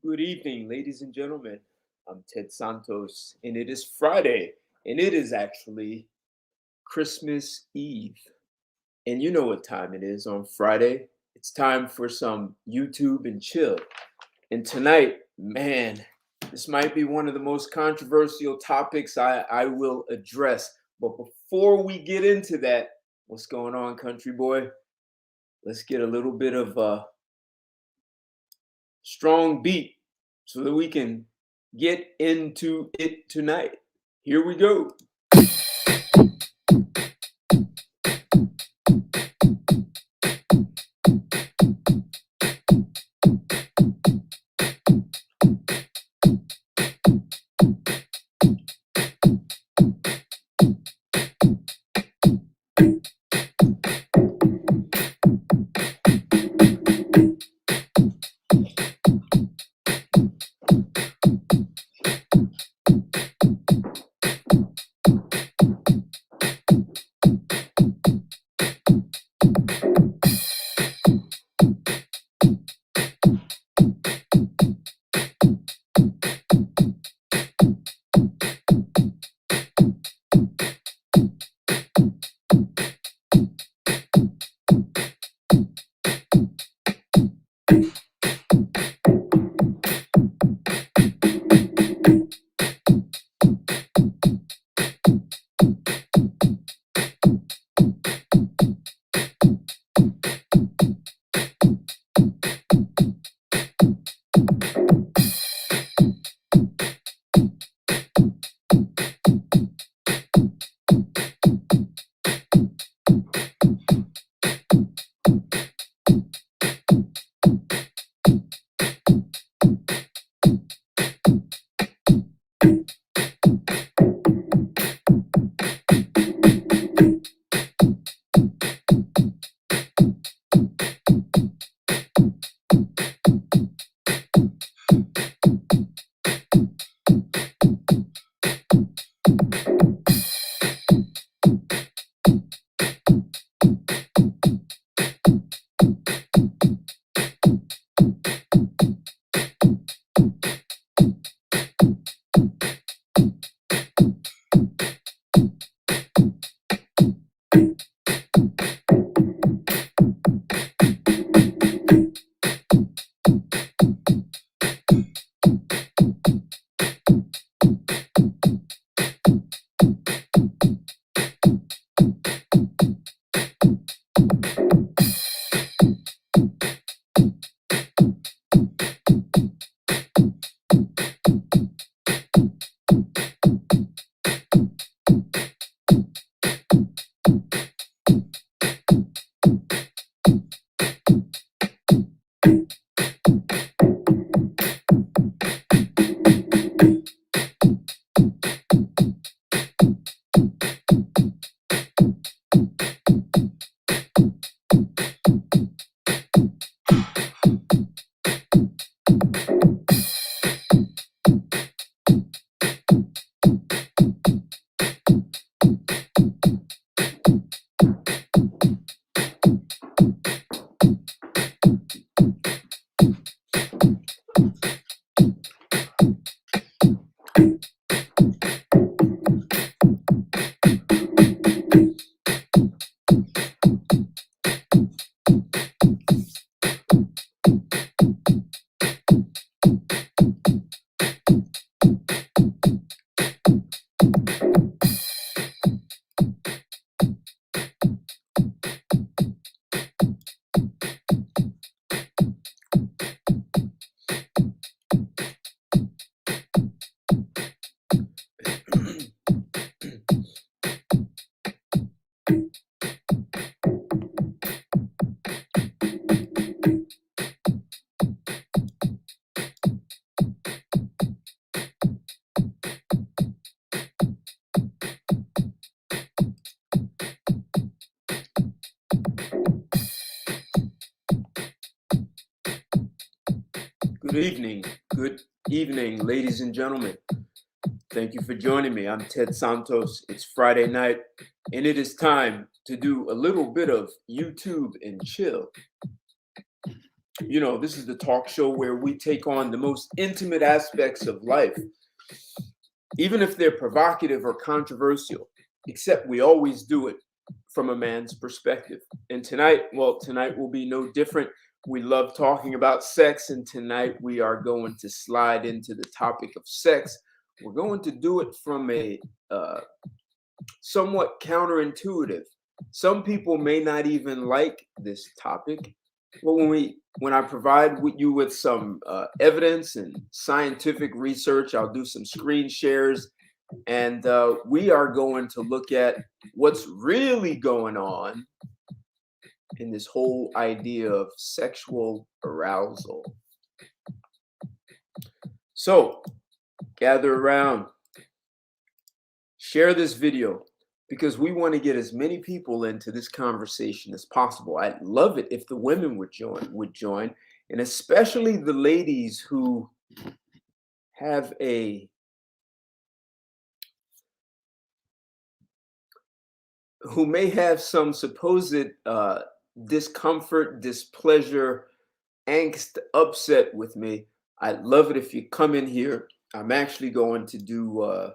Good evening, ladies and gentlemen. I'm Ted Santos, and it is Friday, and it is actually Christmas Eve. And you know what time it is on Friday. It's time for some YouTube and chill. And tonight, man, this might be one of the most controversial topics I will address. But before we get into that, what's going on, country boy? Let's get a little bit of strong beat so that we can get into it tonight. Here we go. Good evening. Good evening, ladies and gentlemen. Thank you for joining me. I'm Ted Santos. It's Friday night, and it is time to do a little bit of YouTube and chill. This is the talk show where we take on the most intimate aspects of life, even if they're provocative or controversial, except we always do it from a man's perspective. And tonight will be no different. We love talking about sex, and tonight we are going to slide into the topic of sex. We're going to do it from a somewhat counterintuitive. Some people may not even like this topic, but when I provide you with some evidence and scientific research, I'll do some screen shares, and we are going to look at what's really going on in this whole idea of sexual arousal. So, gather around, share this video, because we want to get as many people into this conversation as possible. I'd love it if the women would join, and especially the ladies who have who may have some supposed discomfort, displeasure, angst, upset with me. I'd love it if you come in here. I'm actually going to do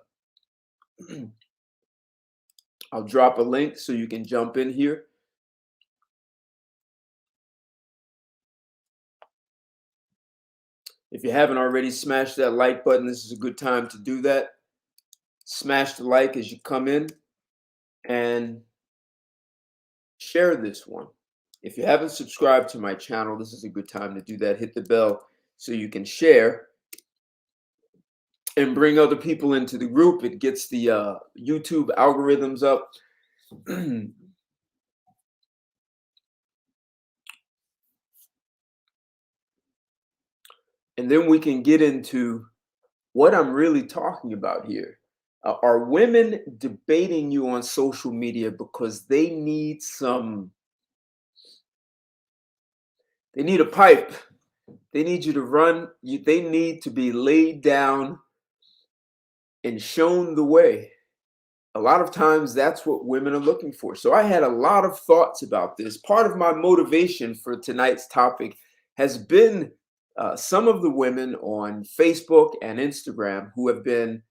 I'll drop a link so you can jump in here. If you haven't already, smash that like button. This is a good time to do that. Smash the like as you come in and share this one. If you haven't subscribed to my channel, this is a good time to do that. Hit the bell so you can share and bring other people into the group. It gets the YouTube algorithms up. And then we can get into what I'm really talking about here. Are women debating you on social media because they need a pipe? They need you to run. They need to be laid down and shown the way. A lot of times that's what women are looking for. So I had a lot of thoughts about this. Part of my motivation for tonight's topic has been some of the women on Facebook and Instagram who have been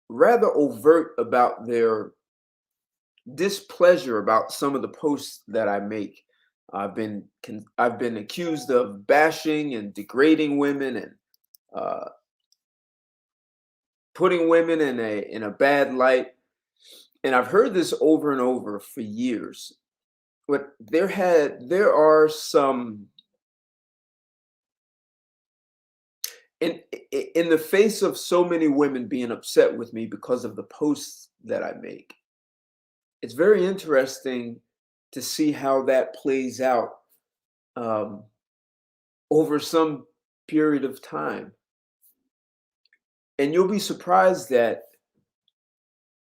rather overt about their displeasure about some of the posts that I make. I've been accused of bashing and degrading women and putting women in a bad light, and I've heard this over and over for years. But there are some in the face of so many women being upset with me because of the posts that I make. It's very interesting to see how that plays out over some period of time. And you'll be surprised at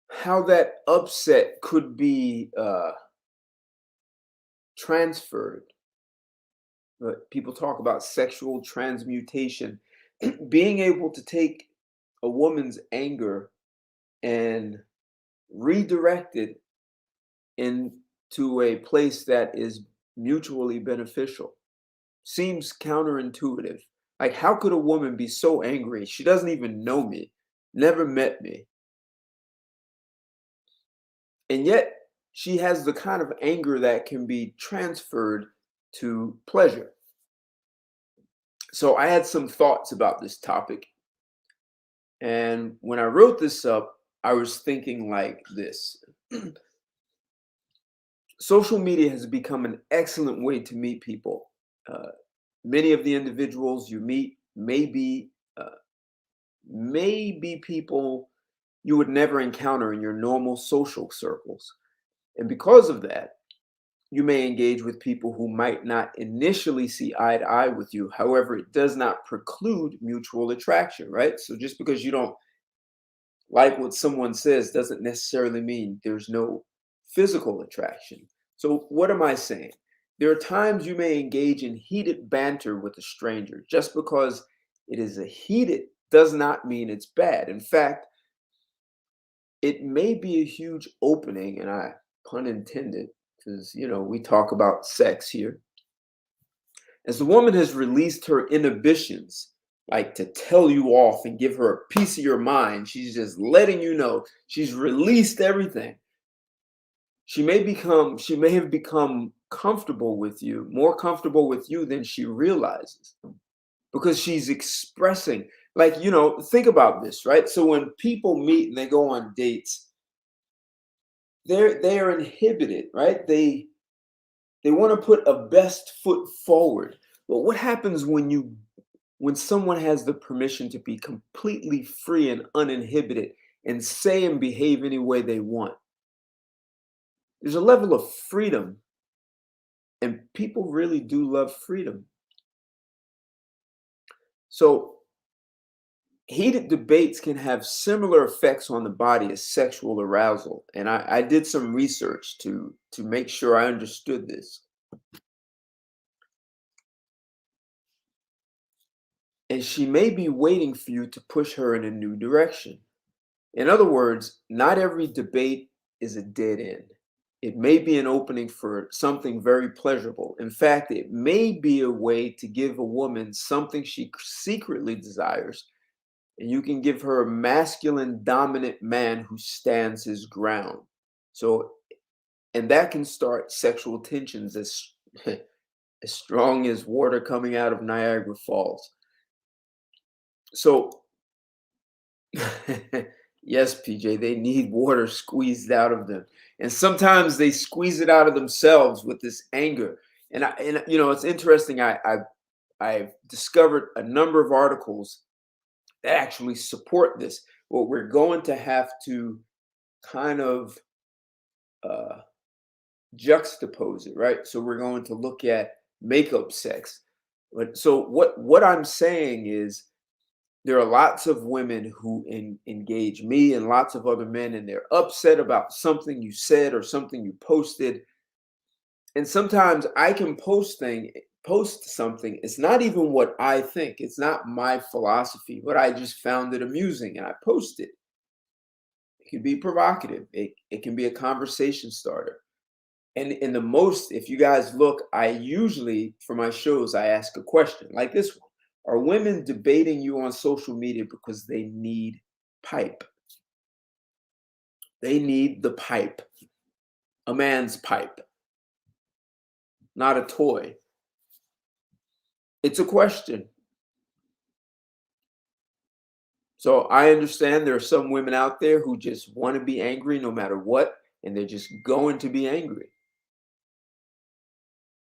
how that upset could be transferred. People talk about sexual transmutation, being able to take a woman's anger and redirect it into a place that is mutually beneficial. Seems counterintuitive. Like, how could a woman be so angry? She doesn't even know me, never met me. And yet she has the kind of anger that can be transferred to pleasure. So I had some thoughts about this topic. And when I wrote this up, I was thinking like this. Social media has become an excellent way to meet people. Many of the individuals you meet may be people you would never encounter in your normal social circles. And because of that, you may engage with people who might not initially see eye to eye with you. However, it does not preclude mutual attraction, right? So just because you don't like what someone says doesn't necessarily mean there's no physical attraction. So what am I saying? There are times you may engage in heated banter with a stranger. Just because it is a heated does not mean it's bad. In fact, it may be a huge opening, and I pun intended, because we talk about sex here. As the woman has released her inhibitions, like to tell you off and give her a piece of your mind, she's just letting you know she's released everything. She may have become comfortable with you, more comfortable with you than she realizes, because she's expressing, like, think about this, right? So when people meet and they go on dates, they are inhibited, right? They want to put a best foot forward. But what happens when someone has the permission to be completely free and uninhibited and say and behave any way they want? There's a level of freedom, and people really do love freedom. So heated debates can have similar effects on the body as sexual arousal. And I did some research to make sure I understood this. And she may be waiting for you to push her in a new direction. In other words, not every debate is a dead end. It may be an opening for something very pleasurable. In fact, it may be a way to give a woman something she secretly desires, and you can give her a masculine, dominant man who stands his ground. So, and that can start sexual tensions as as strong as water coming out of Niagara Falls. So, yes, PJ, they need water squeezed out of them. And sometimes they squeeze it out of themselves with this anger. And it's interesting. I've discovered a number of articles that actually support this. Well, we're going to have to kind of uh, juxtapose it, right? So we're going to look at makeup sex. So what I'm saying is, there are lots of women who engage me and lots of other men, and they're upset about something you said or something you posted. And sometimes I can post something. It's not even what I think. It's not my philosophy, but I just found it amusing and I post it. It can be provocative. It can be a conversation starter. And if you guys look, I usually, for my shows, I ask a question like this one. Are women debating you on social media because they need pipe? They need the pipe, a man's pipe, not a toy. It's a question. So I understand there are some women out there who just want to be angry no matter what, and they're just going to be angry.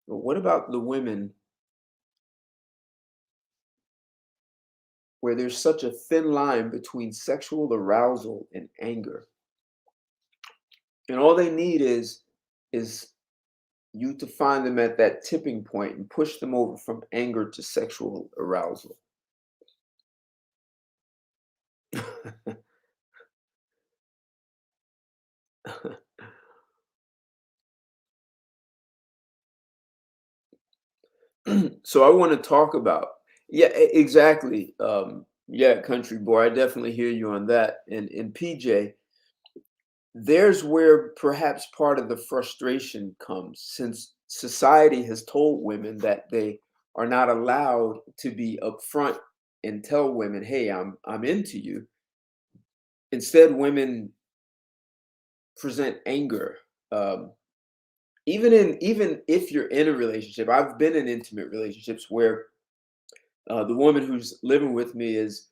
But what about the women where there's such a thin line between sexual arousal and anger? And all they need is you to find them at that tipping point and push them over from anger to sexual arousal. So I want to talk about, yeah, exactly. Yeah, country boy, I definitely hear you on that. And PJ, there's where perhaps part of the frustration comes, since society has told women that they are not allowed to be upfront and tell women, "Hey, I'm into you." Instead, women present anger. Um, even if you're in a relationship, I've been in intimate relationships where the woman who's living with me is,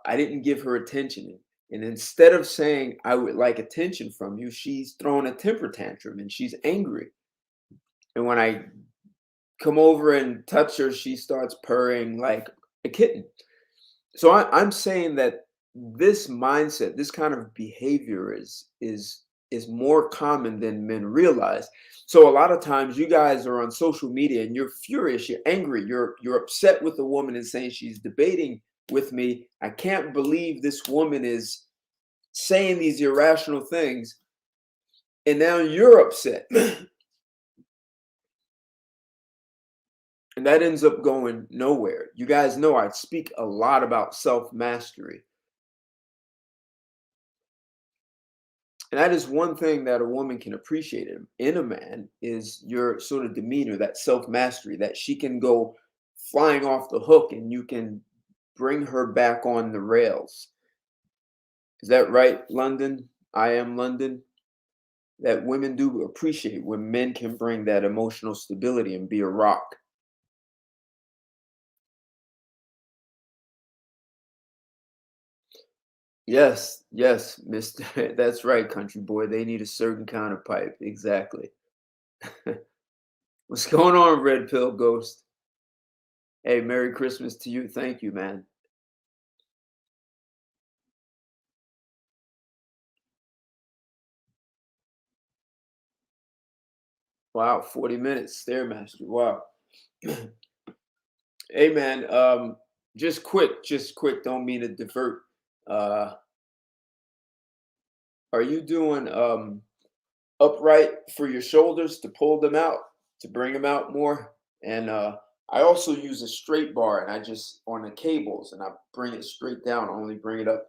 I didn't give her attention. And instead of saying, I would like attention from you, she's throwing a temper tantrum and she's angry. And when I come over and touch her, she starts purring like a kitten. So I'm saying that this mindset, this kind of behavior is more common than men realize. So a lot of times you guys are on social media and you're furious, you're angry, you're upset with a woman and saying she's debating with me. I can't believe this woman is saying these irrational things. And now you're upset. And that ends up going nowhere. You guys know I speak a lot about self mastery. And that is one thing that a woman can appreciate in a man is your sort of demeanor, that self-mastery, that she can go flying off the hook and you can bring her back on the rails. Is that right, London? I am London. That women do appreciate when men can bring that emotional stability and be a rock. Yes, yes, Mister. That's right, country boy. They need a certain kind of pipe. Exactly. What's going on, Red Pill Ghost? Hey, Merry Christmas to you. Thank you, man. Wow, 40 minutes, Stairmaster. Wow. Hey, man. Just quick. Don't mean to divert. Uh, are you doing upright for your shoulders to pull them out, to bring them out more? And I also use a straight bar, and I just on the cables, and I bring it straight down. Only bring it up.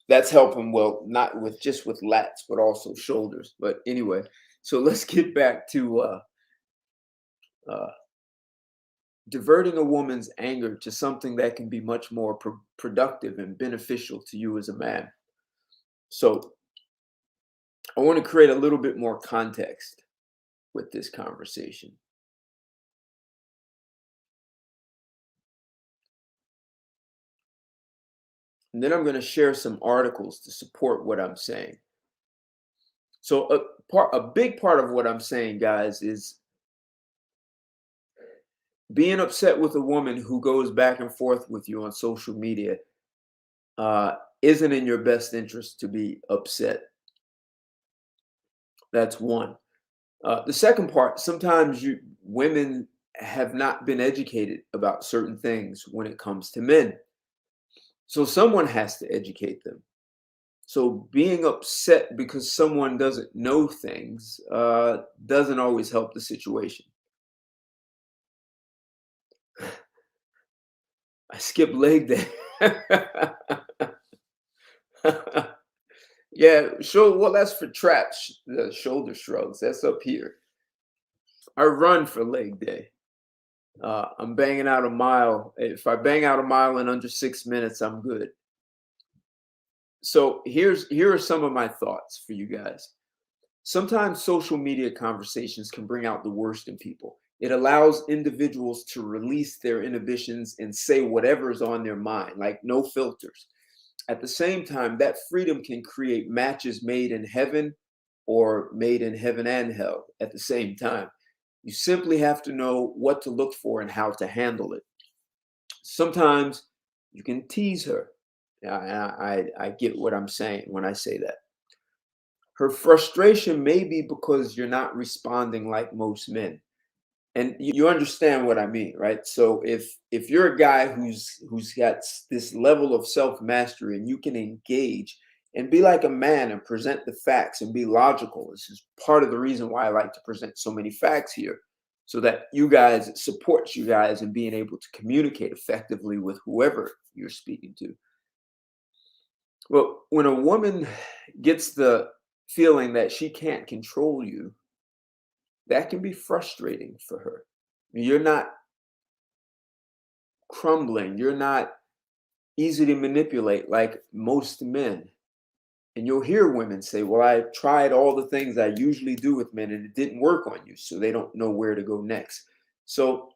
That's helping. Well, not with just with lats, but also shoulders. But anyway, so let's get back to uh, diverting a woman's anger to something that can be much more productive and beneficial to you as a man. So I want to create a little bit more context with this conversation. And then I'm going to share some articles to support what I'm saying. So a big part of what I'm saying, guys, is being upset with a woman who goes back and forth with you on social media uh, isn't in your best interest to be upset. That's one. The second part, sometimes women have not been educated about certain things when it comes to men. So someone has to educate them. So being upset because someone doesn't know things doesn't always help the situation. I skipped leg day. Yeah, sure. Well, that's for traps, the shoulder shrugs. That's up here. I run for leg day. I'm banging out a mile. If I bang out a mile in under 6 minutes, I'm good. So here are some of my thoughts for you guys. Sometimes social media conversations can bring out the worst in people. It allows individuals to release their inhibitions and say whatever is on their mind, like no filters. At the same time, that freedom can create matches made in heaven or made in heaven and hell at the same time. You simply have to know what to look for and how to handle it. Sometimes you can tease her. I get what I'm saying when I say that. Her frustration may be because you're not responding like most men. And you understand what I mean, right? So if you're a guy who's got this level of self-mastery and you can engage and be like a man and present the facts and be logical. This is part of the reason why I like to present so many facts here, so that you guys it supports you guys in being able to communicate effectively with whoever you're speaking to. Well, when a woman gets the feeling that she can't control you, that can be frustrating for her. You're not crumbling, you're not easy to manipulate like most men. And you'll hear women say, well, I tried all the things I usually do with men and it didn't work on you. So they don't know where to go next. So,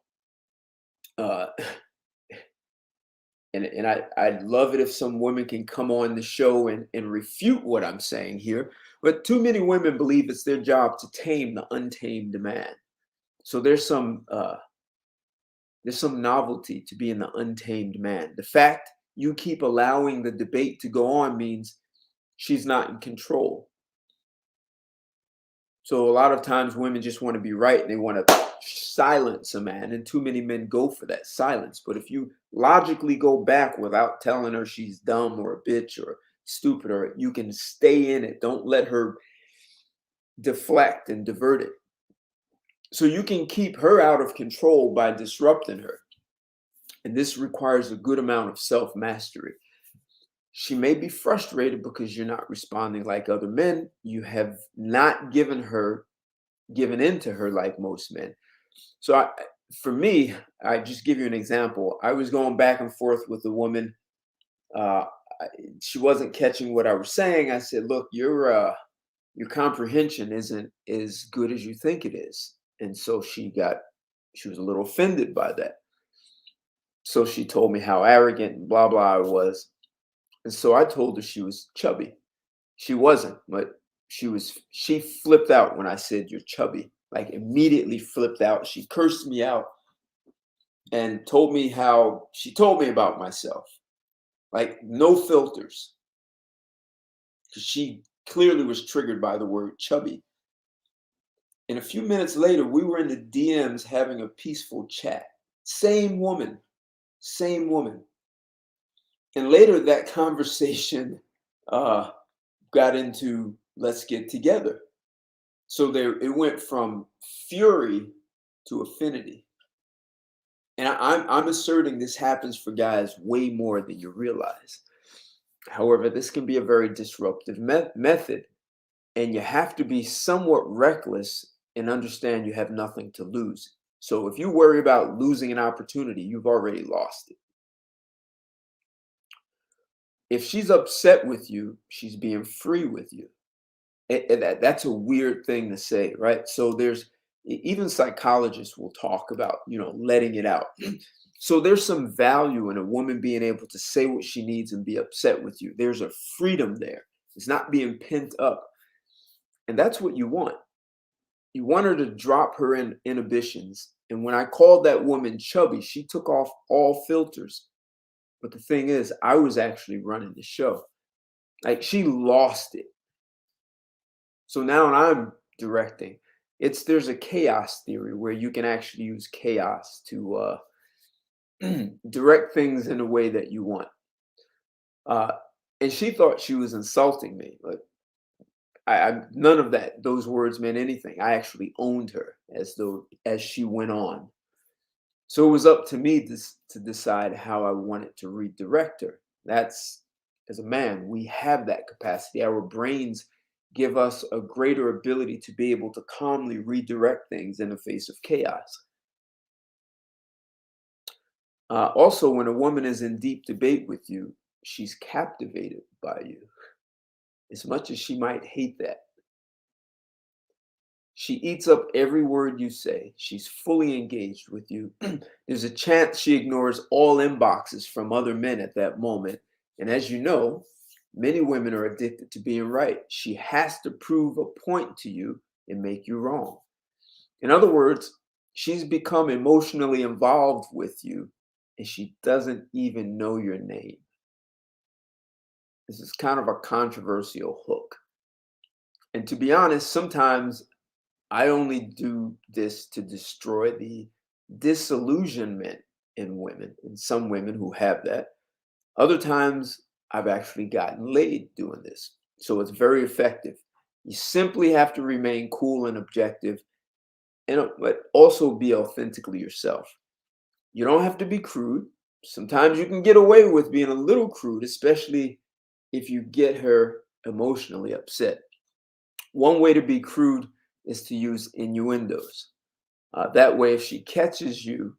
uh, and I'd love it if some women can come on the show and refute what I'm saying here. But too many women believe it's their job to tame the untamed man. So there's some novelty to being the untamed man. The fact you keep allowing the debate to go on means she's not in control. So a lot of times women just want to be right and they want to silence a man, and too many men go for that silence. But if you logically go back without telling her she's dumb or a bitch or stupid, or you can stay in it, don't let her deflect and divert it. So you can keep her out of control by disrupting her. And this requires a good amount of self mastery. She may be frustrated because you're not responding like other men. You have not given in to her like most men. So for me, I just give you an example. I was going back and forth with a woman. Uh, she wasn't catching what I was saying. I said, "Look, your comprehension isn't as good as you think it is." And so she was a little offended by that. So she told me how arrogant and blah blah I was. And so I told her she was chubby. She wasn't, but she flipped out when I said you're chubby. Like immediately flipped out. She cursed me out and told me how she told me about myself. Like no filters. Because she clearly was triggered by the word chubby. And a few minutes later, we were in the DMs having a peaceful chat. Same woman, same woman. And later that conversation got into let's get together. So there it went from fury to affinity. And I'm asserting this happens for guys way more than you realize. However, this can be a very disruptive method, and you have to be somewhat reckless and understand you have nothing to lose. So if you worry about losing an opportunity, you've already lost it. If she's upset with you, she's being free with you. And that's a weird thing to say, right? So there's even psychologists will talk about, letting it out. So there's some value in a woman being able to say what she needs and be upset with you. There's a freedom there. It's not being pent up. And that's what you want. You want her to drop her inhibitions. And when I called that woman chubby, she took off all filters. But the thing is, I was actually running the show. Like she lost it. So now I'm directing. There's a chaos theory where you can actually use chaos to direct things in a way that you want. And she thought she was insulting me, but none of those words meant anything. I actually owned her as she went on. So it was up to me to decide how I wanted to redirect her. That's, as a man, we have that capacity. Our brains give us a greater ability to be able to calmly redirect things in the face of chaos. Also, when a woman is in deep debate with you, she's captivated by you. As much as she might hate that, she eats up every word you say. She's fully engaged with you. There's a chance she ignores all inboxes from other men at that moment. And as you know, many women are addicted to being right. She has to prove a point to you and make you wrong. In other words, she's become emotionally involved with you and she doesn't even know your name. This is kind of a controversial hook. And to be honest, sometimes I only do this to destroy the disillusionment in women, in some women who have that. Other times, I've actually gotten laid doing this. So it's very effective. You simply have to remain cool and objective, but also be authentically yourself. You don't have to be crude. Sometimes you can get away with being a little crude, especially if you get her emotionally upset. One way to be crude is to use innuendos. That way, if she catches you,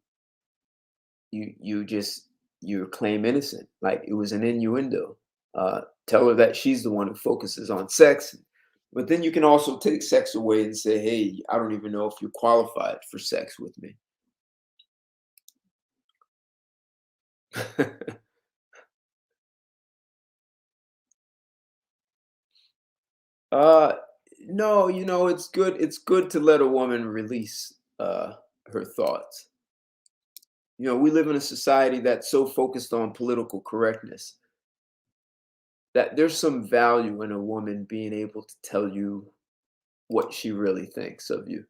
you claim innocent, like it was an innuendo. Tell her that she's the one who focuses on sex, but then you can also take sex away and say, "Hey, I don't even know if you're qualified for sex with me." uh, no, it's good. It's good to let a woman release her thoughts. We live in a society that's so focused on political correctness that there's some value in a woman being able to tell you what she really thinks of you,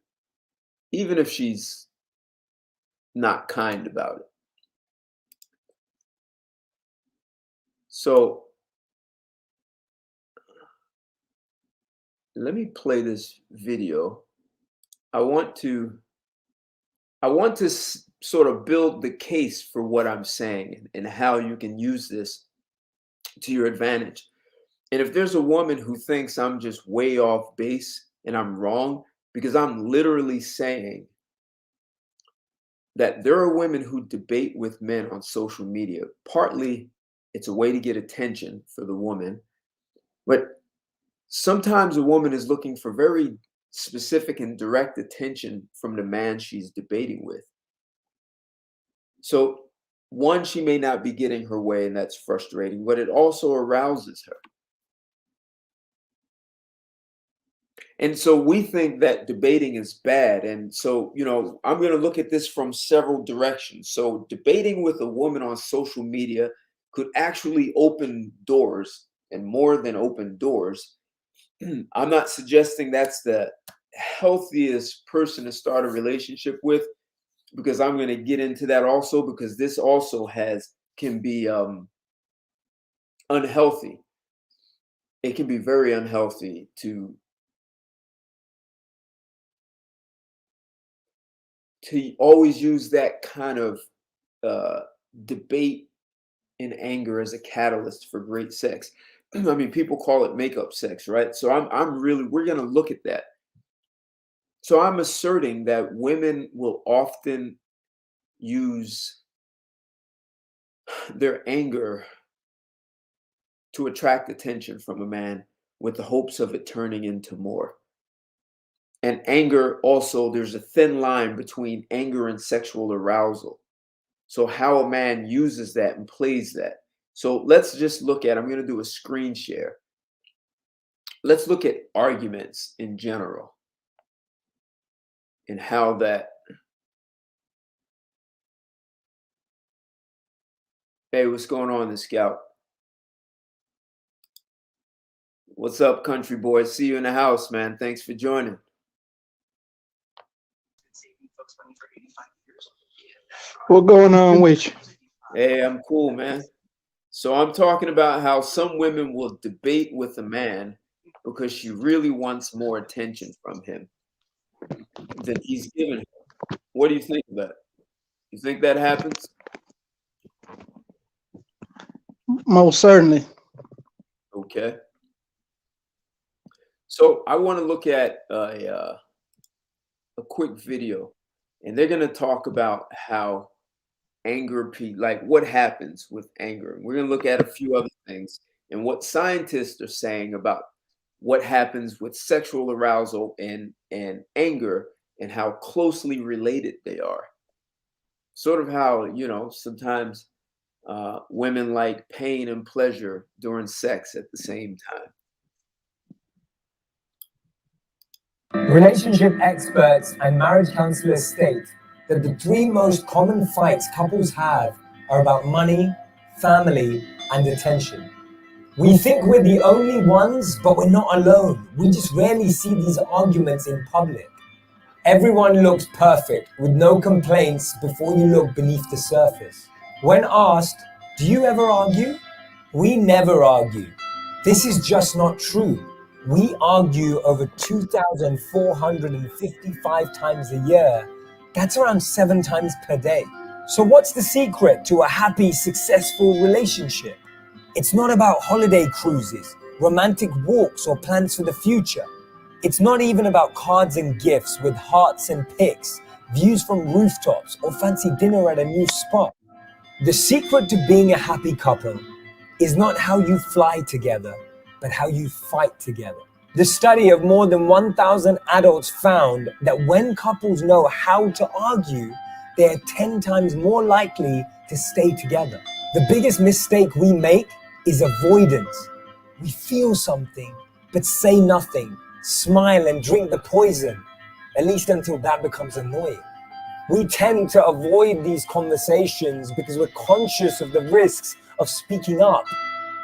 even if she's not kind about it. So let me play this video. I want to sort of build the case for what I'm saying and how you can use this to your advantage. And if there's a woman who thinks I'm just way off base and I'm wrong, because I'm literally saying that there are women who debate with men on social media. Partly it's a way to get attention for the woman, but sometimes a woman is looking for very specific and direct attention from the man she's debating with. So, one, she may not be getting her way, and that's frustrating, but it also arouses her. And so we think that debating is bad. And so, I'm going to look at this from several directions. So, debating with a woman on social media could actually open doors and more than open doors. I'm not suggesting that's the healthiest person to start a relationship with, because I'm going to get into that also, because this also can be unhealthy. It can be very unhealthy to always use that kind of uh, debate and anger as a catalyst for great sex. I mean, people call it makeup sex, right? So we're going to look at that. So I'm asserting that women will often use their anger to attract attention from a man with the hopes of it turning into more. And anger also, there's a thin line between anger and sexual arousal. So how a man uses that and plays that. So let's just I'm going to do a screen share. Let's look at arguments in general and how that. Hey, what's going on, the scout? What's up, country boy? See you in the house, man. Thanks for joining. What going on with you? Hey, I'm cool, man. So I'm talking about how some women will debate with a man because she really wants more attention from him than he's given her. What do you think of that? You think that happens? Most certainly. Okay. So I want to look at a quick video, and they're going to talk about how like what happens with anger. We're going to look at a few other things and what scientists are saying about what happens with sexual arousal and anger and how closely related they are. Sort of how, sometimes women like pain and pleasure during sex at the same time. Relationship experts and marriage counselors state that the three most common fights couples have are about money, family, and attention. We think we're the only ones, but we're not alone. We just rarely see these arguments in public. Everyone looks perfect with no complaints before you look beneath the surface. When asked, "Do you ever argue?" We never argue. This is just not true. We argue over 2,455 times a year. That's around 7 times per day. So what's the secret to a happy, successful relationship? It's not about holiday cruises, romantic walks, or plans for the future. It's not even about cards and gifts with hearts and pics, views from rooftops, or fancy dinner at a new spot. The secret to being a happy couple is not how you fly together, but how you fight together. The study of more than 1,000 adults found that when couples know how to argue, they are 10 times more likely to stay together. The biggest mistake we make is avoidance. We feel something, but say nothing, smile and drink the poison, at least until that becomes annoying. We tend to avoid these conversations because we're conscious of the risks of speaking up,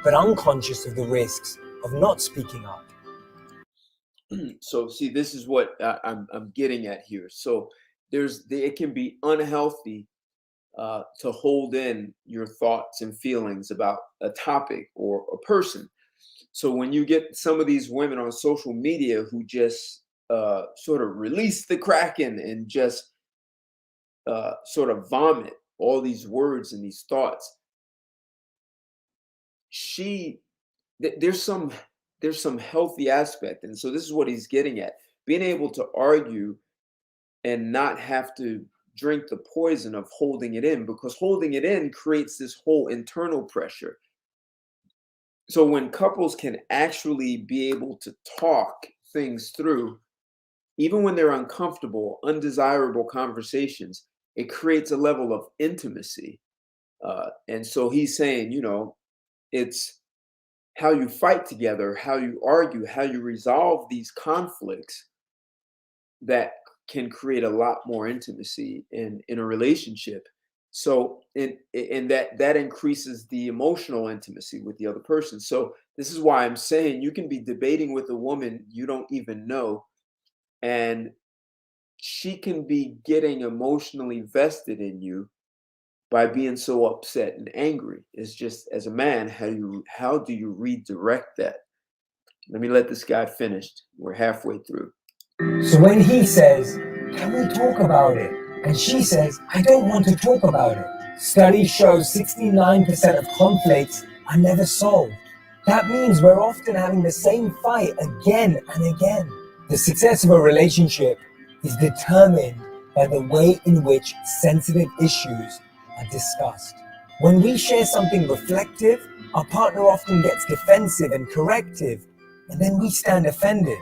but unconscious of the risks of not speaking up. So see, this is what I'm getting at here. So it can be unhealthy to hold in your thoughts and feelings about a topic or a person. So when you get some of these women on social media who just sort of release the kraken and just sort of vomit all these words and these thoughts, she there's some healthy aspect, and so this is what he's getting at: being able to argue and not have to drink the poison of holding it in, because holding it in creates this whole internal pressure. So when couples can actually be able to talk things through, even when they're uncomfortable, undesirable conversations, it creates a level of intimacy. And so he's saying, it's how you fight together, how you argue, how you resolve these conflicts that can create a lot more intimacy in a relationship. So and that increases the emotional intimacy with the other person. So this is why I'm saying you can be debating with a woman you don't even know, and she can be getting emotionally vested in you by being so upset and angry. It's just, as a man, how do you redirect that? Let me let this guy finish. We're halfway through. So when he says, "Can we talk about it?" and she says, "I don't want to talk about it," studies show 69% of conflicts are never solved. That means we're often having the same fight again and again. The success of a relationship is determined by the way in which sensitive issues are discussed. When we share something reflective, our partner often gets defensive and corrective, and then we stand offended.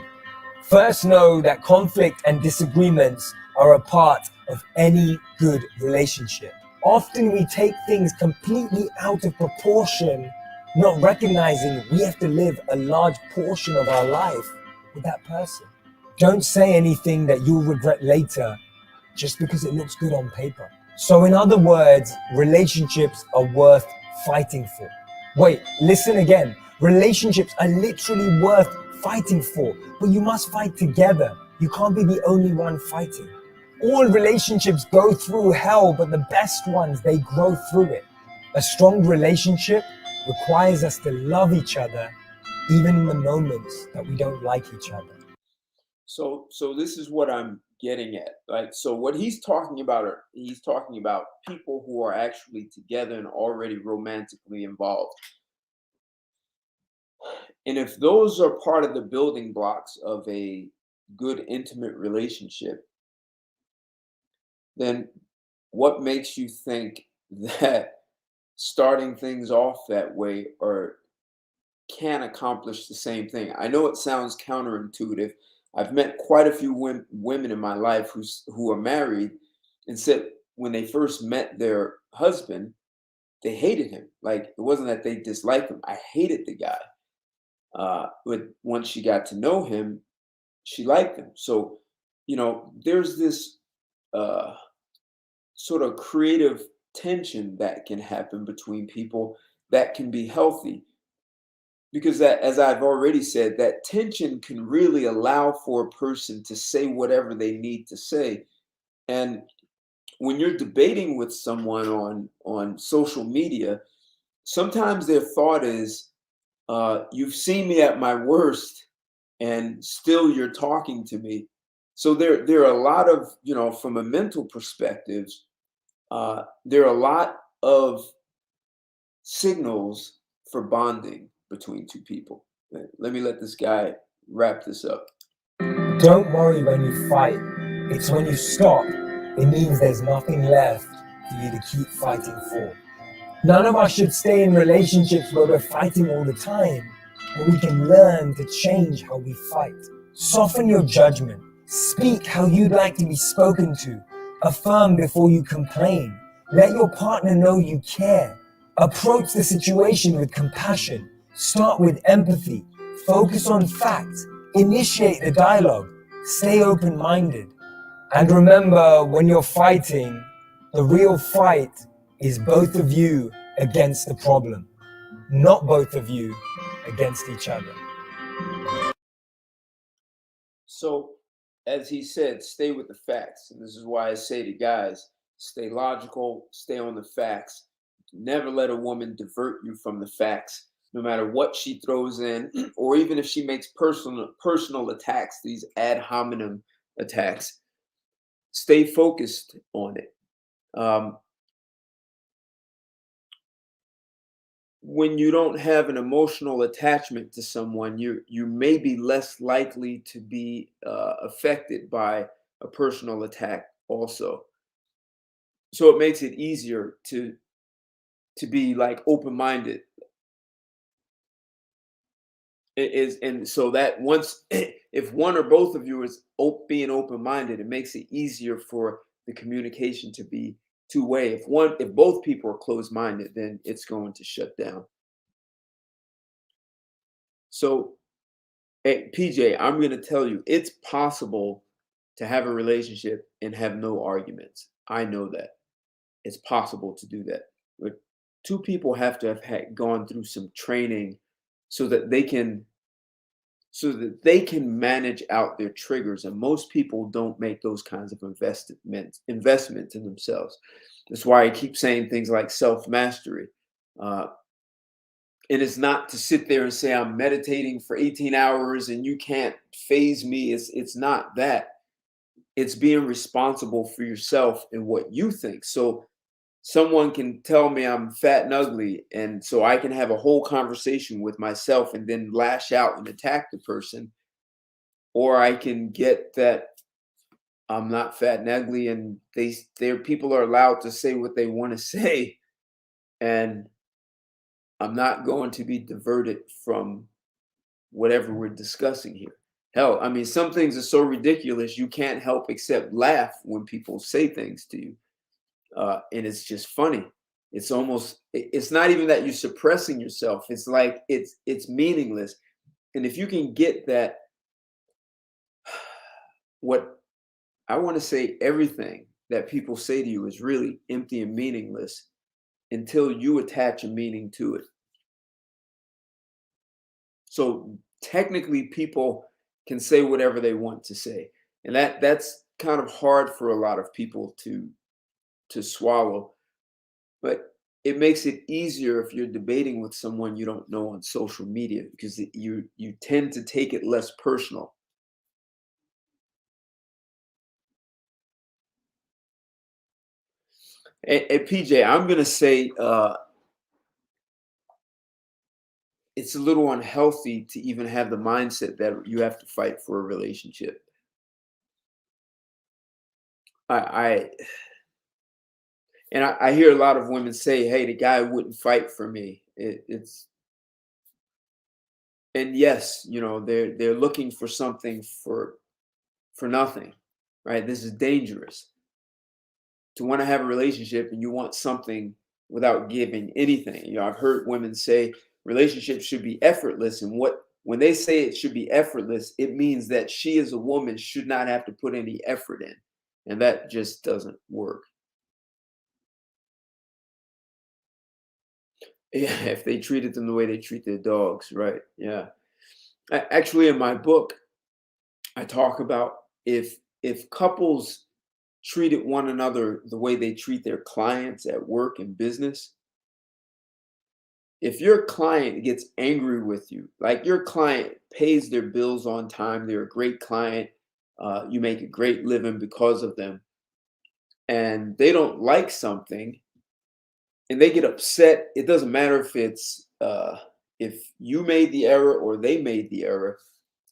First, know that conflict and disagreements are a part of any good relationship. Often we take things completely out of proportion, not recognizing we have to live a large portion of our life with that person. Don't say anything that you'll regret later just because it looks good on paper. So in other words, relationships are worth fighting for. Wait, listen again. Relationships are literally worth fighting for, but you must fight together. You can't be the only one fighting. All relationships go through hell, but the best ones, they grow through it. A strong relationship requires us to love each other, even in the moments that we don't like each other. So this is what I'm getting at. Like, so what he's talking about people who are actually together and already romantically involved. And if those are part of the building blocks of a good intimate relationship, then what makes you think that starting things off that way or can accomplish the same thing? I know it sounds counterintuitive. I've met quite a few women in my life who are married and said when they first met their husband, they hated him. Like, it wasn't that they disliked him. I hated the guy. But once she got to know him, she liked him. So, there's this uh, sort of creative tension that can happen between people that can be healthy, because that, as I've already said, that tension can really allow for a person to say whatever they need to say. And when you're debating with someone on social media, sometimes their thought is, you've seen me at my worst and still you're talking to me. So there are a lot of, from a mental perspective, there are a lot of signals for bonding between two people. Let me let this guy wrap this up. Don't worry when you fight. It's when you stop, it means there's nothing left for you to keep fighting for. None of us should stay in relationships where we're fighting all the time, but we can learn to change how we fight. Soften your judgment. Speak how you'd like to be spoken to. Affirm before you complain. Let your partner know you care. Approach the situation with compassion. Start with empathy. Focus on facts. Initiate the dialogue. Stay open-minded. And remember, when you're fighting, the real fight is both of you against the problem, not both of you against each other. So, as he said, stay with the facts. And this is why I say to guys, stay logical, stay on the facts. Never let a woman divert you from the facts, no matter what she throws in, or even if she makes personal attacks, these ad hominem attacks. Stay focused on it. when you don't have an emotional attachment to someone, you may be less likely to be affected by a personal attack also. So it makes it easier to be like open-minded. It is, and so that once if one or both of you is being open-minded, it makes it easier for the communication to be two-way. If both people are closed-minded, then it's going to shut down. So, hey, PJ, I'm going to tell you, it's possible to have a relationship and have no arguments. I know that. It's possible to do that. But two people have to have gone through some training so that they can manage out their triggers, and most people don't make those kinds of investments in themselves. That's why I keep saying things like self-mastery. And it's not to sit there and say I'm meditating for 18 hours and you can't phase me. It's not that. It's being responsible for yourself and what you think. So someone can tell me I'm fat and ugly, and so I can have a whole conversation with myself and then lash out and attack the person. Or I can get that I'm not fat and ugly, and their people are allowed to say what they want to say, and I'm not going to be diverted from whatever we're discussing here. Hell, I mean, some things are so ridiculous you can't help except laugh when people say things to you. And it's just funny. It's not even that you're suppressing yourself. It's like it's meaningless. And if you can get that, what I want to say, everything that people say to you is really empty and meaningless until you attach a meaning to it. So technically people can say whatever they want to say. And that's kind of hard for a lot of people to swallow. But it makes it easier if you're debating with someone you don't know on social media, because you tend to take it less personal. And PJ, I'm gonna say it's a little unhealthy to even have the mindset that you have to fight for a relationship. I and I hear a lot of women say, "Hey, the guy wouldn't fight for me." It's and yes, they're looking for something for nothing, right? This is dangerous to want to have a relationship and you want something without giving anything. I've heard women say relationships should be effortless, and when they say it should be effortless, it means that she as a woman should not have to put any effort in, and that just doesn't work. Yeah, if they treated them the way they treat their dogs, right? Yeah. Actually, in my book, I talk about if couples treated one another the way they treat their clients at work and business. If your client gets angry with you, like your client pays their bills on time, they're a great client, you make a great living because of them, and they don't like something and they get upset, it doesn't matter if you made the error or they made the error.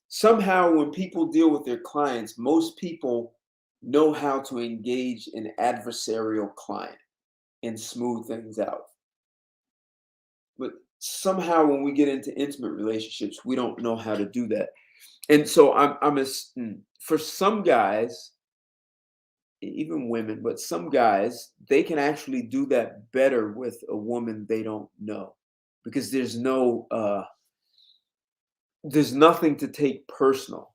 Somehow, when people deal with their clients, most people know how to engage an adversarial client and smooth things out. But somehow, when we get into intimate relationships, we don't know how to do that. And so, for some guys, even women, but some guys, they can actually do that better with a woman they don't know, because there's nothing to take personal.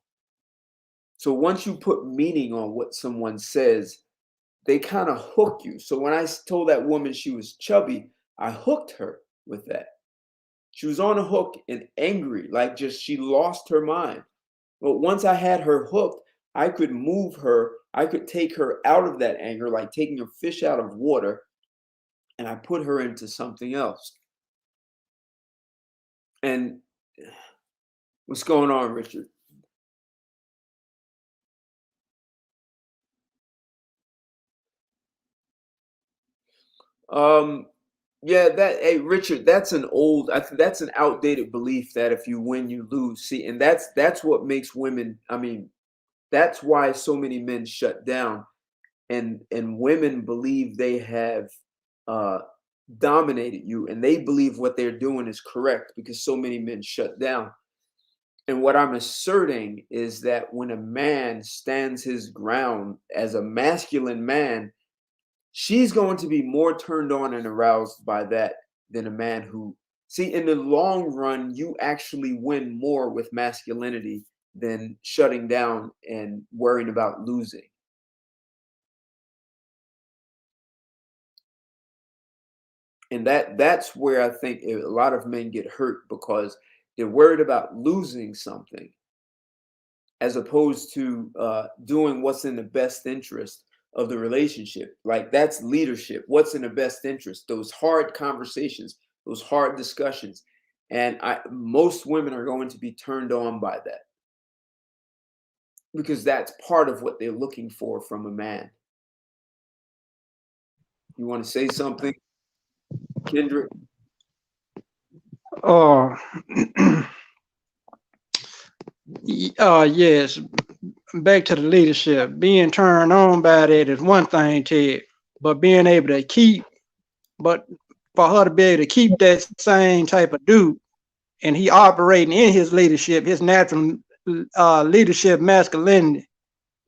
So once you put meaning on what someone says, they kind of hook you. So when I told that woman she was chubby, I hooked her with that. She was on a hook and angry, like just she lost her mind. But once I had her hooked, I could move her. I could take her out of that anger, like taking a fish out of water, and I put her into something else. And what's going on, Richard? Um, Yeah, hey Richard, that's an old, I think that's an outdated belief that if you win, you lose. See, and that's what makes women, I mean, that's why so many men shut down, and women believe they have uh dominated you, and they believe what they're doing is correct because so many men shut down. And what I'm asserting is that when a man stands his ground as a masculine man, she's going to be more turned on and aroused by that than a man who, see, in the long run, you actually win more with masculinity than shutting down and worrying about losing. And that's where I think a lot of men get hurt because they're worried about losing something as opposed to doing what's in the best interest of the relationship. Like that's leadership. What's in the best interest? Those hard conversations, those hard discussions. And most women are going to be turned on by that because that's part of what they're looking for from a man. You want to say something, Kendrick? Uh, yes. Back to the leadership. Being turned on by that is one thing, Ted, but being able to but for her to be able to keep that same type of dude, and he operating in his leadership, his natural leadership masculinity,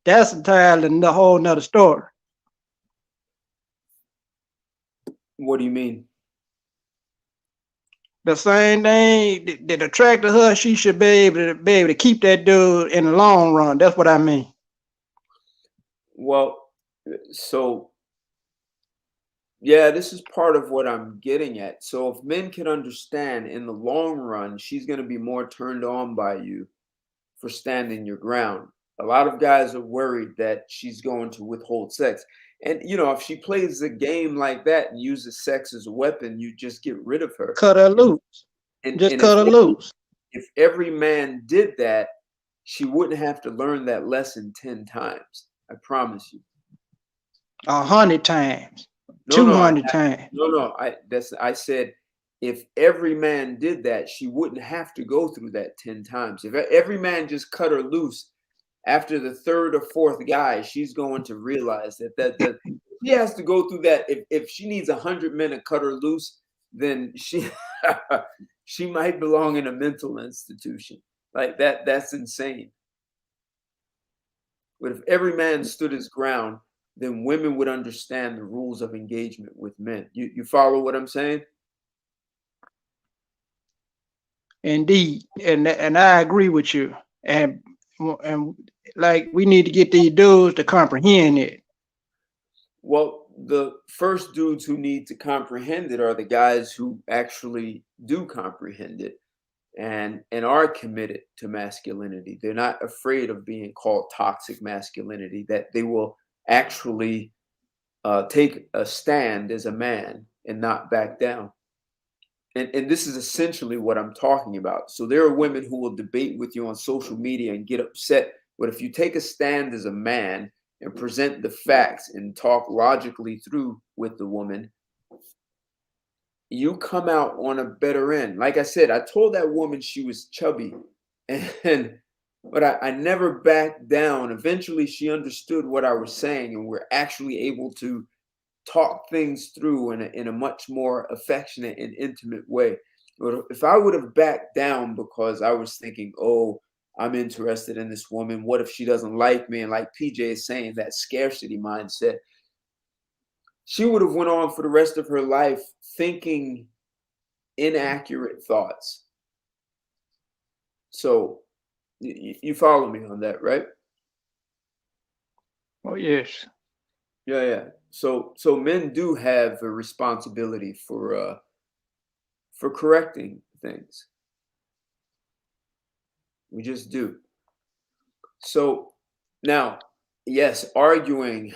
that's entirely a whole nother story. What do you mean? The same thing that attracted her, she should be able to keep that dude in the long run. That's what I mean. Well, so yeah, this is part of what I'm getting at. So if men can understand in the long run, she's going to be more turned on by you for standing your ground. A lot of guys are worried that she's going to withhold sex. And if she plays a game like that and uses sex as a weapon, you just get rid of her. Cut her loose. Just And cut her loose. if every man did that, she wouldn't have to learn that lesson 10 times. I promise you. 100 times. No, 200 times. No. I said if every man did that, she wouldn't have to go through that 10 times. If every man just cut her loose after the third or fourth guy, she's going to realize that she has to go through that. If she needs 100 men to cut her loose, then she she might belong in a mental institution. Like that's insane. But if every man stood his ground, then women would understand the rules of engagement with men. You follow what I'm saying? Indeed, and I agree with you. And like we need to get these dudes to comprehend it. Well, the first dudes who need to comprehend it are the guys who actually do comprehend it and are committed to masculinity. They're not afraid of being called toxic masculinity, that they will actually take a stand as a man and not back down. And this is essentially what I'm talking about. So there are women who will debate with you on social media and get upset. But if you take a stand as a man and present the facts and talk logically through with the woman, you come out on a better end. Like I said, I told that woman she was chubby, but I never backed down. Eventually, she understood what I was saying, and we're actually able to talk things through in a much more affectionate and intimate way. But if I would have backed down because I was thinking, oh, I'm interested in this woman, what if she doesn't like me? And like PJ is saying, that scarcity mindset, she would have went on for the rest of her life thinking inaccurate thoughts. So you follow me on that, right? Oh yes. Yeah. So men do have a responsibility for correcting things. We just do. So now, yes, arguing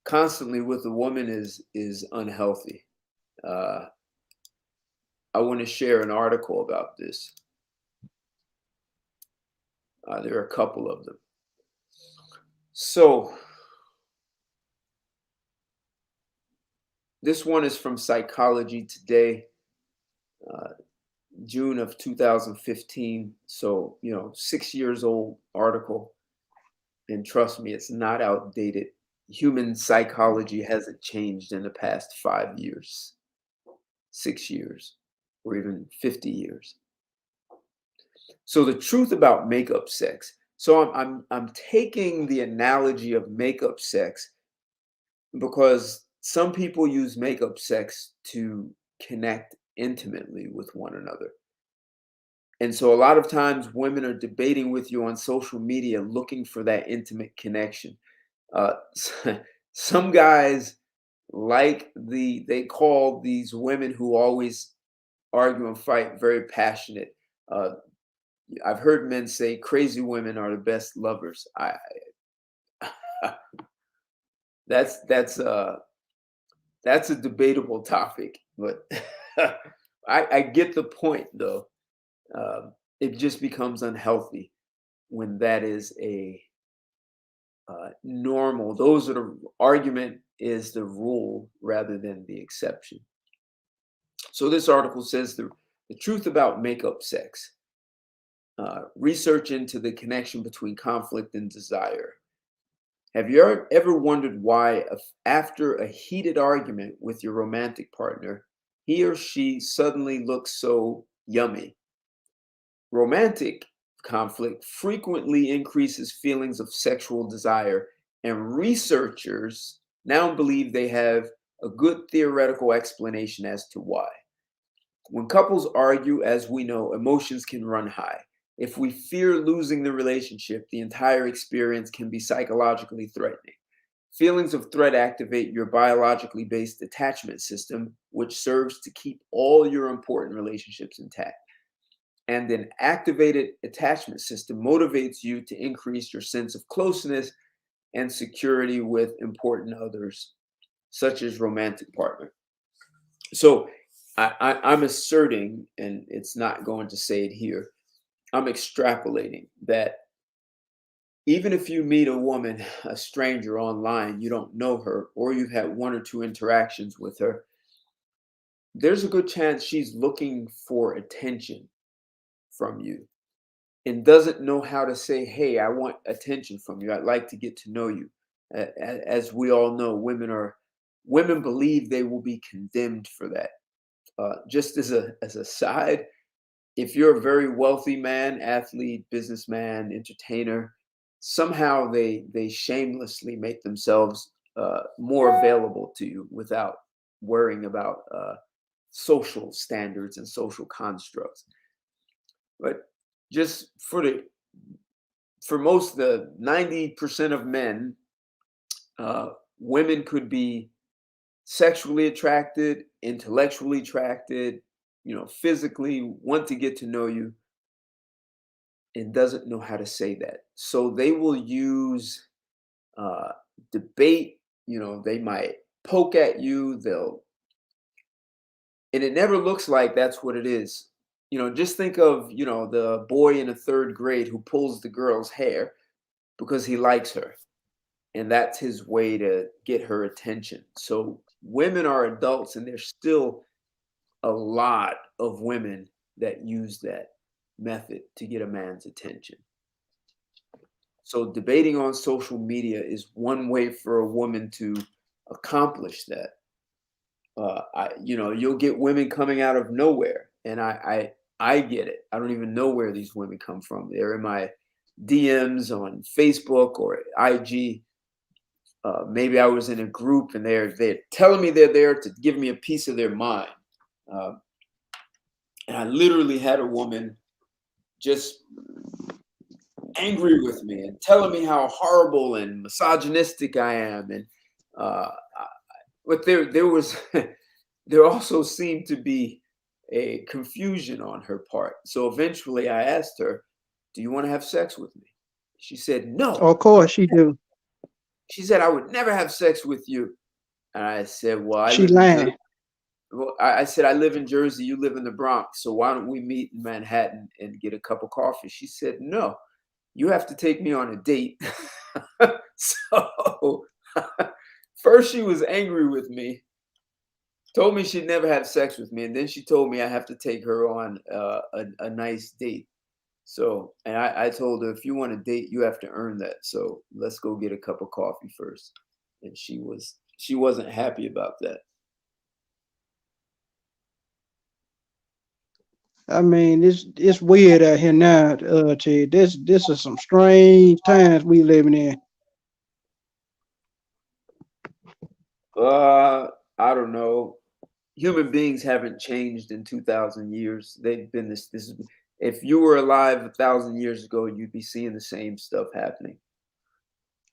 constantly with a woman is unhealthy. I want to share an article about this. There are a couple of them. So This one is from Psychology Today, June of 2015. So, 6 years old article. And trust me, it's not outdated. Human psychology hasn't changed in the past 5 years, 6 years, or even 50 years. So the truth about makeup sex. So I'm taking the analogy of makeup sex because some people use makeup sex to connect intimately with one another. And so a lot of times women are debating with you on social media looking for that intimate connection. Uh, some guys they call these women who always argue and fight very passionate. Uh, I've heard men say crazy women are the best lovers. That's that's a debatable topic, but I get the point though. It just becomes unhealthy when that is a normal. Those are the argument is the rule rather than the exception. So this article says the truth about makeup sex. Research into the connection between conflict and desire. Have you ever wondered why, after a heated argument with your romantic partner, he or she suddenly looks so yummy? Romantic conflict frequently increases feelings of sexual desire, and researchers now believe they have a good theoretical explanation as to why. When couples argue, as we know, emotions can run high. If we fear losing the relationship, the entire experience can be psychologically threatening. Feelings of threat activate your biologically based attachment system, which serves to keep all your important relationships intact. And an activated attachment system motivates you to increase your sense of closeness and security with important others, such as romantic partner. So I'm asserting, and it's not going to say it here, I'm extrapolating that even if you meet a woman, a stranger online, you don't know her, or you've had one or two interactions with her, there's a good chance she's looking for attention from you and doesn't know how to say, hey, I want attention from you. I'd like to get to know you. As we all know, women believe they will be condemned for that. Just as a side, if you're a very wealthy man, athlete, businessman, entertainer, somehow they shamelessly make themselves more available to you without worrying about social standards and social constructs. But just for most of the 90% of men, women could be sexually attracted, intellectually attracted, physically want to get to know you, and doesn't know how to say that. So they will use debate. They might poke at you. And it never looks like that's what it is. Just think of, the boy in the third grade who pulls the girl's hair because he likes her. And that's his way to get her attention. So women are adults, and there's still a lot of women that use that method to get a man's attention. So debating on social media is one way for a woman to accomplish that. You'll get women coming out of nowhere, and I get it. I don't even know where these women come from. They're in my DMs on Facebook or IG. Maybe I was in a group, and they're telling me they're there to give me a piece of their mind. And I literally had a woman just angry with me and telling me how horrible and misogynistic I am. And but there also seemed to be a confusion on her part. So eventually I asked her, do you want to have sex with me? She said, no. Of course she do. She said, I would never have sex with you. And I said, well, She lying. I said, I live in Jersey, you live in the Bronx. So why don't we meet in Manhattan and get a cup of coffee? She said, no, you have to take me on a date. So first she was angry with me. Told me she'd never have sex with me, and then she told me I have to take her on a nice date. So, and I told her, if you want to date, you have to earn that. So let's go get a cup of coffee first. And she wasn't happy about that. I mean, it's weird out here now, Ted. This is some strange times we living in. I don't know. Human beings haven't changed in 2,000 years. They've been this is if you were alive 1,000 years ago, you'd be seeing the same stuff happening.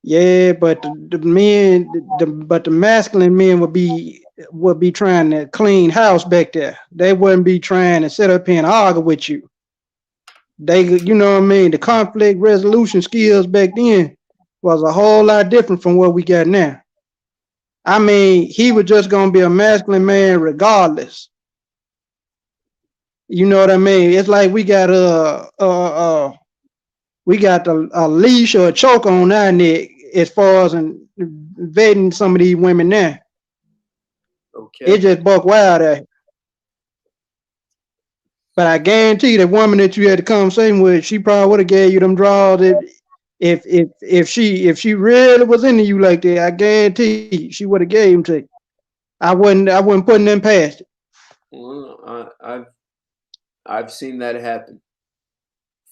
Yeah, but the men, but the masculine men would be trying to clean house back there. They wouldn't be trying to sit up here and argue with you. They, you know what I mean? The conflict resolution skills back then was a whole lot different from what we got now. I mean, he was just gonna be a masculine man regardless. You know what I mean? It's like we got a leash or a choke on our neck as far as vetting some of these women now. Okay. It just buck wild at. But I guarantee the woman that you had the conversation with, she probably would have gave you them draws if she really was into you like that. I guarantee she would have gave them to you. I wouldn't put them past it. Well, I've seen that happen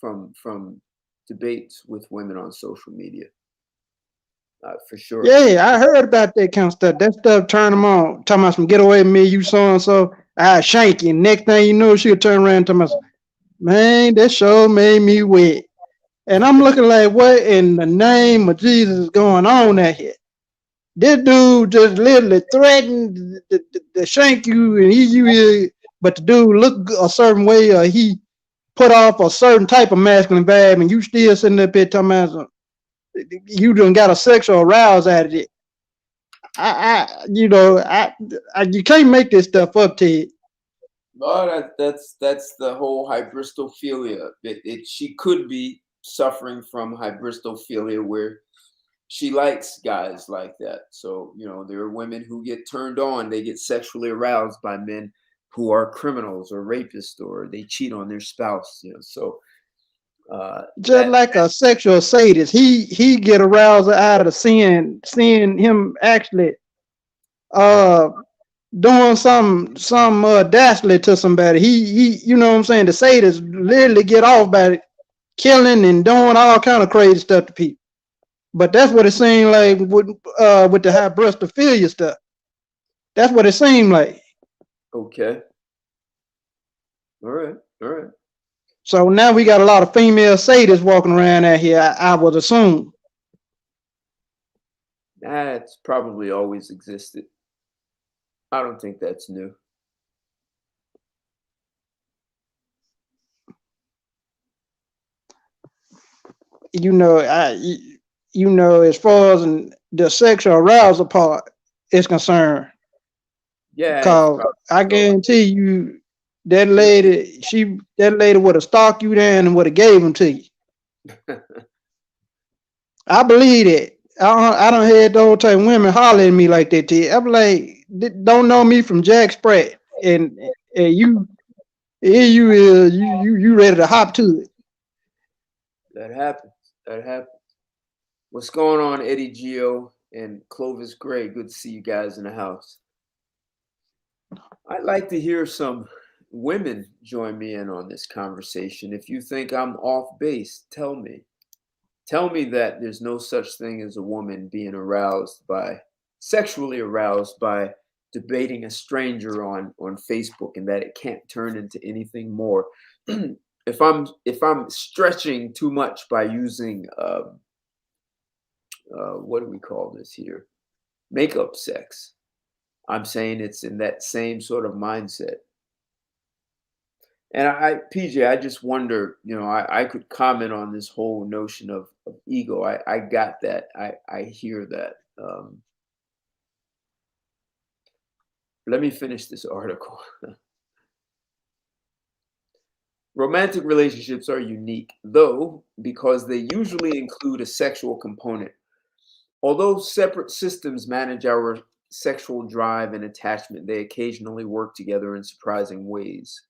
from debates with women on social media. For sure. Yeah, I heard about that kind of stuff. That stuff turn them on. Talking about some get away with me, you so and so. I shank you. Next thing you know, she'll turn around and tell me, man, that show made me wet. And I'm looking like, what in the name of Jesus is going on out here? This dude just literally threatened to shank you, and but the dude look a certain way, or he put off a certain type of masculine vibe, and you still sitting up here talking about you done got a sexual arousal out of it. You can't make this stuff up, Ted. No, that's the whole hybristophilia. She could be suffering from hybristophilia, where she likes guys like that. So, there are women who get turned on, they get sexually aroused by men who are criminals or rapists, or they cheat on their spouse. So just like a sexual sadist, he get aroused out of seeing him actually doing some dastardly to somebody. He you know what I'm saying? The sadist literally get off by killing and doing all kind of crazy stuff to people. But that's what it seemed like with the hybristophilia stuff. That's what it seemed like. Okay. All right. So now we got a lot of female sadists walking around out here, I would assume. That's probably always existed. I don't think that's new. As far as the sexual arousal part is concerned. Yeah. Because I guarantee you, that lady would have stalked you down and would have gave them to you. I believe it. I don't had those type of women hollering at me like that. I'm like, don't know me from Jack Sprat, and you ready to hop to it. That happens. What's going on, Eddie Gio and Clovis Gray? Good to see you guys in the house. I'd like to hear some women join me in on this conversation. If you think I'm off base, tell me. Tell me that there's no such thing as a woman being sexually aroused by debating a stranger on Facebook, and that it can't turn into anything more. If I'm stretching too much by using what do we call this here? Makeup sex. I'm saying it's in that same sort of mindset. And PJ, I just wonder, I could comment on this whole notion of ego. I got that. I hear that. Let me finish this article. Romantic relationships are unique, though, because they usually include a sexual component. Although separate systems manage our sexual drive and attachment, they occasionally work together in surprising ways.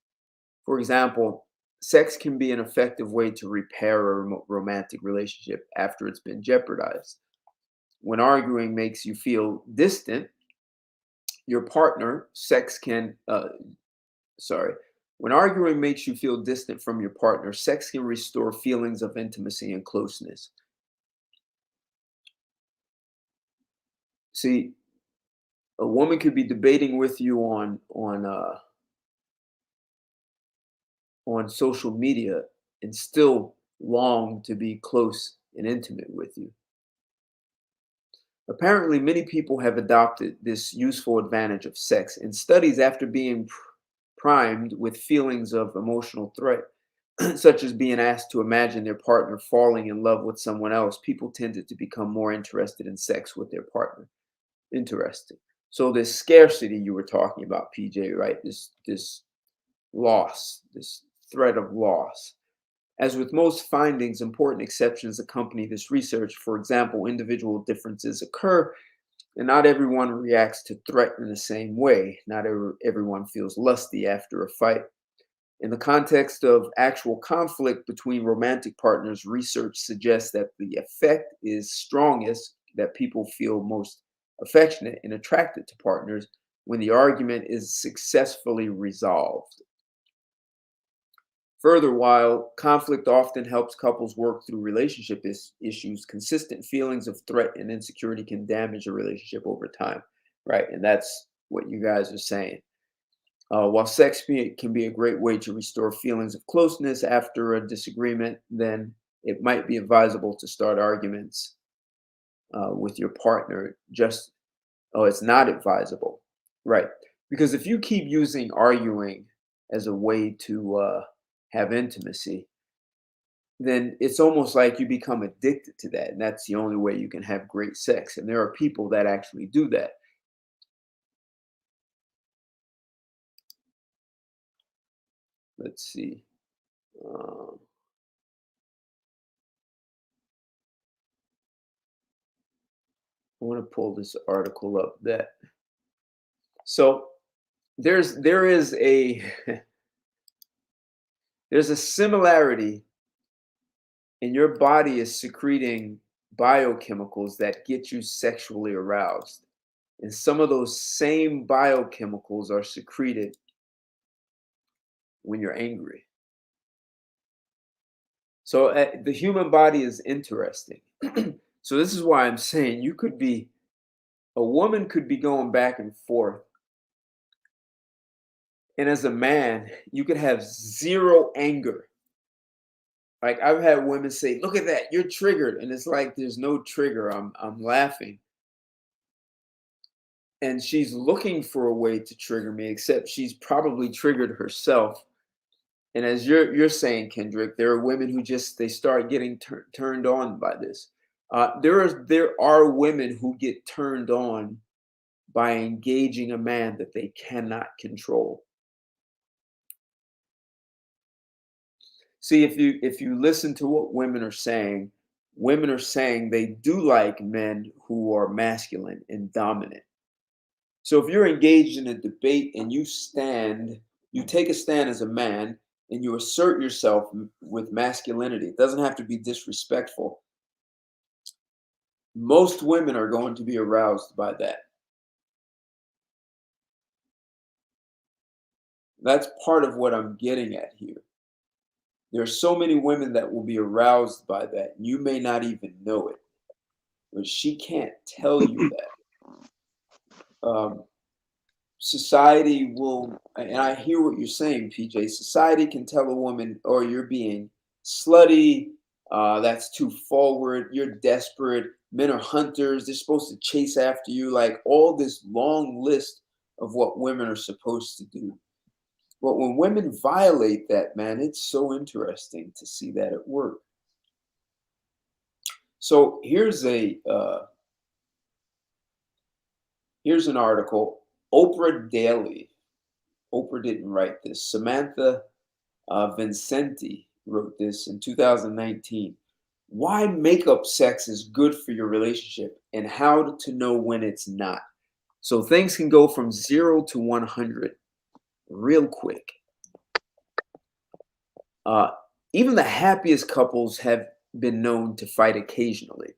For example, sex can be an effective way to repair a romantic relationship after it's been jeopardized. When arguing makes you feel distant, your partner, sex can, sorry, when arguing makes you feel distant from your partner, sex can restore feelings of intimacy and closeness. See, a woman could be debating with you on social media and still long to be close and intimate with you. Apparently, many people have adopted this useful advantage of sex. In studies, after being primed with feelings of emotional threat, such as being asked to imagine their partner falling in love with someone else, people tended to become more interested in sex with their partner. Interesting. So this scarcity you were talking about, PJ, right? This loss, this threat of loss. As with most findings, important exceptions accompany this research. For example, individual differences occur, and not everyone reacts to threat in the same way. Not everyone feels lusty after a fight. In the context of actual conflict between romantic partners, research suggests that the effect is strongest, that people feel most affectionate and attracted to partners when the argument is successfully resolved. Further, while conflict often helps couples work through relationship issues, consistent feelings of threat and insecurity can damage a relationship over time, right? And that's what you guys are saying. While sex can be a great way to restore feelings of closeness after a disagreement, then it might be advisable to start arguments with your partner. It's not advisable, right? Because if you keep using arguing as a way to have intimacy, then it's almost like you become addicted to that. And that's the only way you can have great sex. And there are people that actually do that. Let's see. I want to pull this article up so there is a there's a similarity in your body is secreting biochemicals that get you sexually aroused. And some of those same biochemicals are secreted when you're angry. So the human body is interesting. So this is why I'm saying a woman could be going back and forth. And as a man, you could have zero anger. Like I've had women say, "Look at that, you're triggered." And it's like there's no trigger. I'm laughing. And she's looking for a way to trigger me, except she's probably triggered herself. And as you're saying, Kendrick, there are women who they start getting turned on by this. There are women who get turned on by engaging a man that they cannot control. See, if you listen to what women are saying they do like men who are masculine and dominant. So if you're engaged in a debate and you take a stand as a man and you assert yourself with masculinity, it doesn't have to be disrespectful. Most women are going to be aroused by that. That's part of what I'm getting at here. There are so many women that will be aroused by that. You may not even know it, but she can't tell you that. Society will, and I hear what you're saying, PJ. Society can tell a woman, "Oh, you're being slutty. That's too forward. You're desperate. Men are hunters. They're supposed to chase after you." Like all this long list of what women are supposed to do. But when women violate that, man, it's so interesting to see that at work. So here's an article. Oprah Daily. Oprah didn't write this. Samantha Vincenti wrote this in 2019. Why makeup sex is good for your relationship and how to know when it's not. So things can go from 0 to 100 real quick. Even the happiest couples have been known to fight occasionally.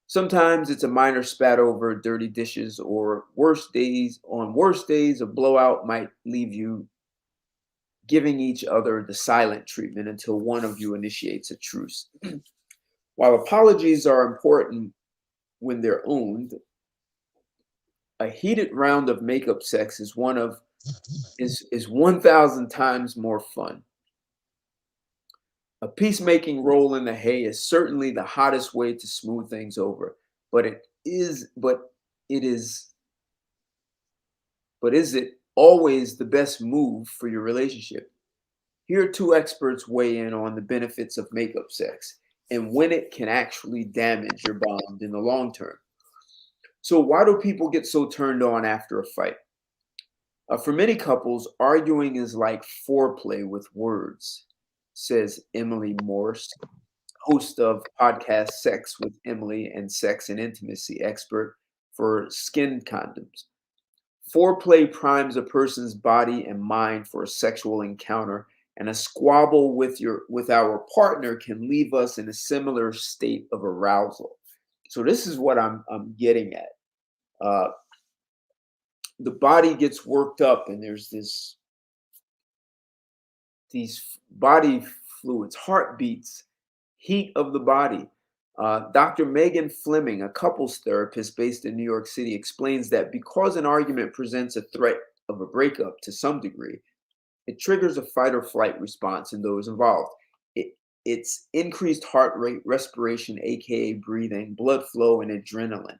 Sometimes it's a minor spat over dirty dishes, or worse days. On worse days, a blowout might leave you giving each other the silent treatment until one of you initiates a truce. While apologies are important when they're owned, a heated round of makeup sex is 1,000 times more fun. A peacemaking roll in the hay is certainly the hottest way to smooth things over, but is it always the best move for your relationship? Here, two experts weigh in on the benefits of makeup sex and when it can actually damage your bond in the long term. So, why do people get so turned on after a fight? For many couples, arguing is like foreplay with words, says Emily Morse, host of podcast Sex with Emily and sex and intimacy expert for Skin Condoms. Foreplay primes a person's body and mind for a sexual encounter, and a squabble with our partner can leave us in a similar state of arousal. So this is what I'm getting at. The body gets worked up, and there's these body fluids, heartbeats, heat of the body. Dr. Megan Fleming, a couples therapist based in New York City, explains that because an argument presents a threat of a breakup to some degree, it triggers a fight or flight response in those involved. It's increased heart rate, respiration, aka breathing, blood flow, and adrenaline.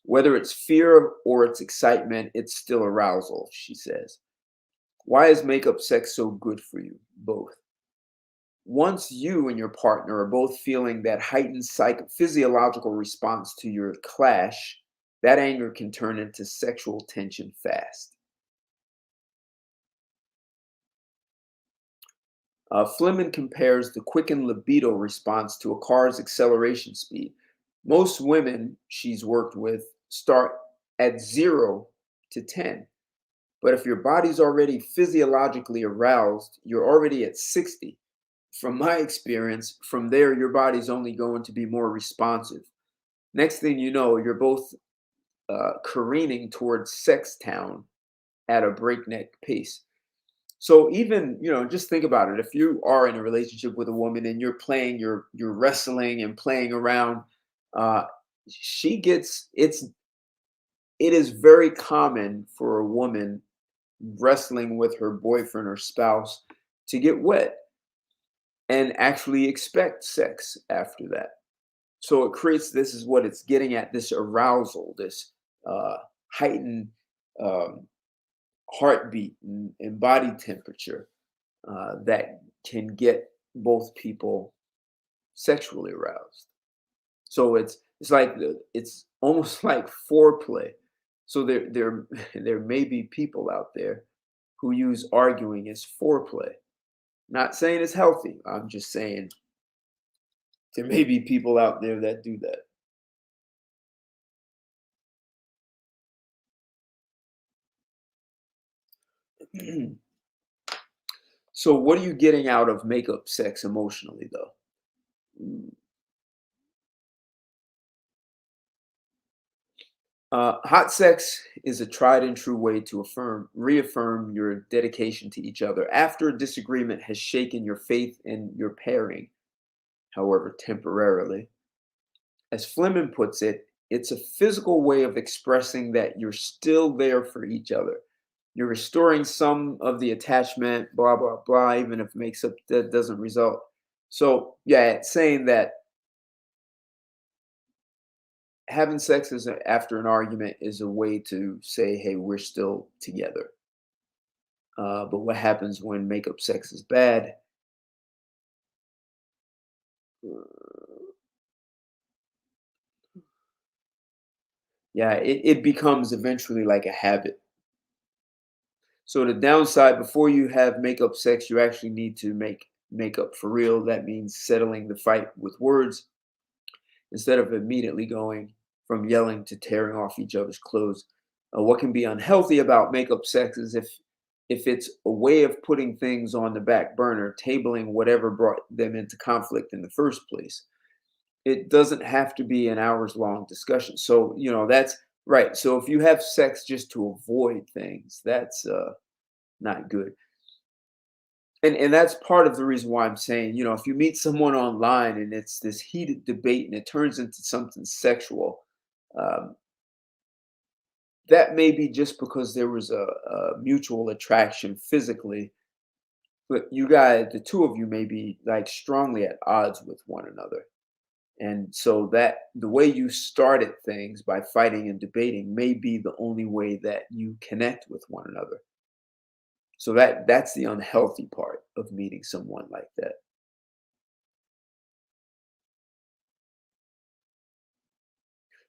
Whether it's fear or it's excitement, it's still arousal, she says. Why is makeup sex so good for you? Both. Once you and your partner are both feeling that heightened physiological response to your clash, that anger can turn into sexual tension fast. Fleming compares the quickened libido response to a car's acceleration speed. Most women she's worked with start at 0 to 10. But if your body's already physiologically aroused, you're already at 60. From my experience, from there, your body's only going to be more responsive. Next thing you know, you're both careening towards sex town at a breakneck pace. So even, just think about it. If you are in a relationship with a woman and you're wrestling and playing around, it is very common for a woman wrestling with her boyfriend or spouse to get wet and actually expect sex after that. So it creates, this is what it's getting at, this arousal, this heightened heartbeat and body temperature that can get both people sexually aroused. So it's almost like foreplay. So there may be people out there who use arguing as foreplay. Not saying it's healthy. I'm just saying there may be people out there that do that. So what are you getting out of makeup sex emotionally, though? Hot sex is a tried and true way to reaffirm your dedication to each other after a disagreement has shaken your faith in your pairing, however temporarily. As Fleming puts it, it's a physical way of expressing that you're still there for each other. You're restoring some of the attachment, blah, blah, blah, even if that doesn't result. So yeah, it's saying that having sex after an argument is a way to say, hey, we're still together. But what happens when makeup sex is bad? Yeah, it becomes eventually like a habit. So the downside, before you have makeup sex, you actually need to make makeup for real. That means settling the fight with words instead of immediately going from yelling to tearing off each other's clothes. What can be unhealthy about makeup sex is if it's a way of putting things on the back burner, tabling whatever brought them into conflict in the first place. It doesn't have to be an hours long discussion. So, that's right. So if you have sex just to avoid things, that's not good. And that's part of the reason why I'm saying, if you meet someone online and it's this heated debate and it turns into something sexual, um, that may be just because there was a mutual attraction physically, but you guys, the two of you, may be like strongly at odds with one another. And so that the way you started things by fighting and debating may be the only way that you connect with one another. So that's the unhealthy part of meeting someone like that.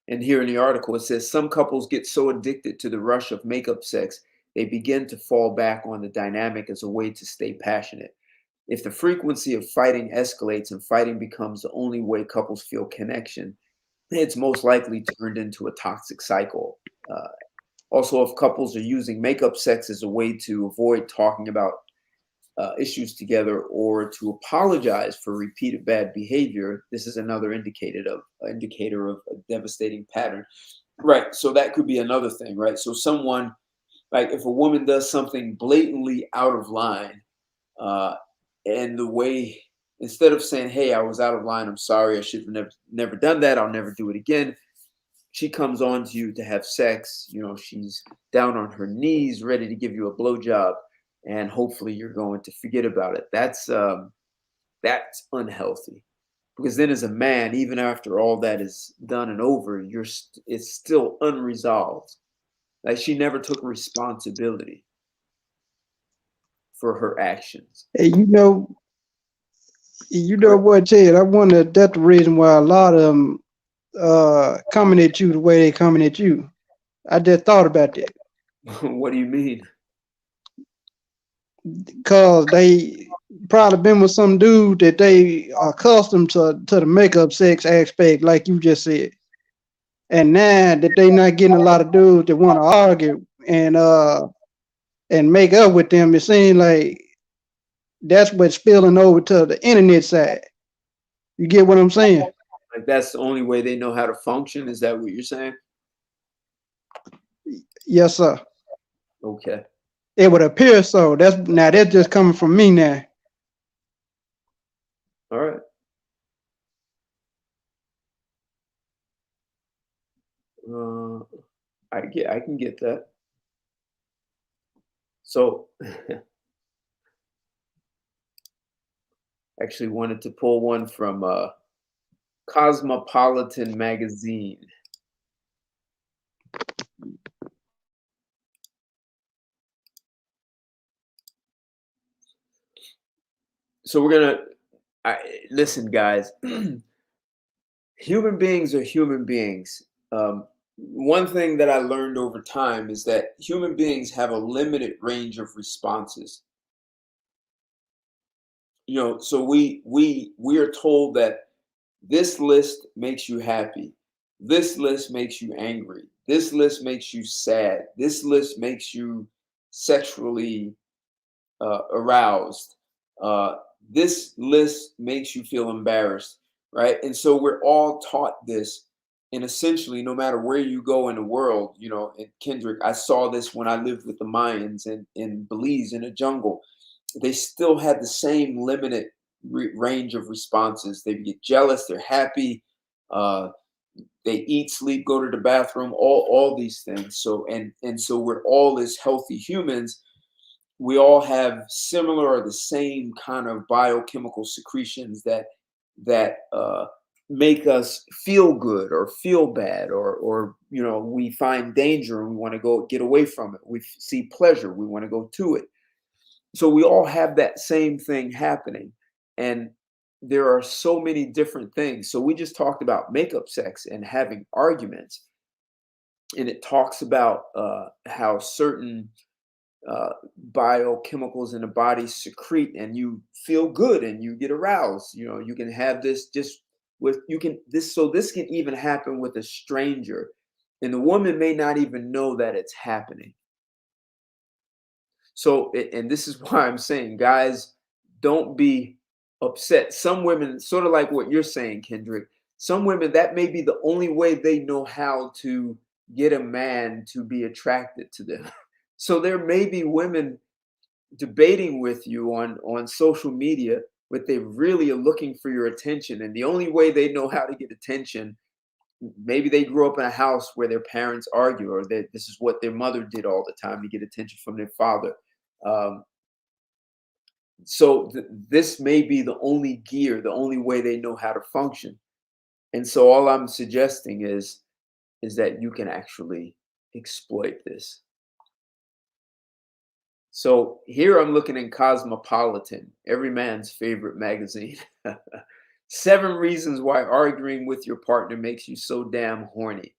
And here in the article, it says some couples get so addicted to the rush of makeup sex, they begin to fall back on the dynamic as a way to stay passionate. If the frequency of fighting escalates and fighting becomes the only way couples feel connection, it's most likely turned into a toxic cycle. Also, if couples are using makeup sex as a way to avoid talking about issues together or to apologize for repeated bad behavior, this is another indicator of a devastating pattern. Right. So that could be another thing, right? So someone, like if a woman does something blatantly out of line, uh, and the way, instead of saying, "Hey, I was out of line. I'm sorry. I should have never done that. I'll never do it again." She comes on to you to have sex. She's down on her knees, ready to give you a blowjob, and hopefully you're going to forget about it. That's unhealthy, because then as a man, even after all that is done and over, it's still unresolved. Like she never took responsibility for her actions. Hey, what, Ted? I wonder if that's the reason why a lot of them coming at you the way they coming at you. I just thought about that. What do you mean? Because they probably been with some dude that they are accustomed to the makeup sex aspect, like you just said. And now that they not getting a lot of dudes that want to argue and make up with them, it seems like that's what's spilling over to the internet side. You get what I'm saying? Like that's the only way they know how to function. Is that what you're saying? Yes, sir. Okay. It would appear so. That's just coming from me now. All right. I can get that. So actually wanted to pull one from Cosmopolitan magazine. So we're gonna listen, guys. Human beings are human beings. One thing that I learned over time is that human beings have a limited range of responses. So we are told that this list makes you happy, this list makes you angry, this list makes you sad, this list makes you sexually aroused, this list makes you feel embarrassed, right? And so we're all taught this. And essentially, no matter where you go in the world, and Kendrick, I saw this when I lived with the Mayans in Belize in a jungle. They still had the same limited range of responses. They get jealous, they're happy, uh, they eat, sleep, go to the bathroom, all these things. So we're all, as healthy humans, we all have similar or the same kind of biochemical secretions that make us feel good or feel bad, or we find danger and we want to go get away from it. We see pleasure, we want to go to it. So we all have that same thing happening, and there are so many different things. So we just talked about makeup sex and having arguments, and it talks about how certain biochemicals in the body secrete, and you feel good and you get aroused. You can have this just with you can this. So this can even happen with a stranger. And the woman may not even know that it's happening. So, and this is why I'm saying, guys, don't be upset. Some women, sort of like what you're saying, Kendrick, some women, that may be the only way they know how to get a man to be attracted to them. So there may be women debating with you on social media, but they really are looking for your attention. And the only way they know how to get attention, maybe they grew up in a house where their parents argue, or that this is what their mother did all the time to get attention from their father. Um, so this may be the only gear, the only way they know how to function. And so all I'm suggesting is that you can actually exploit this. So here I'm looking in Cosmopolitan, every man's favorite magazine. 7 reasons why arguing with your partner makes you so damn horny.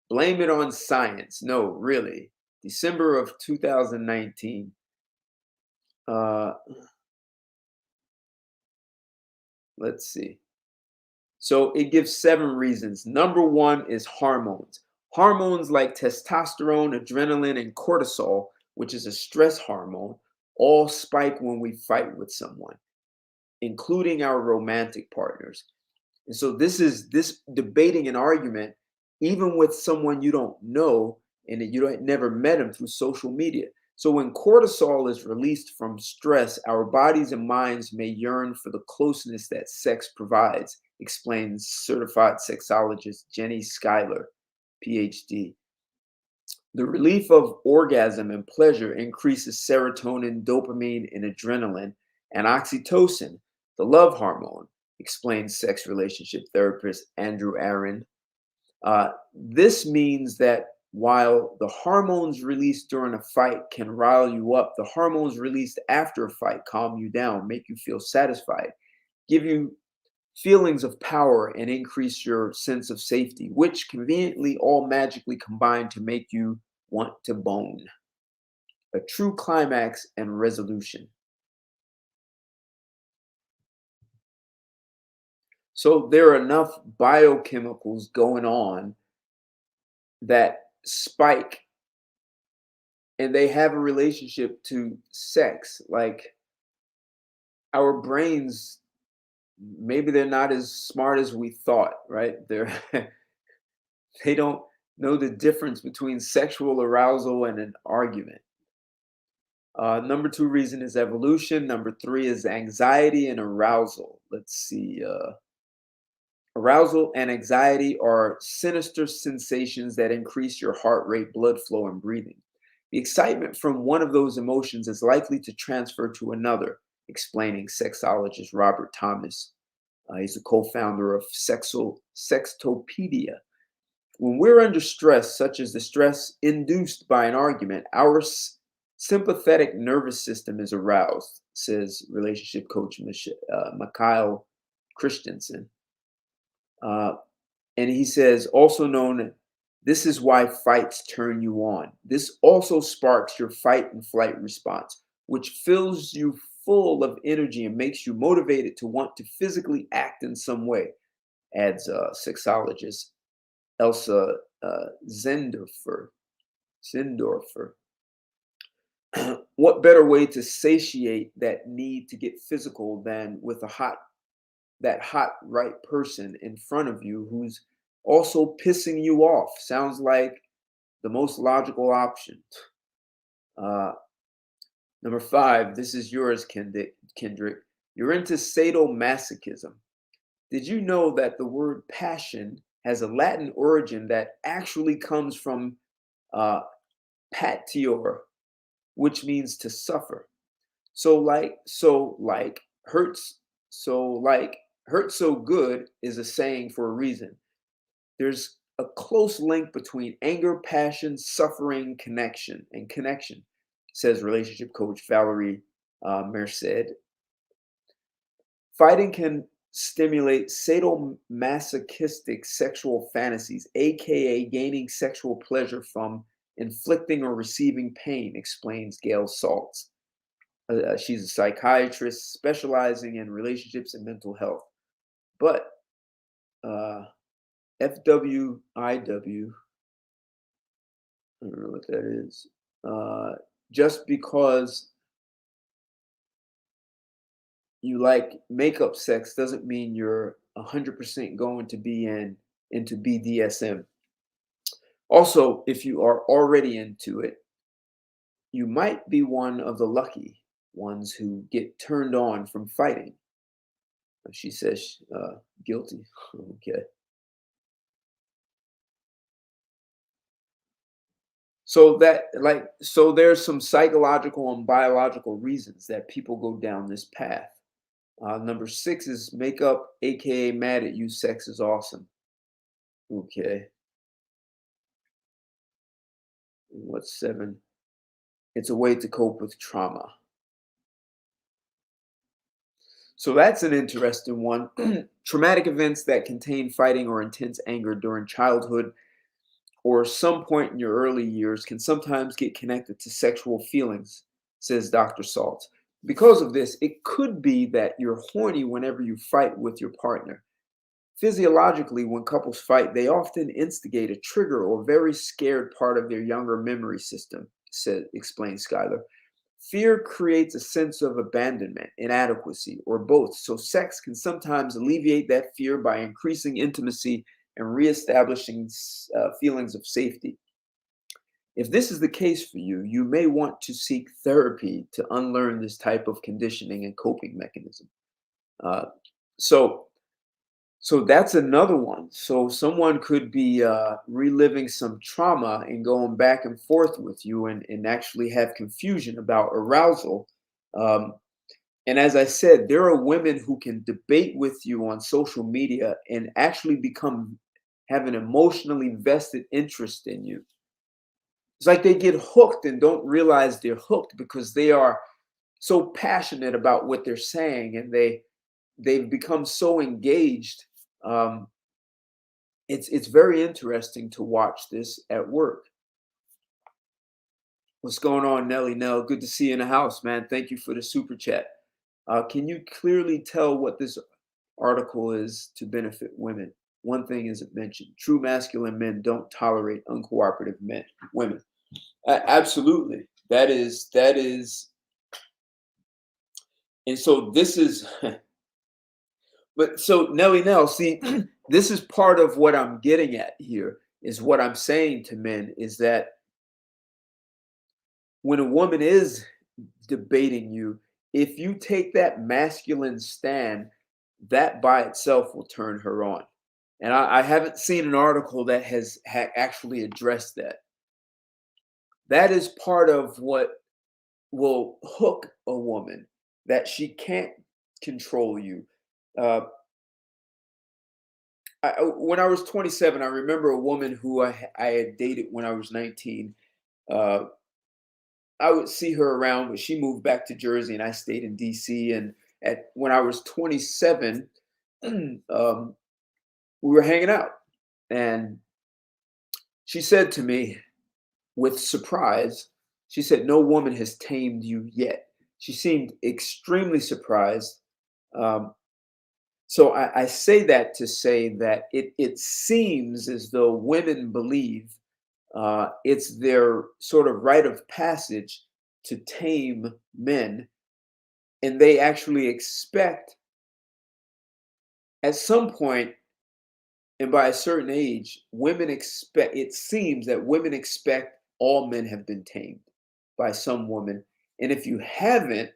Blame it on science. No, really. December of 2019. Let's see. So it gives 7 reasons. Number 1 is hormones. Hormones like testosterone, adrenaline, and cortisol, which is a stress hormone, all spike when we fight with someone, including our romantic partners. And so this debating an argument, even with someone you don't know and that you don't never met them through social media. So when cortisol is released from stress, our bodies and minds may yearn for the closeness that sex provides, explains certified sexologist Jenny Schuyler, PhD. The relief of orgasm and pleasure increases serotonin, dopamine, and adrenaline, and oxytocin, the love hormone, explains sex relationship therapist Andrew Aaron. This means that while the hormones released during a fight can rile you up, the hormones released after a fight calm you down, make you feel satisfied, give you feelings of power, and increase your sense of safety, which conveniently all magically combine to make you want to bone. A true climax and resolution. So there are enough biochemicals going on that spike, and they have a relationship to sex. Like our brains, maybe they're not as smart as we thought, right? They don't know the difference between sexual arousal and an argument. Number 2 reason is evolution. Number 3 is anxiety and arousal. Let's see. Arousal and anxiety are sinister sensations that increase your heart rate, blood flow, and breathing. The excitement from one of those emotions is likely to transfer to another, explaining sexologist Robert Thomas. He's the co-founder of Sextopedia. When we're under stress, such as the stress induced by an argument, our sympathetic nervous system is aroused, says relationship coach Mikhail Christensen. And he says, also known, this is why fights turn you on. This also sparks your fight and flight response, which fills you full of energy and makes you motivated to want to physically act in some way, adds sexologist Elsa Zendorfer. What better way to satiate that need to get physical than with that hot right person in front of you who's also pissing you off? Sounds like the most logical option. Number 5, this is yours, Kendrick. You're into sadomasochism. Did you know that the word passion has a Latin origin that actually comes from patior, which means to suffer? Hurt so good is a saying for a reason. There's a close link between anger, passion, suffering, connection, says relationship coach Valerie Merced. Fighting can stimulate sadomasochistic sexual fantasies, aka gaining sexual pleasure from inflicting or receiving pain, explains Gail Saltz. She's a psychiatrist specializing in relationships and mental health. But FWIW I don't know what that is. Just because you like makeup sex doesn't mean you're 100% going to be into BDSM. Also, if you are already into it, you might be one of the lucky ones who get turned on from fighting. She says guilty. Okay. So there's some psychological and biological reasons that people go down this path. Number 6 is makeup, aka mad at you. Sex is awesome. Okay. And what's 7? It's a way to cope with trauma. So that's an interesting one. Traumatic events that contain fighting or intense anger during childhood or some point in your early years can sometimes get connected to sexual feelings, says Dr. Salt. Because of this, it could be that you're horny whenever you fight with your partner. Physiologically, when couples fight, they often instigate a trigger or very scared part of their younger memory system, explains Schuyler. Fear creates a sense of abandonment, inadequacy, or both. So sex can sometimes alleviate that fear by increasing intimacy and reestablishing feelings of safety. If this is the case for you, you may want to seek therapy to unlearn this type of conditioning and coping mechanism. Uh, so so that's another one. So someone could be reliving some trauma and going back and forth with you and actually have confusion about arousal. Um, and as I said, there are women who can debate with you on social media and actually have an emotionally vested interest in you. It's like they get hooked and don't realize they're hooked because they are so passionate about what they're saying, and they've become so engaged. um, it's very interesting to watch this at work. What's going on, Nelly Nell? Good to see you in the house, man. Thank you for the super chat. Can you clearly tell what this article is to benefit women? One thing isn't mentioned. True masculine men don't tolerate uncooperative women. Absolutely. That is, and so this is, but so Nelly Nell, see, this is part of what I'm getting at here, is what I'm saying to men is that when a woman is debating you, if you take that masculine stand, that by itself will turn her on. And I haven't seen an article that has actually addressed that. That is part of what will hook a woman, that she can't control you. When I was 27, I remember a woman who I had dated when I was 19. I would see her around, but she moved back to Jersey and I stayed in DC. And when I was 27, we were hanging out. And she said to me with surprise, she said, "No woman has tamed you yet." She seemed extremely surprised. So I say that to say that it seems as though women believe it's their sort of rite of passage to tame men, and they actually expect at some point and by a certain age, it seems that women expect all men have been tamed by some woman. And if you haven't,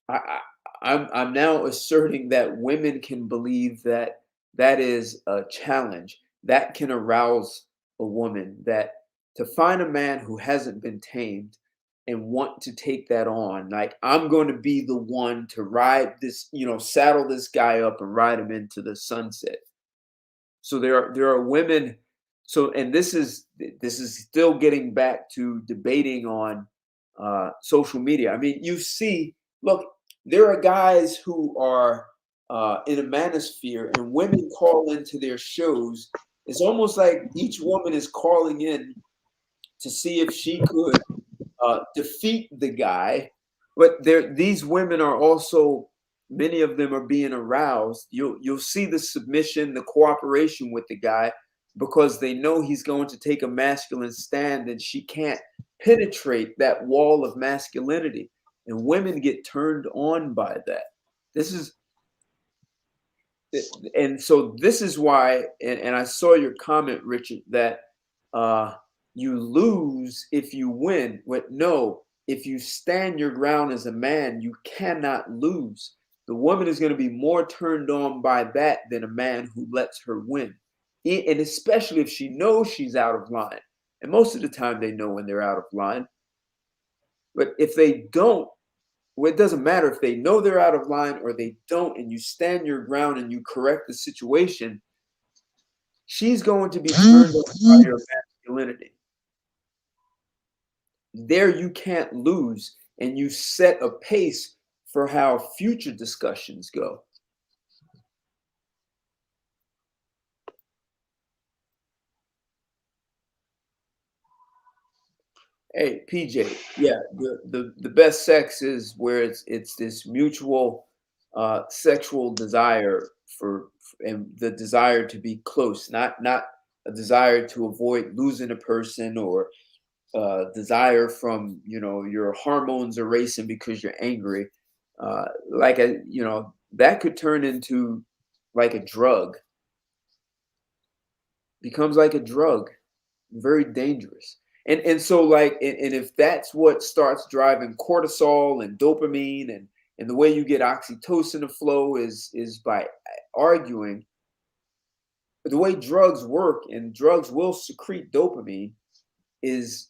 I'm now asserting that women can believe that that is a challenge that can arouse a woman, that to find a man who hasn't been tamed and want to take that on, like, I'm going to be the one to ride this, saddle this guy up and ride him into the sunset. So there are women. So, and this is still getting back to debating on social media. I mean, you see, look, there are guys who are in a manosphere, and women call into their shows. It's almost like each woman is calling in to see if she could defeat the guy. But these women are also, many of them are being aroused. You'll see the submission, the cooperation with the guy. because they know he's going to take a masculine stand and she can't penetrate that wall of masculinity. And women get turned on by that. This is, and so this is why, and I saw your comment, Richard, that you lose if you win. But no, if you stand your ground as a man, you cannot lose. The woman is going to be more turned on by that than a man who lets her win. And especially if she knows she's out of line. And most of the time they know when they're out of line. But if they don't, well, it doesn't matter if they know they're out of line or they don't, and you stand your ground and you correct the situation, she's going to be turned on by your masculinity. There you can't lose, and you set a pace for how future discussions go. Hey, PJ, yeah, the best sex is where it's this mutual sexual desire for and the desire to be close, not a desire to avoid losing a person or desire from your hormones are racing because you're angry. That could turn into like a drug, becomes like a drug, very dangerous. And so and if that's what starts driving cortisol and dopamine and the way you get oxytocin to flow is by arguing. The way drugs work, and drugs will secrete dopamine, is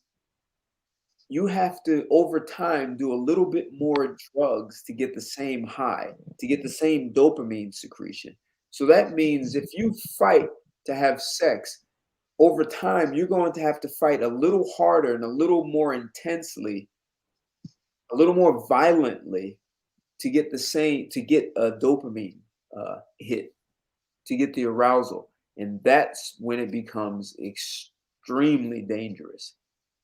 you have to over time do a little bit more drugs to get the same high, to get the same dopamine secretion. So that means if you fight to have sex, over time you're going to have to fight a little harder and a little more intensely, a little more violently to get a dopamine hit, to get the arousal. And that's when it becomes extremely dangerous,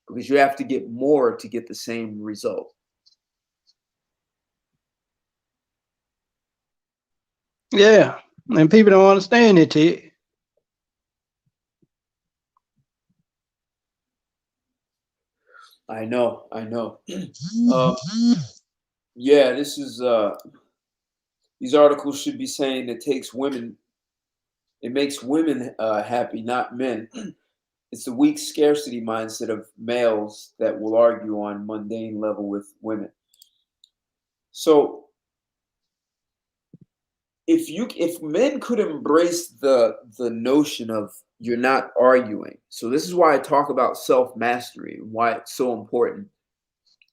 because you have to get more to get the same result. Yeah, and people don't understand it, Ted. I know. uh, yeah, this is these articles should be saying it makes women happy, not men. It's the weak scarcity mindset of males that will argue on mundane level with women. So if men could embrace the notion of you're not arguing. So this is why I talk about self-mastery and why it's so important.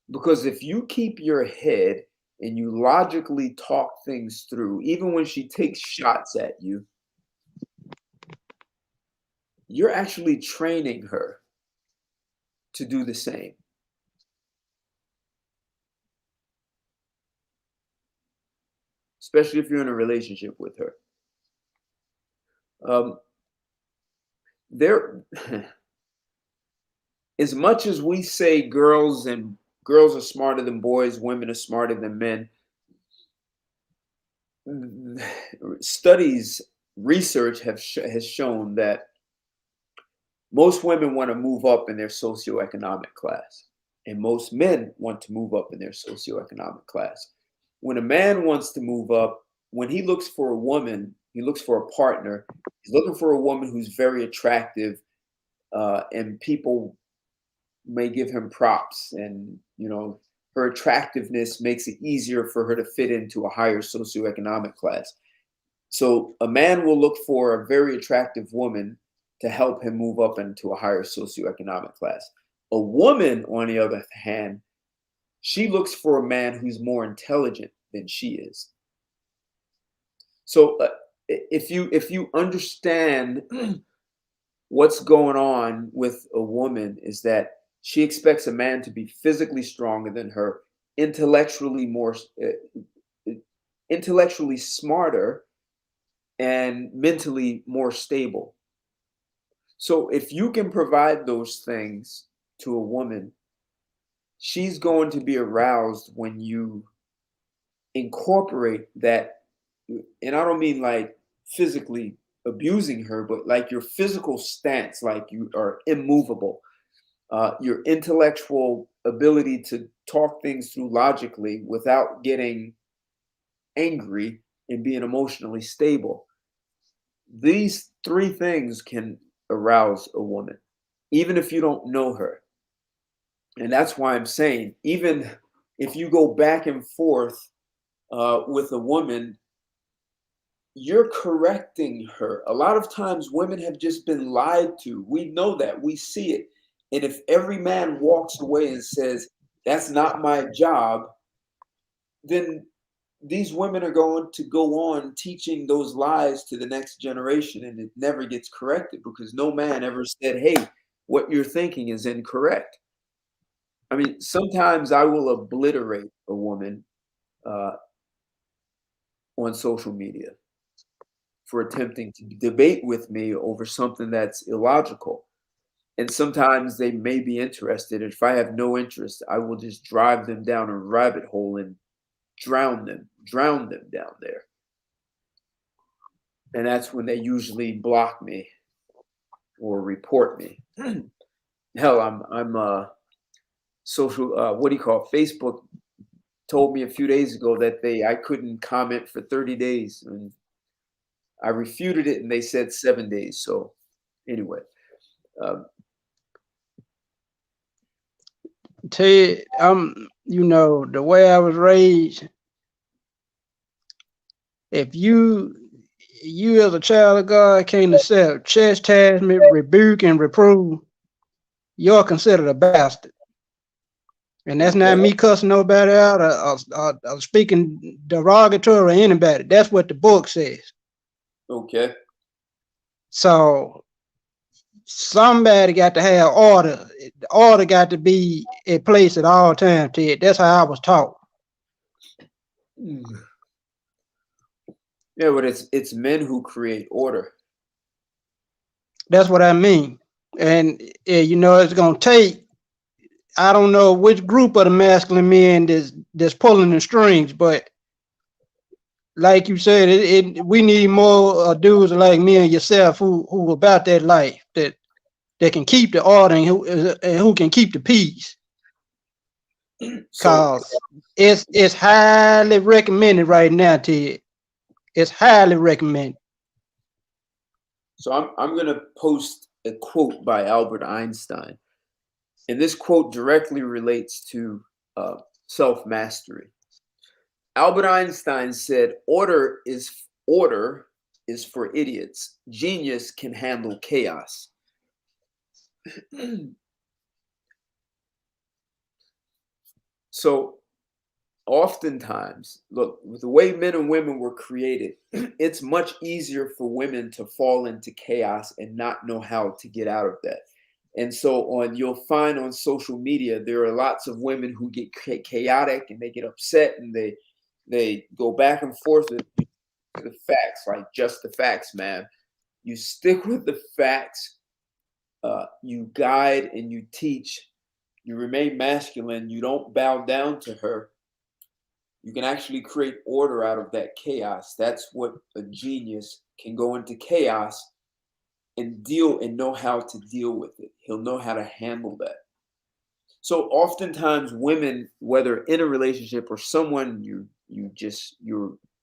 Because if you keep your head and you logically talk things through, even when she takes shots at you, you're actually training her to do the same. Especially if you're in a relationship with her. There, as much as we say girls are smarter than boys, women are smarter than men, studies, research has shown that most women want to move up in their socioeconomic class, and most men want to move up in their socioeconomic class. When a man wants to move up, when he looks for a woman, he looks for a partner, he's looking for a woman who's very attractive, and people may give him props, and her attractiveness makes it easier for her to fit into a higher socioeconomic class. So a man will look for a very attractive woman to help him move up into a higher socioeconomic class. A woman, on the other hand, she looks for a man who's more intelligent than she is. So if you understand what's going on with a woman, is that she expects a man to be physically stronger than her, intellectually intellectually smarter, and mentally more stable. So if you can provide those things to a woman, she's going to be aroused when you incorporate that. And I don't mean like physically abusing her, but like your physical stance, like you are immovable. Your intellectual ability to talk things through logically without getting angry and being emotionally stable. These three things can arouse a woman, even if you don't know her. And that's why I'm saying, even if you go back and forth with a woman, you're correcting her. A lot of times women have just been lied to. We know that. We see it. And if every man walks away and says, that's not my job, then these women are going to go on teaching those lies to the next generation, and it never gets corrected because no man ever said, hey, what you're thinking is incorrect. I mean, sometimes I will obliterate a woman on social media for attempting to debate with me over something that's illogical. And sometimes they may be interested. If I have no interest, I will just drive them down a rabbit hole and drown them down there. And that's when they usually block me or report me. Hell, I'm social, what do you call it? Facebook told me a few days ago that I couldn't comment for 30 days. And I refuted it and they said 7 days. So anyway. Ted, the way I was raised, if you as a child of God can't accept chastisement, rebuke, and reprove, you're considered a bastard. And that's not me cussing nobody out or speaking derogatory or anybody. That's what the book says. Okay. So somebody got to have order. The order got to be in place at all times, Ted. That's how I was taught. Yeah, but it's men who create order. That's what I mean. And it's gonna take, I don't know which group of the masculine men that's pulling the strings, but like you said, we need more dudes like me and yourself who about that life, that can keep the order and who can keep the peace. Cause it's highly recommended right now, Ted. It's highly recommended. So I'm going to post a quote by Albert Einstein. And this quote directly relates to self-mastery. Albert Einstein said, order is for idiots. Genius can handle chaos. So oftentimes, look, with the way men and women were created, it's much easier for women to fall into chaos and not know how to get out of that. And so you'll find on social media, there are lots of women who get chaotic and they get upset and they go back and forth with the facts, like just the facts, man. You stick with the facts, you guide and you teach, you remain masculine, you don't bow down to her. You can actually create order out of that chaos. That's what a genius can go into chaos and know how to deal with it. He'll know how to handle that. So oftentimes women, whether in a relationship or someone you're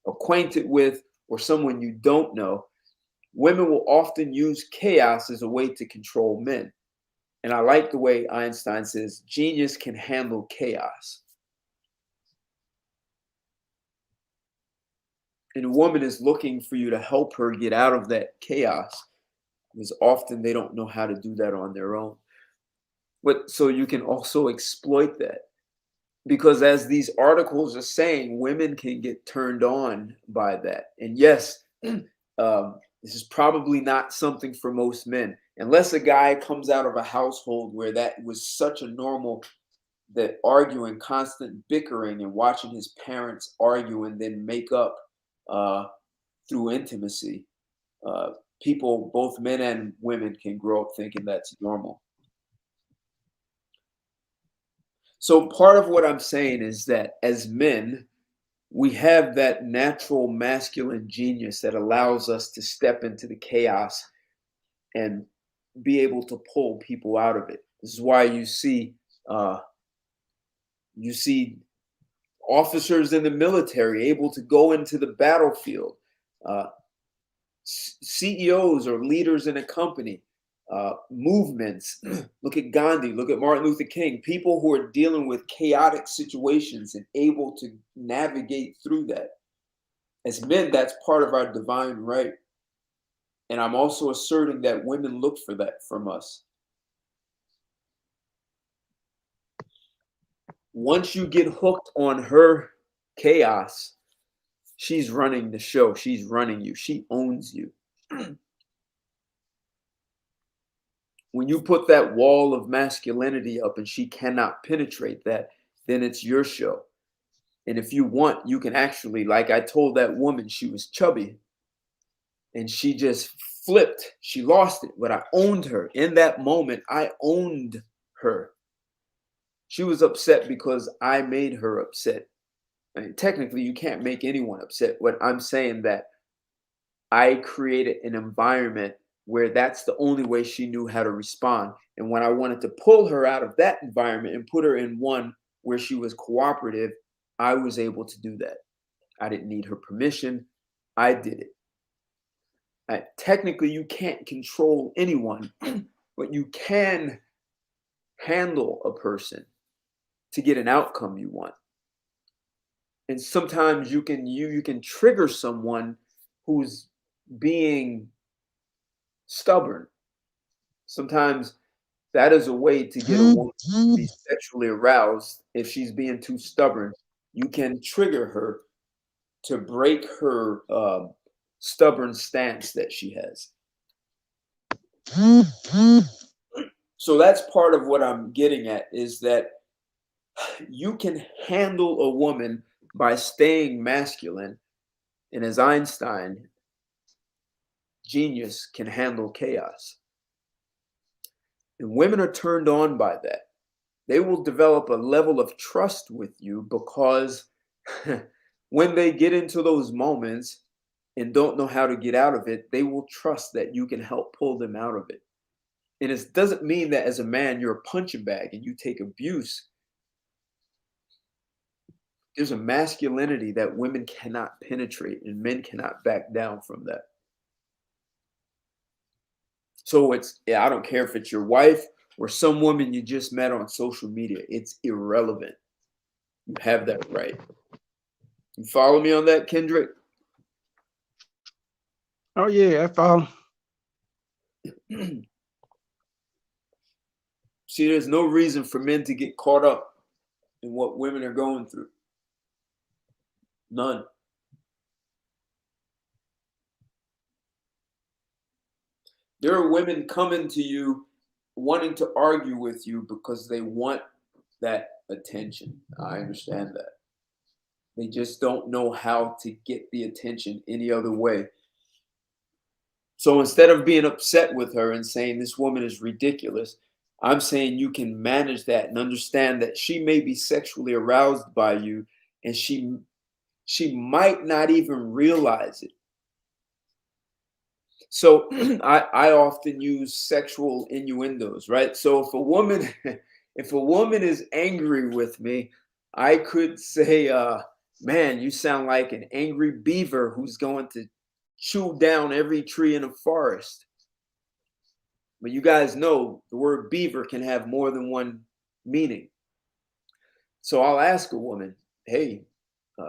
acquainted with or someone you don't know, women will often use chaos as a way to control men. And I like the way Einstein says, genius can handle chaos. And a woman is looking for you to help her get out of that chaos, because often they don't know how to do that on their own. But so you can also exploit that, because as these articles are saying, women can get turned on by that. And yes, this is probably not something for most men, unless a guy comes out of a household where that was such a normal, that arguing, constant bickering and watching his parents argue and then make up through intimacy. People, both men and women, can grow up thinking that's normal. So part of what I'm saying is that as men, we have that natural masculine genius that allows us to step into the chaos and be able to pull people out of it. This is why you see officers in the military able to go into the battlefield, CEOs or leaders in a company, movements. Look at Gandhi, look at Martin Luther King, people who are dealing with chaotic situations and able to navigate through that. As men, that's part of our divine right. And I'm also asserting that women look for that from us. Once you get hooked on her chaos, she's running the show. She's running you. She owns you. When you put that wall of masculinity up and she cannot penetrate that, then it's your show. And if you want, you can actually, like I told that woman, she was chubby and she just flipped. She lost it, but I owned her. In that moment, I owned her. She was upset because I made her upset. I mean, technically, you can't make anyone upset. What I'm saying that I created an environment where that's the only way she knew how to respond. And when I wanted to pull her out of that environment and put her in one where she was cooperative, I was able to do that. I didn't need her permission. I did it. Technically, you can't control anyone, but you can handle a person to get an outcome you want. And sometimes you can trigger someone who's being stubborn. Sometimes that is a way to get a woman to be sexually aroused. If she's being too stubborn, you can trigger her to break her stubborn stance that she has. So that's part of what I'm getting at, is that you can handle a woman by staying masculine. And as Einstein, genius can handle chaos. And women are turned on by that. They will develop a level of trust with you because when they get into those moments and don't know how to get out of it, they will trust that you can help pull them out of it. And it doesn't mean that as a man, you're a punching bag and you take abuse. There's a masculinity that women cannot penetrate and men cannot back down from that. So I don't care if it's your wife or some woman you just met on social media. It's irrelevant. You have that right. You follow me on that, Kendrick? Oh yeah, I follow. See, there's no reason for men to get caught up in what women are going through. None. There are women coming to you wanting to argue with you because they want that attention. I understand that. They just don't know how to get the attention any other way. So instead of being upset with her and saying this woman is ridiculous, I'm saying you can manage that and understand that she may be sexually aroused by you and she might not even realize it. So I often use sexual innuendos, right? So if a woman is angry with me, I could say, man, you sound like an angry beaver who's going to chew down every tree in a forest. But you guys know the word beaver can have more than one meaning. So I'll ask a woman, hey, you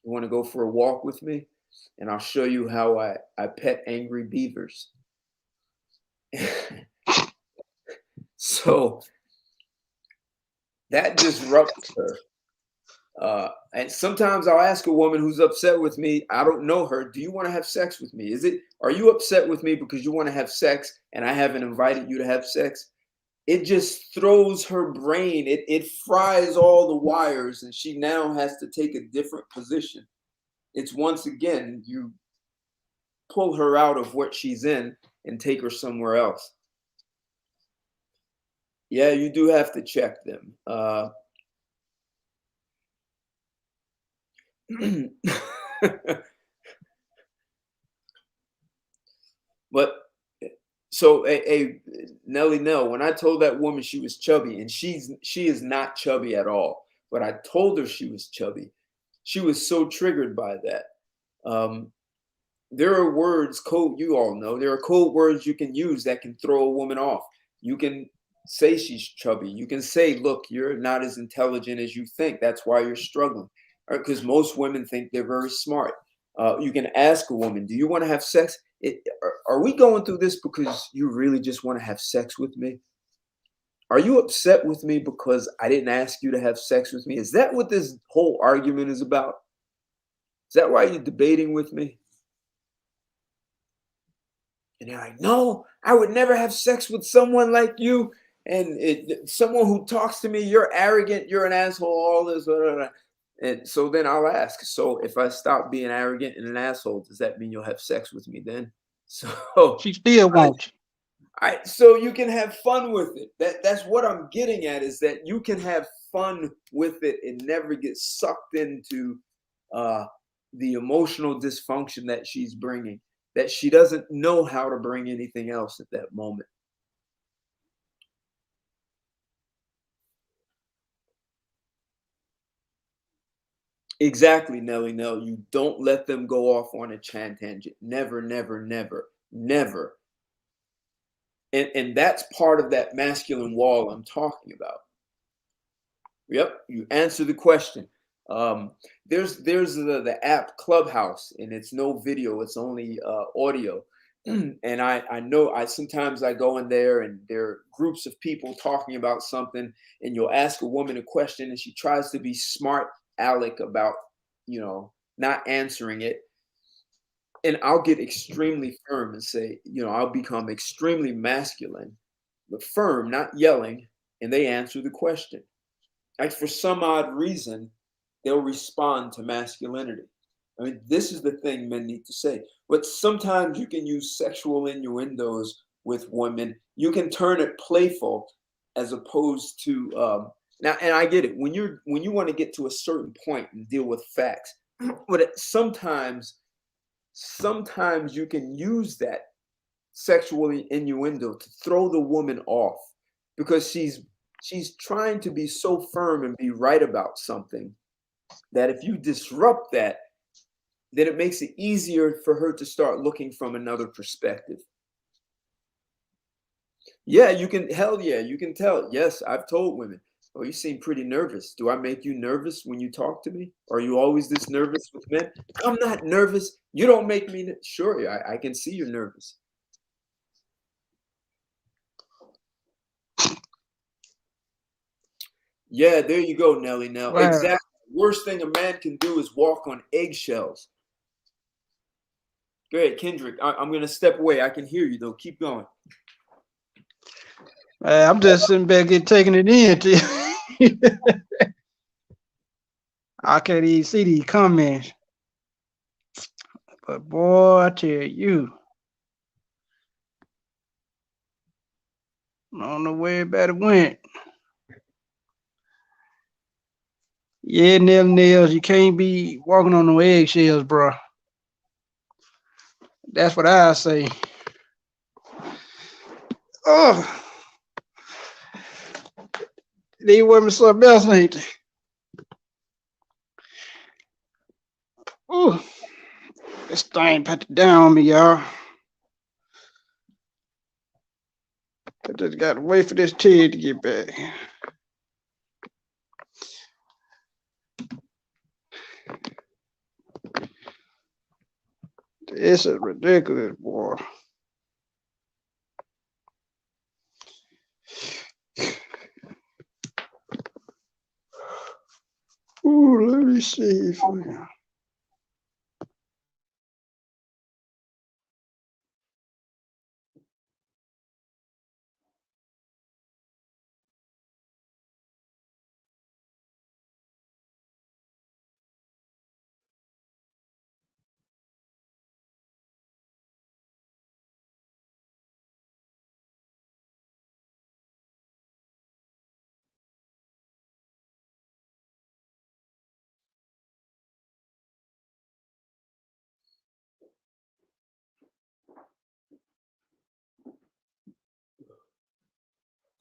want to go for a walk with me? And I'll show you how I pet angry beavers. So that disrupts her. And sometimes I'll ask a woman who's upset with me, I don't know her, do you want to have sex with me? Are you upset with me because you want to have sex and I haven't invited you to have sex? It just throws her brain. It fries all the wires and she now has to take a different position. It's once again, you pull her out of what she's in and take her somewhere else. Yeah, you do have to check them. But so a Nelly Nell, when I told that woman she was chubby, and she is not chubby at all, but I told her she was chubby, she was so triggered by that. Um, there are words, code, you all know, there are code words you can use that can throw a woman off. You can say she's chubby. You can say, look, you're not as intelligent as you think. That's why you're struggling. Because most women think they're very smart. You can ask a woman, do you want to have sex? Are we going through this because you really just want to have sex with me? Are you upset with me because I didn't ask you to have sex with me? Is that what this whole argument is about? Is that why you're debating with me? And they're like, no, I would never have sex with someone like you. And someone who talks to me, you're arrogant, you're an asshole, all this. Blah, blah, blah. And so then I'll ask, so if I stop being arrogant and an asshole, does that mean you'll have sex with me then? So She still won't. so you can have fun with it. That's what I'm getting at, is that you can have fun with it and never get sucked into the emotional dysfunction that she's bringing, that she doesn't know how to bring anything else at that moment. Exactly, Nelly. No, you don't let them go off on a tangent. Never, never, never, never. And that's part of that masculine wall I'm talking about. Yep, you answer the question. There's the app Clubhouse, and it's no video, it's only audio. And I know I sometimes I go in there and there are groups of people talking about something, and you'll ask a woman a question and she tries to be smart aleck about, not answering it. And I'll get extremely firm and say, I'll become extremely masculine, but firm, not yelling, and they answer the question. Like, for some odd reason, they'll respond to masculinity. I mean, this is the thing men need to say. But sometimes you can use sexual innuendos with women. You can turn it playful as opposed to now. And I get it, when you want to get to a certain point and deal with facts, but sometimes you can use that sexual innuendo to throw the woman off, because she's trying to be so firm and be right about something that if you disrupt that, then it makes it easier for her to start looking from another perspective. Yeah, you can, hell yeah, you can tell. Yes, I've told women, oh, you seem pretty nervous. Do I make you nervous when you talk to me? Are you always this nervous with men? I'm not nervous. You don't make me. Sure, I can see you're nervous. Yeah, there you go, Nelly. Now, Wow. exactly. Worst thing a man can do is walk on eggshells. Go ahead, Kendrick. I'm going to step away. I can hear you, though. Keep going. I'm just sitting back here taking it in. I can't even see these comments. But boy, I tell you, I don't know where everybody went. Yeah, nails, you can't be walking on no eggshells, bro. That's what I say. Oh, these women something else, ain't they? Ooh, this thing put it down on me, y'all. I just gotta wait for this Ted to get back. This is ridiculous, boy. Ooh, let me see.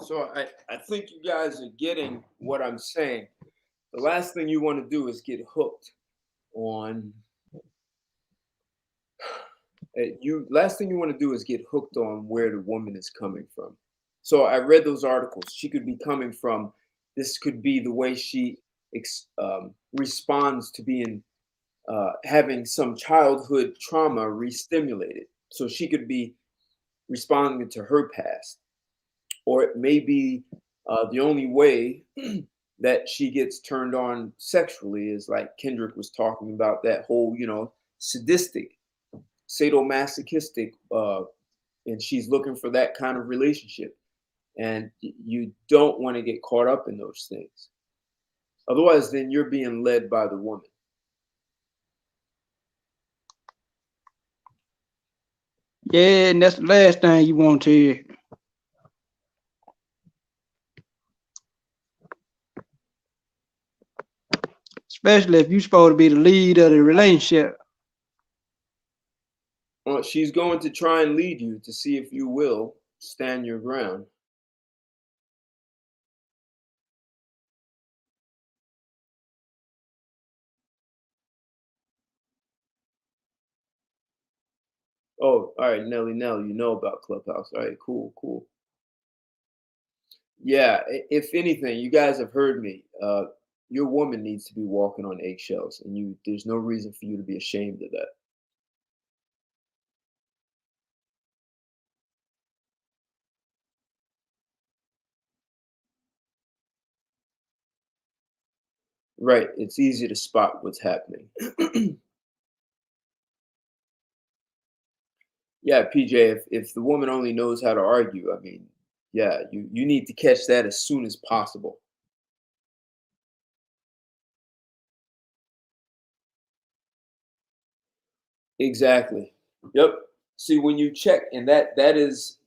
So I think you guys are getting what I'm saying. The last thing you want to do is get hooked on you last thing you want to do is get hooked on where the woman is coming from. So I read those articles. She could be coming from, this could be the way she responds to being having some childhood trauma re-stimulated. So she could be responding to her past, or it may be the only way that she gets turned on sexually is like Kendrick was talking about, that whole, sadistic, sadomasochistic, and she's looking for that kind of relationship. And you don't want to get caught up in those things. Otherwise, then you're being led by the woman. Yeah, and that's the last thing you want to hear. Especially if you're supposed to be the lead of the relationship. Well, she's going to try and lead you to see if you will stand your ground. Oh, all right, Nelly Nell, you know about Clubhouse. All right, cool, cool. Yeah, if anything, you guys have heard me. Your woman needs to be walking on eggshells, and there's no reason for you to be ashamed of that. Right, it's easy to spot what's happening. Yeah, PJ, if the woman only knows how to argue, I mean, yeah, you need to catch that as soon as possible. Exactly. Yep. See, when you check, and that is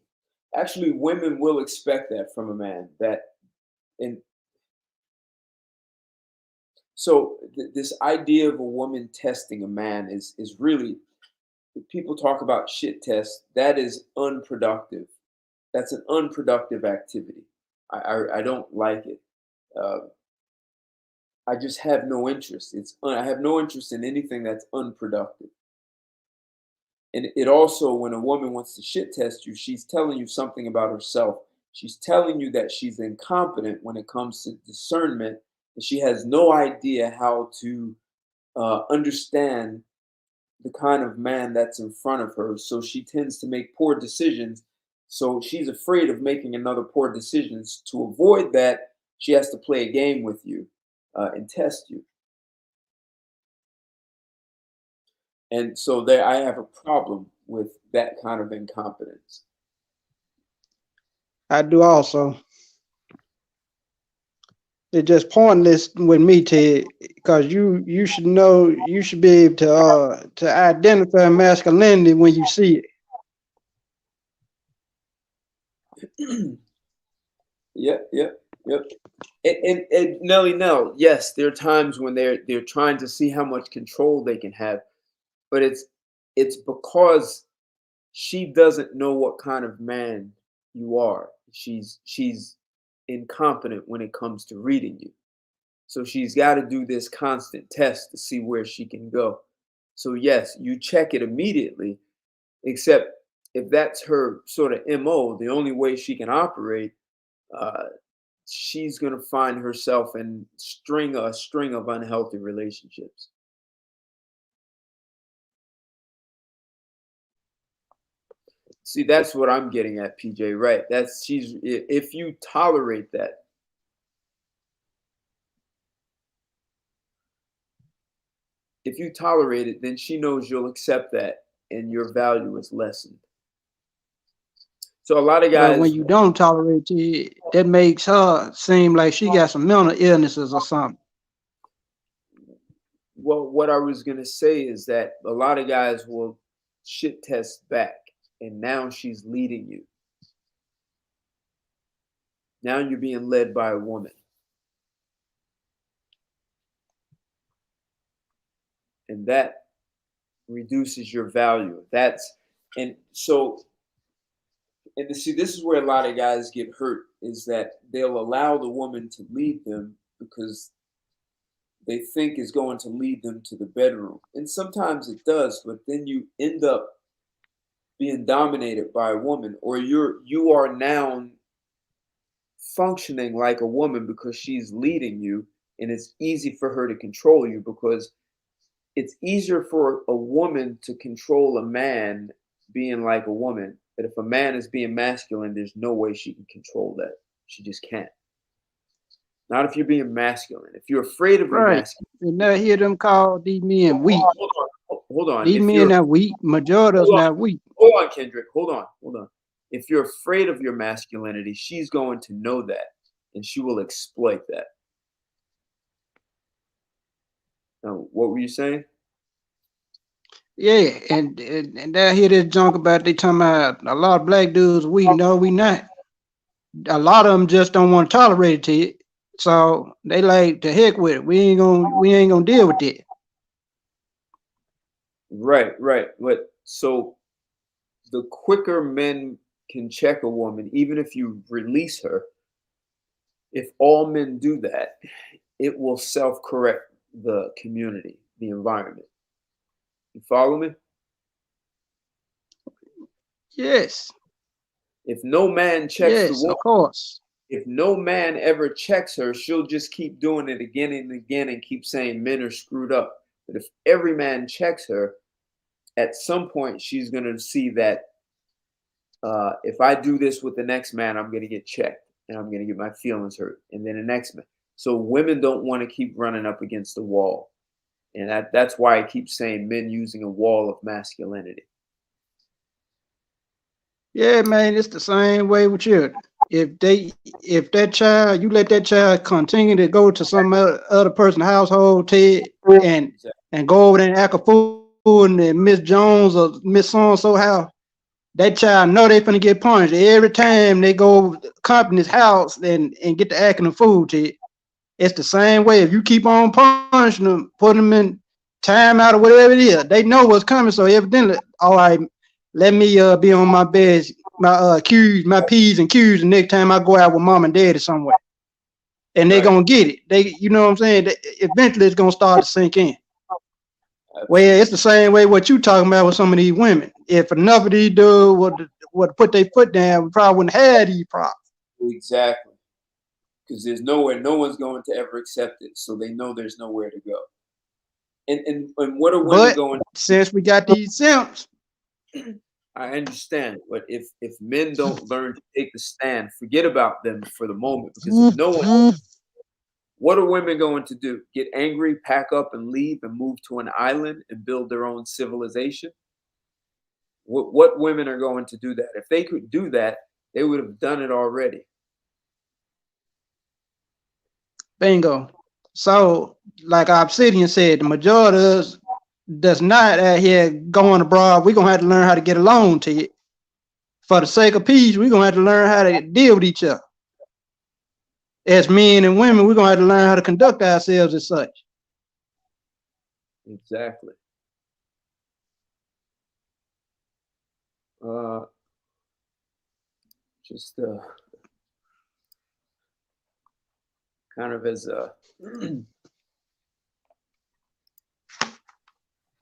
actually, women will expect that from a man. And so this idea of a woman testing a man is really, people talk about shit test. That is unproductive. That's an unproductive activity. I don't like it. Uh, I just have no interest. I have no interest in anything that's unproductive. And it also, when a woman wants to shit test you, she's telling you something about herself. She's telling you that she's incompetent when it comes to discernment, and she has no idea how to understand the kind of man that's in front of her. So she tends to make poor decisions. So she's afraid of making another poor decisions. To avoid that, she has to play a game with you and test you. And so there, I have a problem with that kind of incompetence. I do also. It's just pointless with me, Ted, because you should know, you should be able to identify masculinity when you see it. Yep, yep, yep. And Nelly, Nell, yes, there are times when they're trying to see how much control they can have, but it's because she doesn't know what kind of man you are. She's incompetent when it comes to reading you. So she's got to do this constant test to see where she can go. So yes, you check it immediately, except if that's her sort of MO, the only way she can operate, uh, she's going to find herself in a string of unhealthy relationships. See, that's what I'm getting at, PJ. Right? If you tolerate that, if you tolerate it, then she knows you'll accept that, and your value is lessened. So a lot of But when guys, you don't tolerate it, that makes her seem like she got some mental illnesses or something. well, what I was gonna say is that a lot of guys will shit test back, and now she's leading you. Now you're being led by a woman. And that reduces your value. And so And see, this is where a lot of guys get hurt, is that they'll allow the woman to lead them because they think is going to lead them to the bedroom. And sometimes it does, but then you end up being dominated by a woman, or you are now functioning like a woman because she's leading you, and it's easy for her to control you because it's easier for a woman to control a man being like a woman. But if a man is being masculine, there's no way she can control that. She just can't. Not if you're being masculine. If you're afraid of being Right. masculine. And now hear them call these men weak. Hold on. These men not weak. Majority of us not weak. Hold on, Kendrick. Hold on. If you're afraid of your masculinity, she's going to know that, and she will exploit that. Now, what were you saying? Yeah, and I hear this junk about they talking about a lot of black dudes. We know we not. A lot of them just don't want to tolerate it. So they like, to heck with it. We ain't gonna deal with it. Right. But so the quicker men can check a woman, even if you release her, if all men do that, it will self-correct the community, the environment. You follow me? Yes. If no man checks the woman, of course. if no man ever checks her, she'll just keep doing it again and again and keep saying men are screwed up. But if every man checks her, at some point she's going to see that if I do this with the next man, I'm going to get checked and I'm going to get my feelings hurt. And then the next man. So women don't want to keep running up against the wall. And that's why I keep saying men using a wall of masculinity. Yeah, man, it's the same way with children. If that child, you let that child continue to go to some other person's household, Ted, and go over there and act a fool in Miss Jones or Miss So-and-so house, that child know they finna get punished every time they go to company's house and get to acting a fool, Ted. It's the same way. If you keep on punishing them, putting them in time out or whatever it is, they know what's coming. So evidently, all right, let me be on my best, my P's and Q's the next time I go out with mom and daddy somewhere. And they're gonna get it. You know what I'm saying? Eventually it's gonna start to sink in. Well, it's the same way what you talking about with some of these women. If enough of these dudes would put their foot down, we probably wouldn't have these problems. Exactly. Because there's nowhere, no one's going to ever accept it. So they know there's nowhere to go. And what are women going? Since we got these simps, I understand, but if men don't learn to take the stand, forget about them for the moment. Because if no one, what are women going to do? Get angry, pack up, and leave, and move to an island and build their own civilization? What women are going to do that? If they could do that, they would have done it already. Bingo. So, like Obsidian said, the majority of us does not out here going abroad. We're gonna have to learn how to get along to it. For the sake of peace, we're gonna have to learn how to deal with each other. As men and women, we're gonna have to learn how to conduct ourselves as such. Exactly. Just kind of as a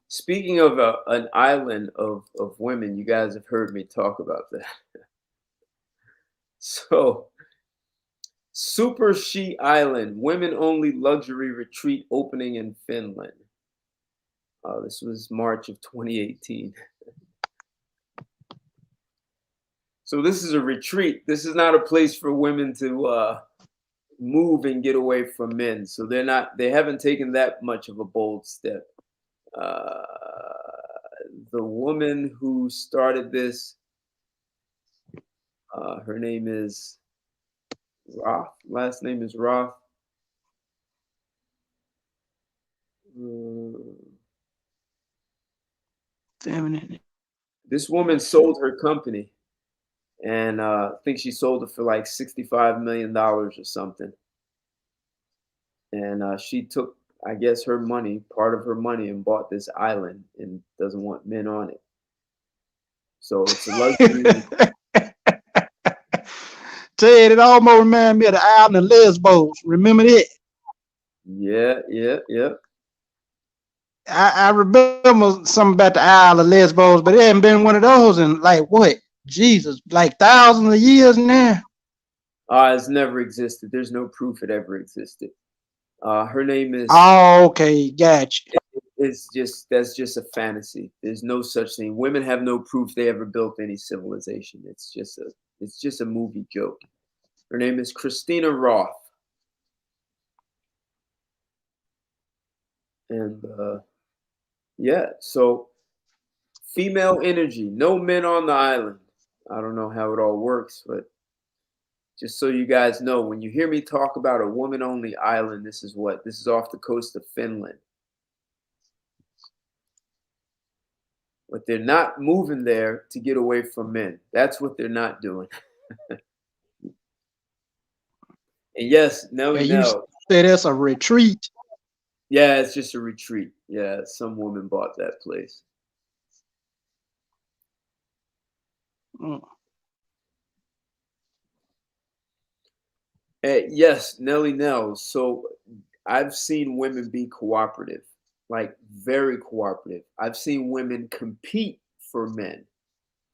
speaking of an island of women, you guys have heard me talk about that. So, Super She Island, women-only luxury retreat opening in Finland. This was March of 2018. So this is a retreat. This is not a place for women to move and get away from men. So they haven't taken that much of a bold step. The woman who started this, her name is Roth. Last name is Roth. This woman sold her company, and I think she sold it for like $65 million or something. And she took, I guess, her money, part of her money, and bought this island and doesn't want men on it. So it's a luxury. Ted, it almost reminded me of the island of Lesbos. Remember that? Yeah, yeah, yeah. I remember something about the Isle of Lesbos, but it hadn't been one of those in like what? Jesus, like thousands of years now. It's never existed. There's no proof it ever existed. Her name is. Oh, okay, gotcha. It's just that's just a fantasy. There's no such thing. Women have no proof they ever built any civilization. It's just a movie joke. Her name is Christina Roth, and yeah. So female energy, no men on the island. I don't know how it all works, but just so you guys know, when you hear me talk about a woman-only island, this is what this is off the coast of Finland. But they're not moving there to get away from men. That's what they're not doing. And yes, no, And you no. said that's a retreat. Yeah, it's just a retreat. Yeah, some woman bought that place. Mm. Yes, Nelly Nell. So I've seen women be cooperative, like very cooperative. I've seen women compete for men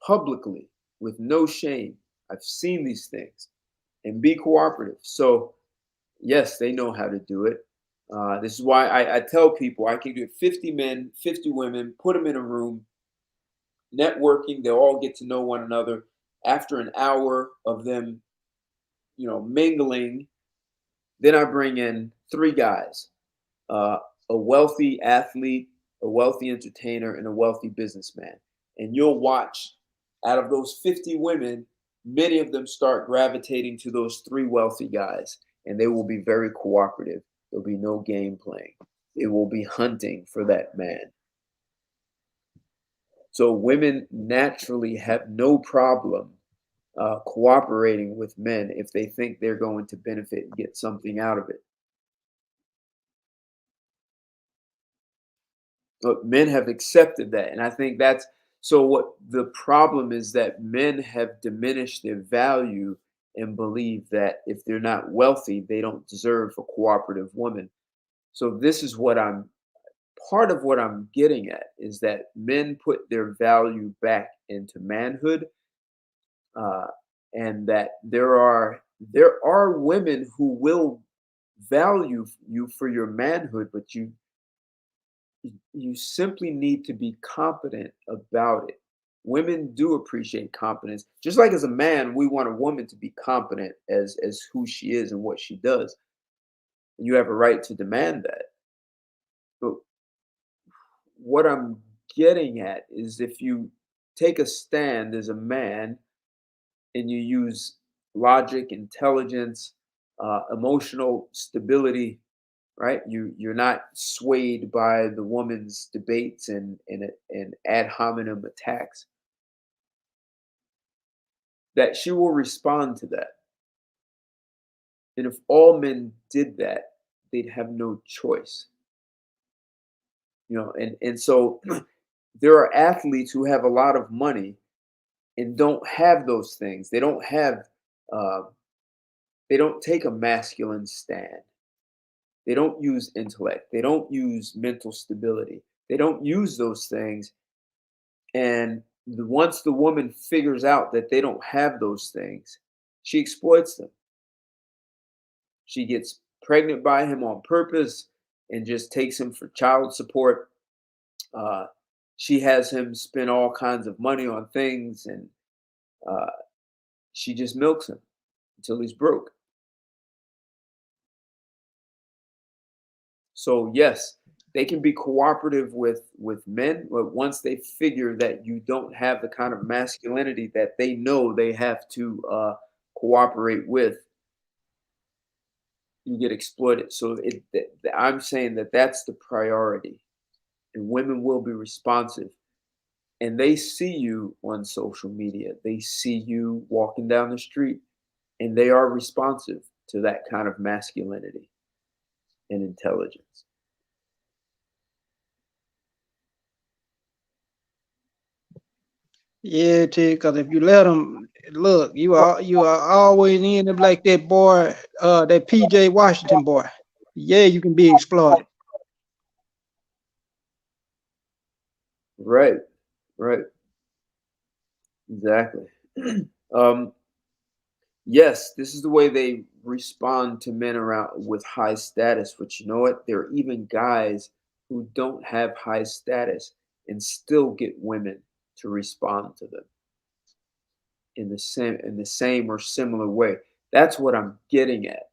publicly with no shame. I've seen these things and be cooperative. So yes, they know how to do it. This is why I tell people I can get 50 men, 50 women, put them in a room, networking. They'll all get to know one another. After an hour of them, mingling, then I bring in three guys: uh, a wealthy athlete, a wealthy entertainer, and a wealthy businessman. And you'll watch out of those 50 women, many of them start gravitating to those three wealthy guys, and they will be very cooperative. There'll be no game playing. They will be hunting for that man. So women naturally have no problem cooperating with men if they think they're going to benefit and get something out of it. But men have accepted that, and I think that's so. What the problem is that men have diminished their value and believe that if they're not wealthy, they don't deserve a cooperative woman. So this is what I'm part of what I'm getting at is that men put their value back into manhood, uh, and that there are women who will value you for your manhood, but you simply need to be competent about it. Women do appreciate competence. Just like as a man, we want a woman to be competent as who she is and what she does. You have a right to demand that. But what I'm getting at is if you take a stand as a man and you use logic, intelligence, emotional stability, right? You're not swayed by the woman's debates and ad hominem attacks. That she will respond to that. And if all men did that, they'd have no choice. And so there are athletes who have a lot of money and don't have those things. Uh, they don't take a masculine stand. They don't use intellect. They don't use mental stability. They don't use those things. And once the woman figures out that they don't have those things, she exploits them. She gets pregnant by him on purpose and just takes him for child support. Uh, she has him spend all kinds of money on things, and uh, she just milks him until he's broke. So yes, they can be cooperative with men, but once they figure that you don't have the kind of masculinity that they know they have to cooperate with, you get exploited. So I'm saying that that's the priority, and women will be responsive. And they see you on social media. They see you walking down the street, and they are responsive to that kind of masculinity and intelligence. Yeah, because if you let them look, you are always in them like that boy, that PJ Washington boy. Yeah, you can be exploited. Right, right, exactly. um, yes, this is the way they respond to men around with high status. But you know what? There are even guys who don't have high status and still get women to respond to them in the same or similar way. That's what I'm getting at.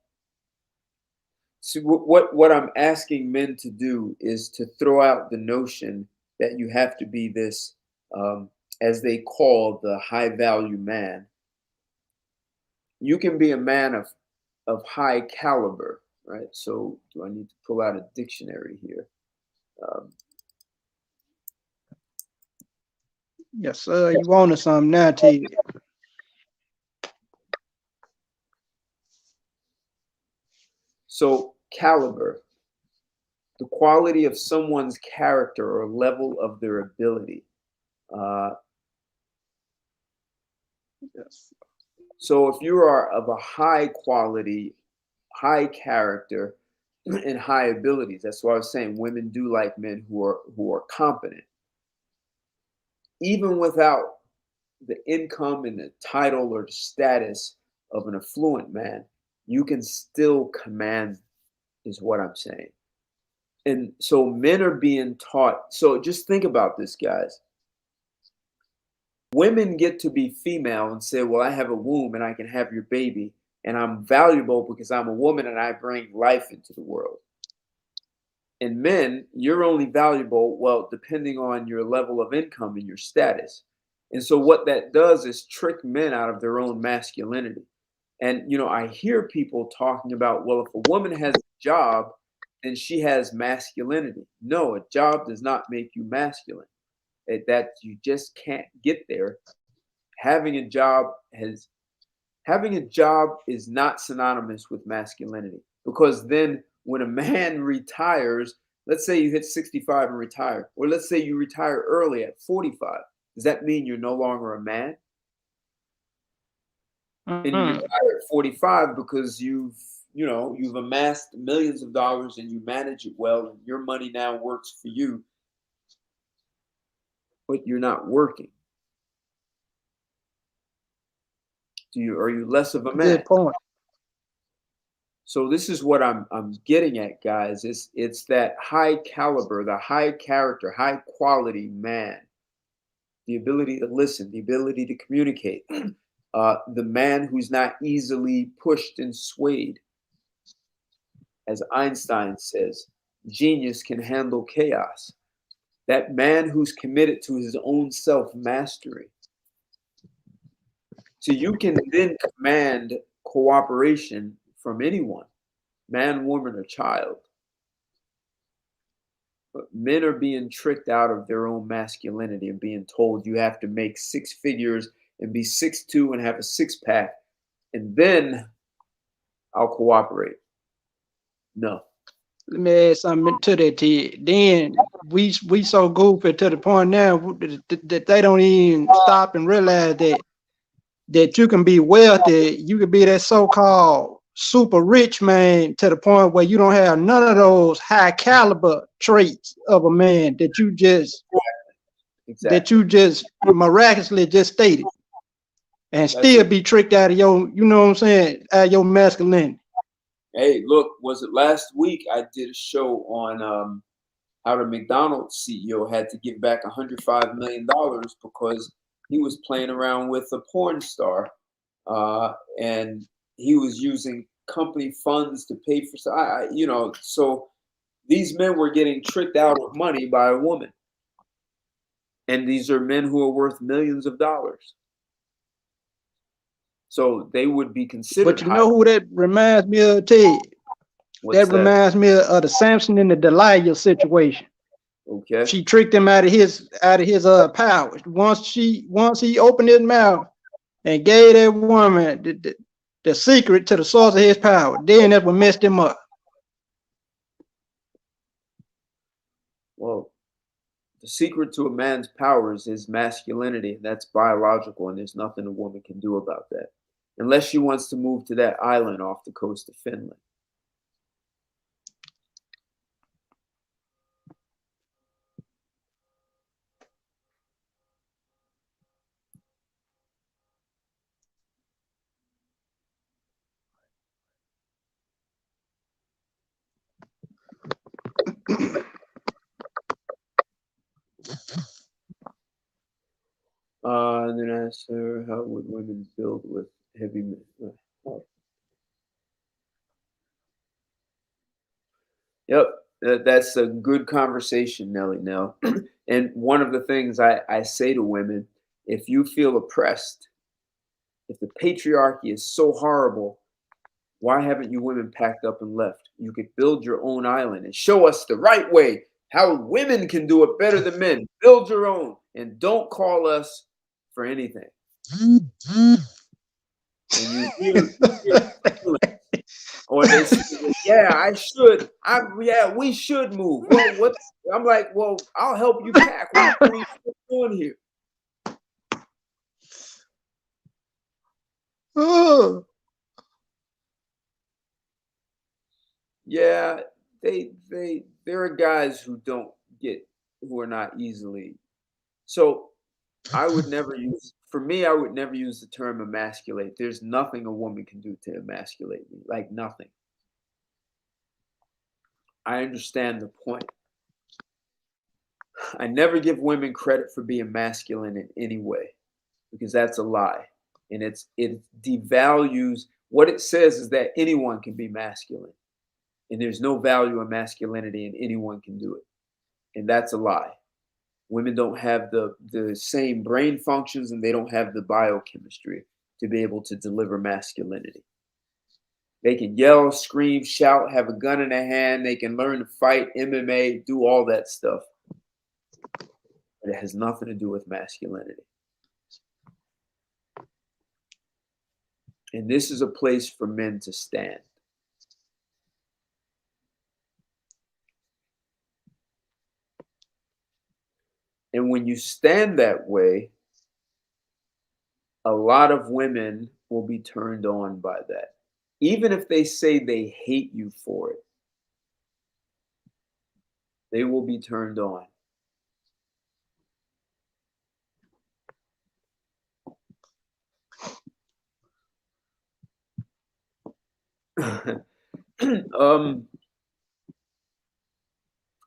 So what I'm asking men to do is to throw out the notion that you have to be this, as they call the high value man. You can be a man of high caliber, right? So do I need to pull out a dictionary here? Um, Yes, sir. You wanted something now, Ted. so caliber, the quality of someone's character or level of their ability. Uh, Yes. so if you are of a high quality, high character, and high abilities, that's why I was saying women do like men who are competent, even without the income and the title or the status of an affluent man. You can still command, is what I'm saying. And so men are being taught. So just think about this, guys. Women get to be female and say, well, I have a womb and I can have your baby, and I'm valuable because I'm a woman and I bring life into the world. And men, you're only valuable, well, depending on your level of income and your status. And so what that does is trick men out of their own masculinity. And I hear people talking about, well, if a woman has a job, then she has masculinity. No, a job does not make you masculine. That you just can't get there. Having a job is not synonymous with masculinity, because then when a man retires, let's say you hit 65 and retire, or let's say you retire early at 45, does that mean you're no longer a man? And you retire at 45 because you've amassed millions of dollars and you manage it well and your money now works for you, but you're not working. Are you less of a man? Good point. So this is what I'm getting at, guys. It's that high caliber, the high character, high quality man, the ability to listen, the ability to communicate, the man who's not easily pushed and swayed. As Einstein says, genius can handle chaos. That man who's committed to his own self-mastery. So you can then command cooperation from anyone, man, woman, or child. But men are being tricked out of their own masculinity and being told you have to make six figures and be 6'2" and have a six-pack, and then I'll cooperate. No. Let me add something to that, Ted. Then we so goofy to the point now that they don't even stop and realize that you can be wealthy, you can be that so-called super rich man to the point where you don't have none of those high caliber traits of a man that you just miraculously just stated, and still be tricked out of your, you know what I'm saying, out of your masculinity. Hey, look, was it last week I did a show on how the McDonald's CEO had to give back $105 million because he was playing around with a porn star, and he was using company funds to pay for. So these men were getting tricked out of money by a woman, and these are men who are worth millions of dollars. So they would be considered. But you know who that reminds me of, Ted? That reminds me of the Samson and the Delilah situation. Okay. She tricked him out of his powers. Once he opened his mouth and gave that woman the secret to the source of his power, then that's what messed him up. Well, The secret to a man's powers is masculinity. That's biological, and there's nothing a woman can do about that. Unless she wants to move to that island off the coast of Finland. And then I asked her, how would women build with heavy men? Yep, that's a good conversation, Nelly Nell. And one of the things I say to women, if you feel oppressed, if the patriarchy is so horrible, why haven't you women packed up and left? You could build your own island and show us the right way, how women can do it better than men. Build your own and don't call us for anything. And you hear or they say, yeah, I should. Yeah, we should move. Well, what? I'm like, well, I'll help you pack. What are you doing here? Oh. Yeah, there are guys who are not easily. So I would never use, for me, I would never use the term emasculate. There's nothing a woman can do to emasculate me, like nothing. I understand the point. I never give women credit for being masculine in any way, because that's a lie. And it devalues, what it says is that anyone can be masculine. And there's no value in masculinity and anyone can do it. And that's a lie. Women don't have the same brain functions and they don't have the biochemistry to be able to deliver masculinity. They can yell, scream, shout, have a gun in their hand. They can learn to fight, MMA, do all that stuff. But it has nothing to do with masculinity. And this is a place for men to stand. And when you stand that way, a lot of women will be turned on by that. Even if they say they hate you for it, they will be turned on.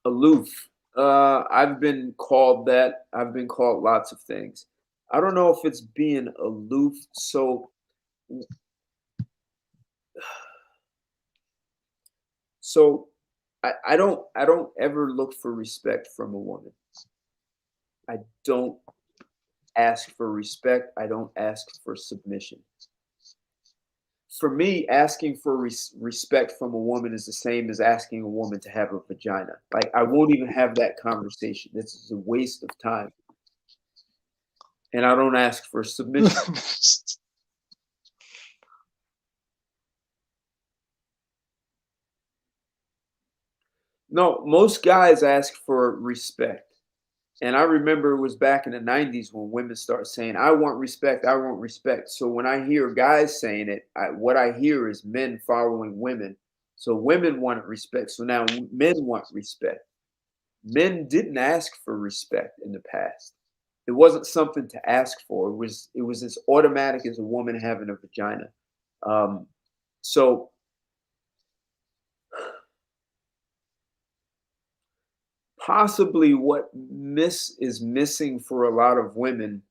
Aloof. I've been called that. I've been called lots of things. I don't know if it's being aloof. So I don't ever look for respect from a woman. I don't ask for respect. I don't ask for submission. For me, asking for respect from a woman is the same as asking a woman to have a vagina. Like, I won't even have that conversation. This is a waste of time. And I don't ask for submission. No, most guys ask for respect. And I remember it was back in the 90s when women start saying, I want respect, I want respect. So when I hear guys saying it, what I hear is men following women. So women want respect. So now men want respect. Men didn't ask for respect in the past. It wasn't something to ask for. It was as automatic as a woman having a vagina. So possibly what is missing for a lot of women,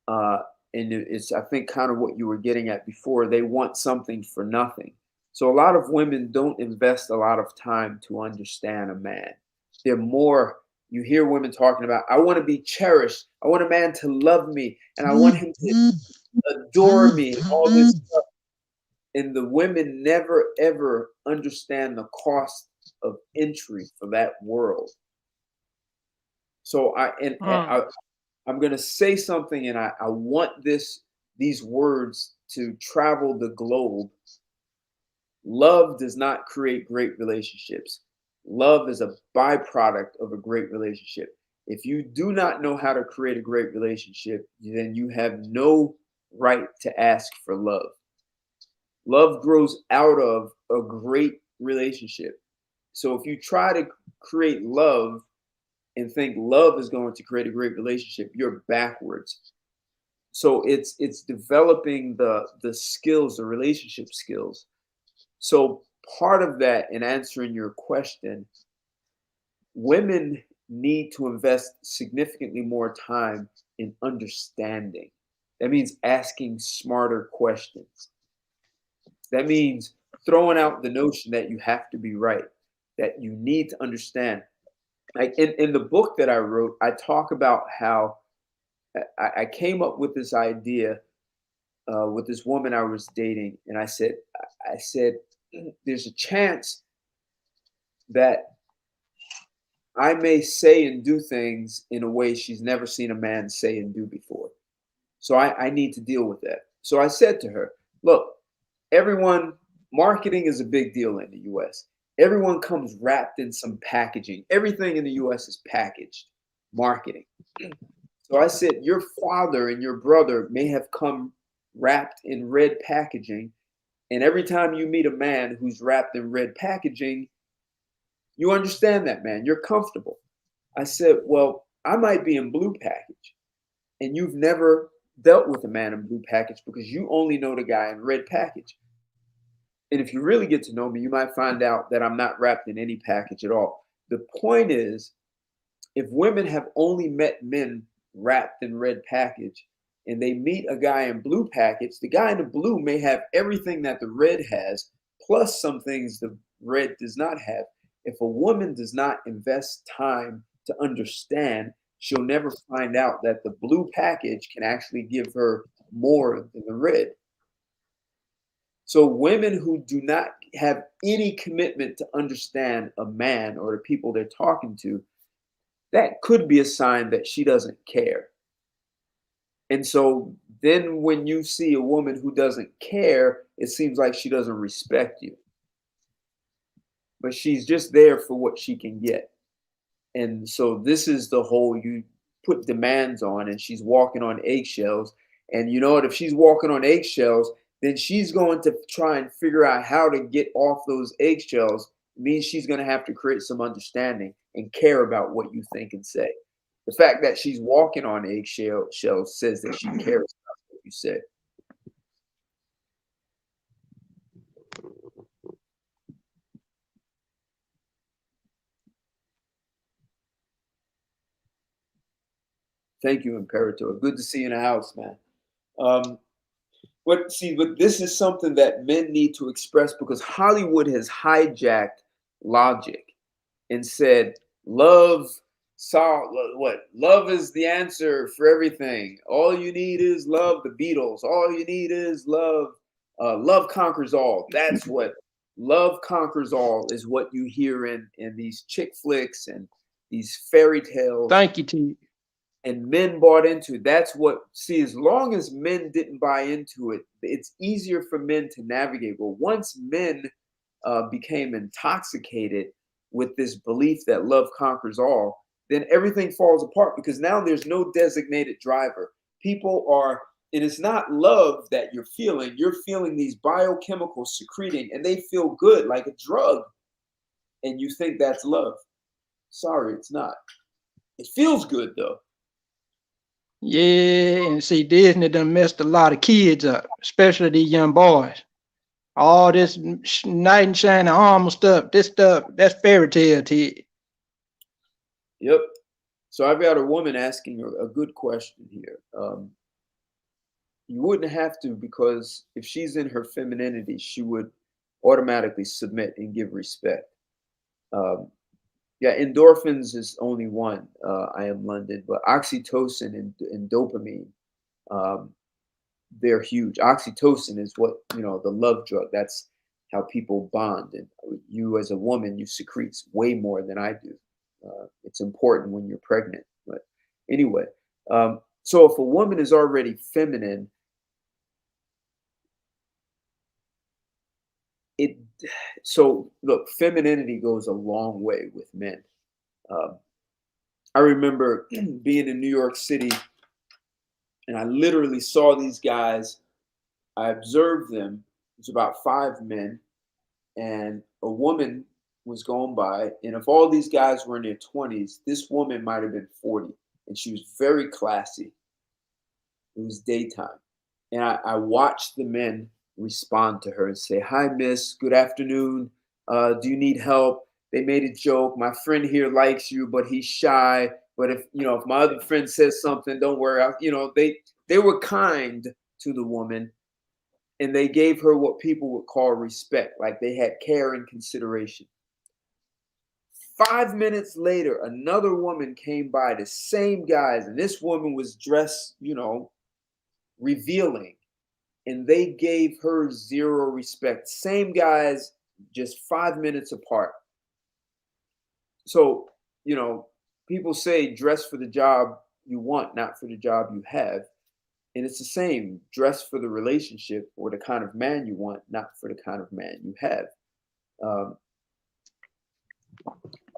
and it's, I think, kind of what you were getting at before, they want something for nothing. So a lot of women don't invest a lot of time to understand a man. They're more, you hear women talking about, I want to be cherished. I want a man to love me and I want him to adore me, all this stuff. And the women never, ever understand the cost of entry for that world. So I'm going to say something, and I want these words to travel the globe. Love does not create great relationships. Love is a byproduct of a great relationship. If you do not know how to create a great relationship, then you have no right to ask for love. Love grows out of a great relationship. So if you try to create love and think love is going to create a great relationship, you're backwards. So it's developing the skills, the relationship skills. So part of that, in answering your question, women need to invest significantly more time in understanding. That means asking smarter questions. That means throwing out the notion that you have to be right, that you need to understand. Like in the book that I wrote, I talk about how I came up with this idea with this woman I was dating, and I said, there's a chance that I may say and do things in a way she's never seen a man say and do before. So I need to deal with that. So I said to her, look, everyone, marketing is a big deal in the US. Everyone comes wrapped in some packaging. Everything in the US is packaged, marketing. So I said, your father and your brother may have come wrapped in red packaging. And every time you meet a man who's wrapped in red packaging, you understand that man, you're comfortable. I said, well, I might be in blue package and you've never dealt with a man in blue package because you only know the guy in red package. And if you really get to know me, you might find out that I'm not wrapped in any package at all. The point is, if women have only met men wrapped in red package and they meet a guy in blue package, the guy in the blue may have everything that the red has, plus some things the red does not have. If a woman does not invest time to understand, she'll never find out that the blue package can actually give her more than the red. So women who do not have any commitment to understand a man or the people they're talking to, that could be a sign that she doesn't care. And so then when you see a woman who doesn't care, it seems like she doesn't respect you. But she's just there for what she can get. And so this is the whole, you put demands on and she's walking on eggshells. And you know what? If she's walking on eggshells, then she's going to try and figure out how to get off those eggshells. It means she's going to have to create some understanding and care about what you think and say. The fact that she's walking on eggshells says that she cares about what you say. Thank you, Imperator. Good to see you in the house, man. But this is something that men need to express because Hollywood has hijacked logic and said, love is the answer for everything. All you need is love. The Beatles. All you need is love. Love conquers all. That's what love conquers all is what you hear in these chick flicks and these fairy tales. Thank you, T. And men bought into. That's what, see, as long as men didn't buy into it, it's easier for men to navigate. But once men became intoxicated with this belief that love conquers all, then everything falls apart because now there's no designated driver. People are, and it's not love that you're feeling these biochemicals secreting and they feel good like a drug. And you think that's love. Sorry, it's not. It feels good though. Yeah, and see, Disney done messed a lot of kids up, especially these young boys. All this knight and shining armor stuff, that's fairy tale to you. Yep. So I've got a woman asking a good question here. You wouldn't have to, because if she's in her femininity, she would automatically submit and give respect. Yeah, endorphins is only one. I am London, but oxytocin and dopamine, they're huge. Oxytocin is what, the love drug. That's how people bond. And you as a woman, you secrete way more than I do. It's important when you're pregnant. But anyway, so if a woman is already feminine, it so look, femininity goes a long way with men. Um, I remember being in New York City, and I literally saw these guys. I observed them. It was about 5 men, and a woman was going by. And if all these guys were in their 20s, this woman might have been 40, and she was very classy. It was daytime. And I watched the men respond to her and say, "Hi, miss. Good afternoon. Do you need help?" They made a joke. "My friend here likes you, but he's shy. But if my other friend says something, don't worry." They were kind to the woman, and they gave her what people would call respect, like they had care and consideration. 5 minutes later, another woman came by, the same guys, and this woman was dressed, revealing, and they gave her zero respect. Same guys, just 5 minutes apart. So, people say dress for the job you want, not for the job you have. And it's the same, dress for the relationship or the kind of man you want, not for the kind of man you have.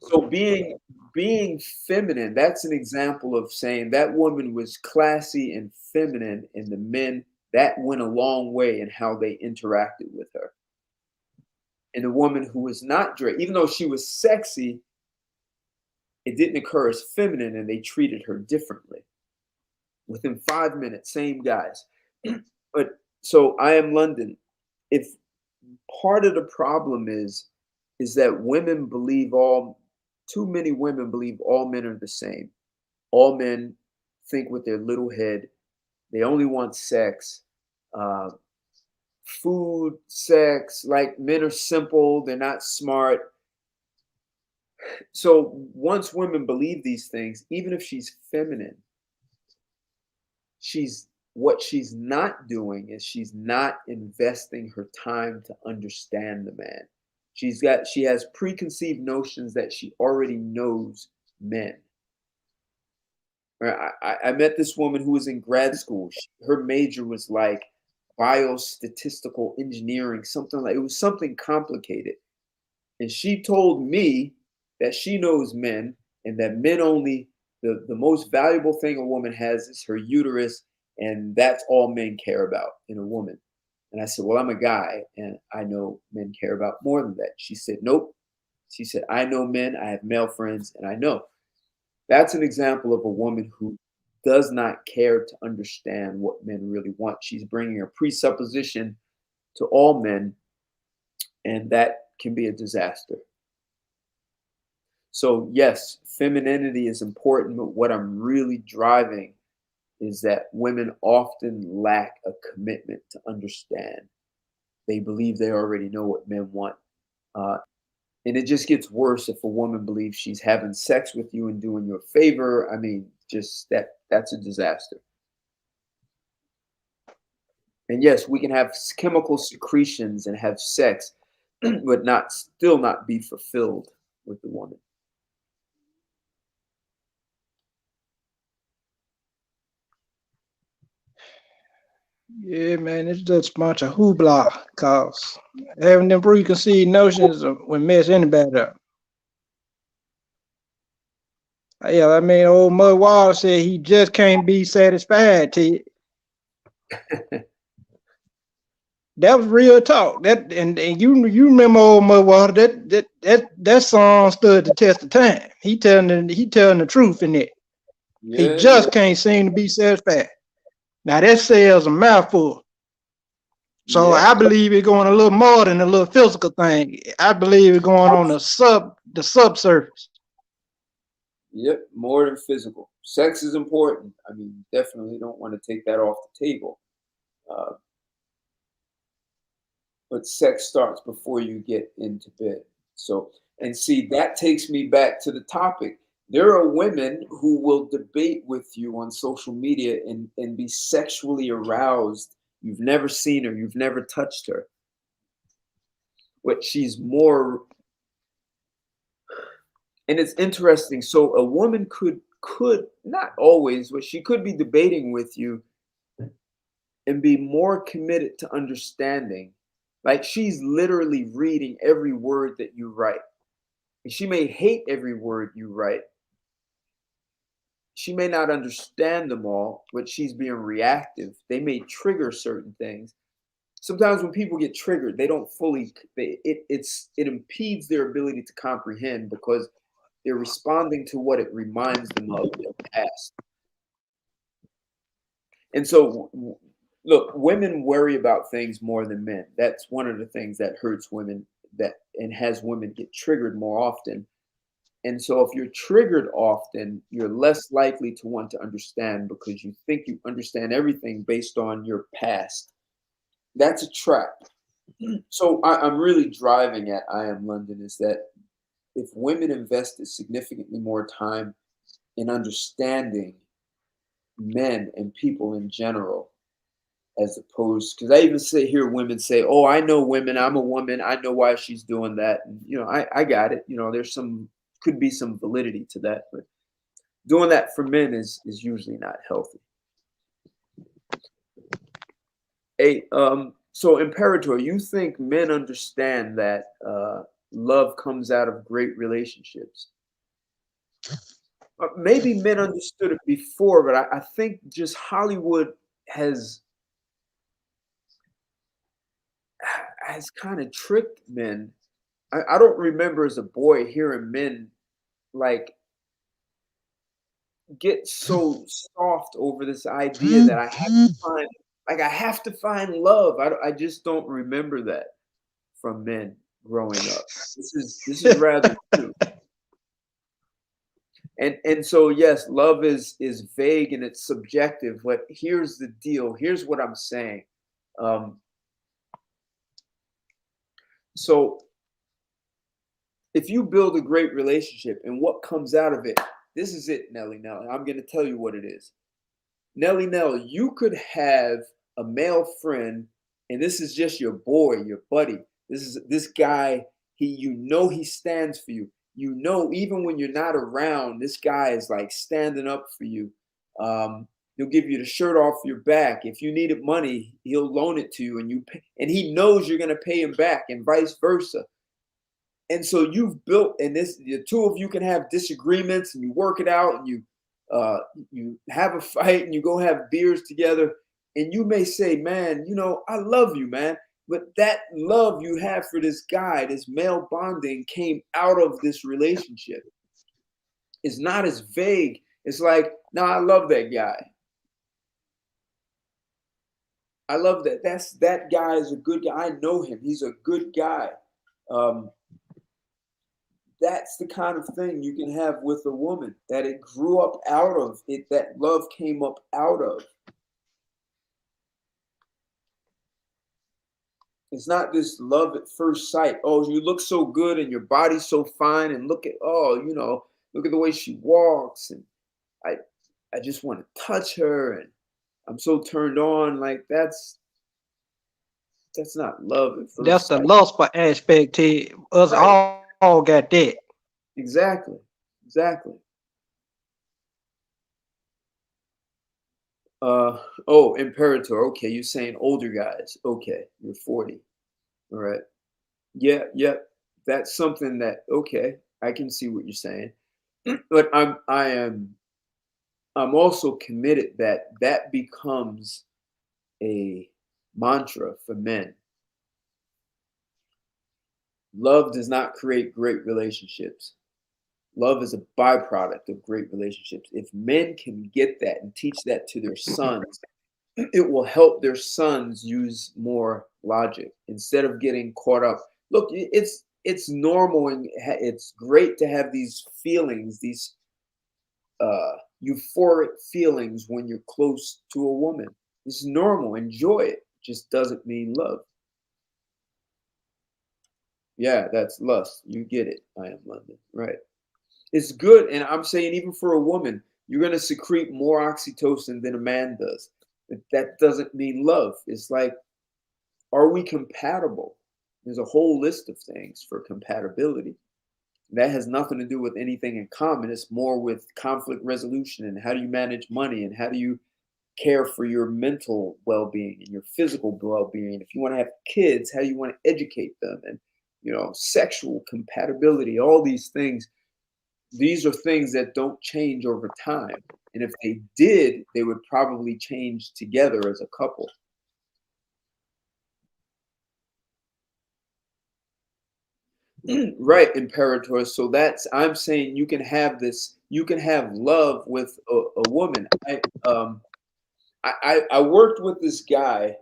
So being feminine, that's an example of saying that woman was classy and feminine, and the men, that went a long way in how they interacted with her. And the woman who was not dressed, even though she was sexy, it didn't occur as feminine, and they treated her differently. Within 5 minutes, same guys. But so I Am London. If part of the problem is that too many women believe all men are the same. All men think with their little head. They only want sex, food, sex. Like, men are simple. They're not smart. So once women believe these things, even if she's feminine, what she's not doing is she's not investing her time to understand the man. She has preconceived notions that she already knows men. I met this woman who was in grad school. Her major was like biostatistical engineering, it was something complicated. And she told me that she knows men, and that men only, the most valuable thing a woman has is her uterus, and that's all men care about in a woman. And I said, "Well, I'm a guy, and I know men care about more than that." She said, "Nope." She said, "I know men, I have male friends, and I know." That's an example of a woman who does not care to understand what men really want. She's bringing a presupposition to all men, and that can be a disaster. So yes, femininity is important, but what I'm really driving is that women often lack a commitment to understand. They believe they already know what men want. And it just gets worse if a woman believes she's having sex with you and doing you a favor. I mean, just that's a disaster. And yes, we can have chemical secretions and have sex, but still not be fulfilled with the woman. Yeah, man, it's just a bunch of hoopla, cause having them preconceived notions will mess anybody up. Yeah, I mean, old Mud Waller said he just can't be satisfied. That was real talk. That and you remember old Mud Waller, that song stood the test of time. He telling the truth in it. He just can't seem to be satisfied. Now that says a mouthful. So I believe it's going a little more than a little physical thing. I believe it's going on the subsurface. Yep, more than physical. Sex is important. I mean, definitely don't want to take that off the table. But sex starts before you get into bed. So, and see, that takes me back to the topic. There are women who will debate with you on social media and be sexually aroused. You've never seen her, you've never touched her. But she's more, and it's interesting. So a woman could not always, but she could be debating with you and be more committed to understanding. Like she's literally reading every word that you write. And she may hate every word you write. She may not understand them all, but she's being reactive. They may trigger certain things. Sometimes when people get triggered, they don't fully it impedes their ability to comprehend because they're responding to what it reminds them of in the past. And so look, women worry about things more than men. That's one of the things that hurts women that and has women get triggered more often. And so if you're triggered often, you're less likely to want to understand because you think you understand everything based on your past. That's a trap. So I'm really driving at I Am London is that if women invested significantly more time in understanding men and people in general, as opposed because I even hear women say, "Oh, I know women. I'm a woman. I know why she's doing that." And I got it. There's could be some validity to that, but doing that for men is usually not healthy. Hey, so Imperator, you think men understand that love comes out of great relationships? Maybe men understood it before, but I think just Hollywood has kind of tricked men. I don't remember as a boy hearing men like get so soft over this idea that I have to find love. I just don't remember that from men growing up. This is rather true. And so yes, love is vague and it's subjective, but here's the deal. Here's what I'm saying. So if you build a great relationship and what comes out of it, this is it, Nelly Nell. I'm going to tell you what it is. Nelly Nell, you could have a male friend, and this is just your boy, your buddy. This guy, he stands for you. Even when you're not around, this guy is like standing up for you. He'll give you the shirt off your back. If you needed money, he'll loan it to you, and he knows you're going to pay him back, and vice versa. And so you've built, and the two of you can have disagreements, and you work it out, and you have a fight, and you go have beers together, and you may say, "Man, I love you, man." But that love you have for this guy, this male bonding, came out of this relationship. It's not as vague. It's like, "No, I love that guy. I love that. That guy is a good guy. I know him. He's a good guy." That's the kind of thing you can have with a woman that it grew up out of it, that love came up out of. It's not this love at first sight. Oh, you look so good and your body's so fine, and look at the way she walks, and I just want to touch her, and I'm so turned on. Like that's not love at first That's the sight. lustful aspect to us. Right. All got that. Exactly. Imperator. Okay, you're saying older guys. Okay, you're 40. All right. Yeah. That's something that okay, I can see what you're saying. But I'm also committed that becomes a mantra for men. Love does not create great relationships. Love is a byproduct of great relationships. If men can get that and teach that to their sons, it will help their sons use more logic instead of getting caught up. Look, it's normal and it's great to have these feelings, these euphoric feelings when you're close to a woman. It's normal. Enjoy it. Just doesn't mean love. Yeah, that's lust. You get it. I Am London. Right. It's good. And I'm saying even for a woman, you're going to secrete more oxytocin than a man does. That doesn't mean love. It's like, are we compatible? There's a whole list of things for compatibility. That has nothing to do with anything in common. It's more with conflict resolution and how do you manage money and how do you care for your mental well-being and your physical well-being. If you want to have kids, how you want to educate them, and sexual compatibility, all these things. These are things that don't change over time. And if they did, they would probably change together as a couple. Right, Imperator. So I'm saying you can have love with a woman. I worked with this guy.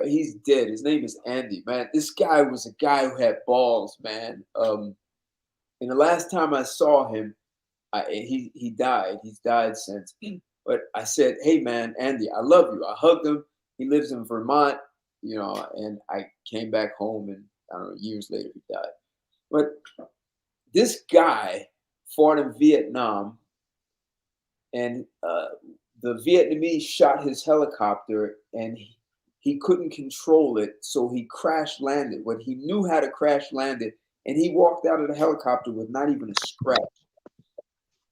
He's dead. His name is Andy, man. This guy was a guy who had balls, man. And the last time I saw him, he died. He's died since. But I said, "Hey, man, Andy, I love you." I hugged him. He lives in Vermont, and I came back home, and I don't know, years later he died. But this guy fought in Vietnam, and the Vietnamese shot his helicopter, and he couldn't control it, so he crash landed. But he knew how to crash land it, and he walked out of the helicopter with not even a scratch.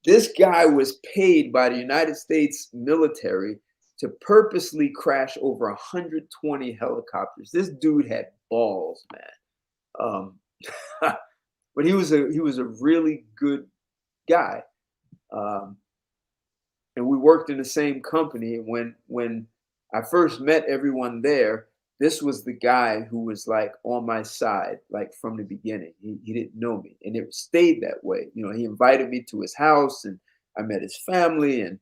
This guy was paid by the United States military to purposely crash over 120 helicopters. This dude had balls, man. But he was a really good guy. And we worked in the same company. When I first met everyone there, this was the guy who was like on my side, like from the beginning. He didn't know me, and it stayed that way. He invited me to his house, and I met his family, and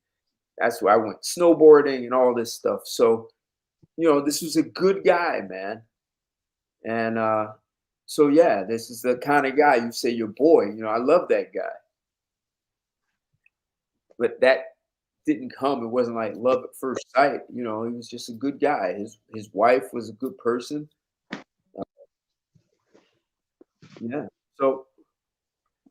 that's where I went snowboarding and all this stuff. So, this was a good guy, man. And so yeah, this is the kind of guy you say your boy. I love that guy, but that didn't come. It wasn't like love at first sight. He was just a good guy. His wife was a good person. Yeah.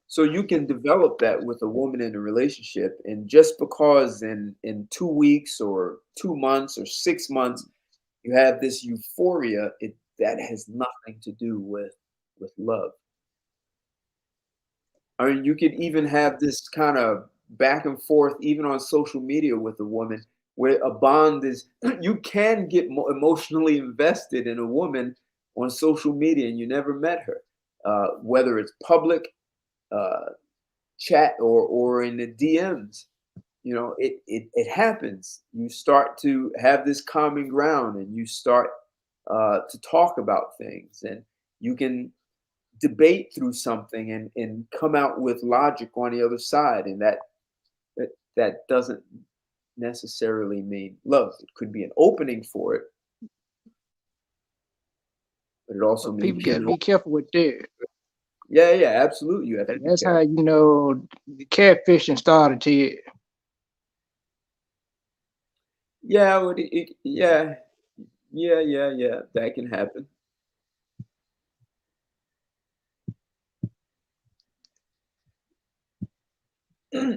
So you can develop that with a woman in a relationship, and just because in 2 weeks or 2 months or 6 months you have this euphoria, that has nothing to do with love. I mean, you could even have this kind of back and forth, even on social media with a woman, where a bond is, you can get emotionally invested in a woman on social media and you never met her, whether it's public chat or in the DMs. It happens. You start to have this common ground, and you start to talk about things, and you can debate through something and come out with logic on the other side, and that doesn't necessarily mean love. It could be an opening for it, but it also means People got to be careful with that. Yeah, absolutely. You have to. That's how the catfishing started here. Yeah, yeah. That can happen.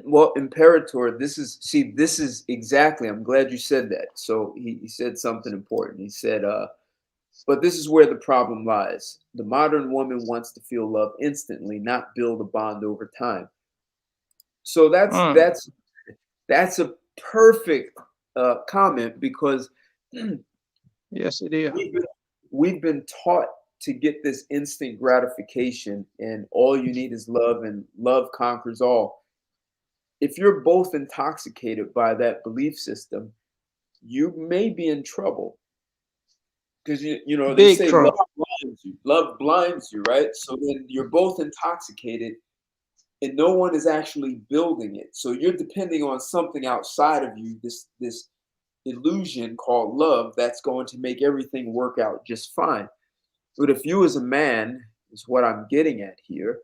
Well, Imperator, this is exactly, I'm glad you said that. So he said something important. He said, but this is where the problem lies. The modern woman wants to feel love instantly, not build a bond over time. So that's a perfect comment, because yes, it is. We've been taught to get this instant gratification, and all you need is love, and love conquers all. If you're both intoxicated by that belief system, you may be in trouble, because they say love blinds you, right? So then you're both intoxicated, and no one is actually building it. So you're depending on something outside of you, this illusion called love, that's going to make everything work out just fine. But if you as a man, is what I'm getting at here,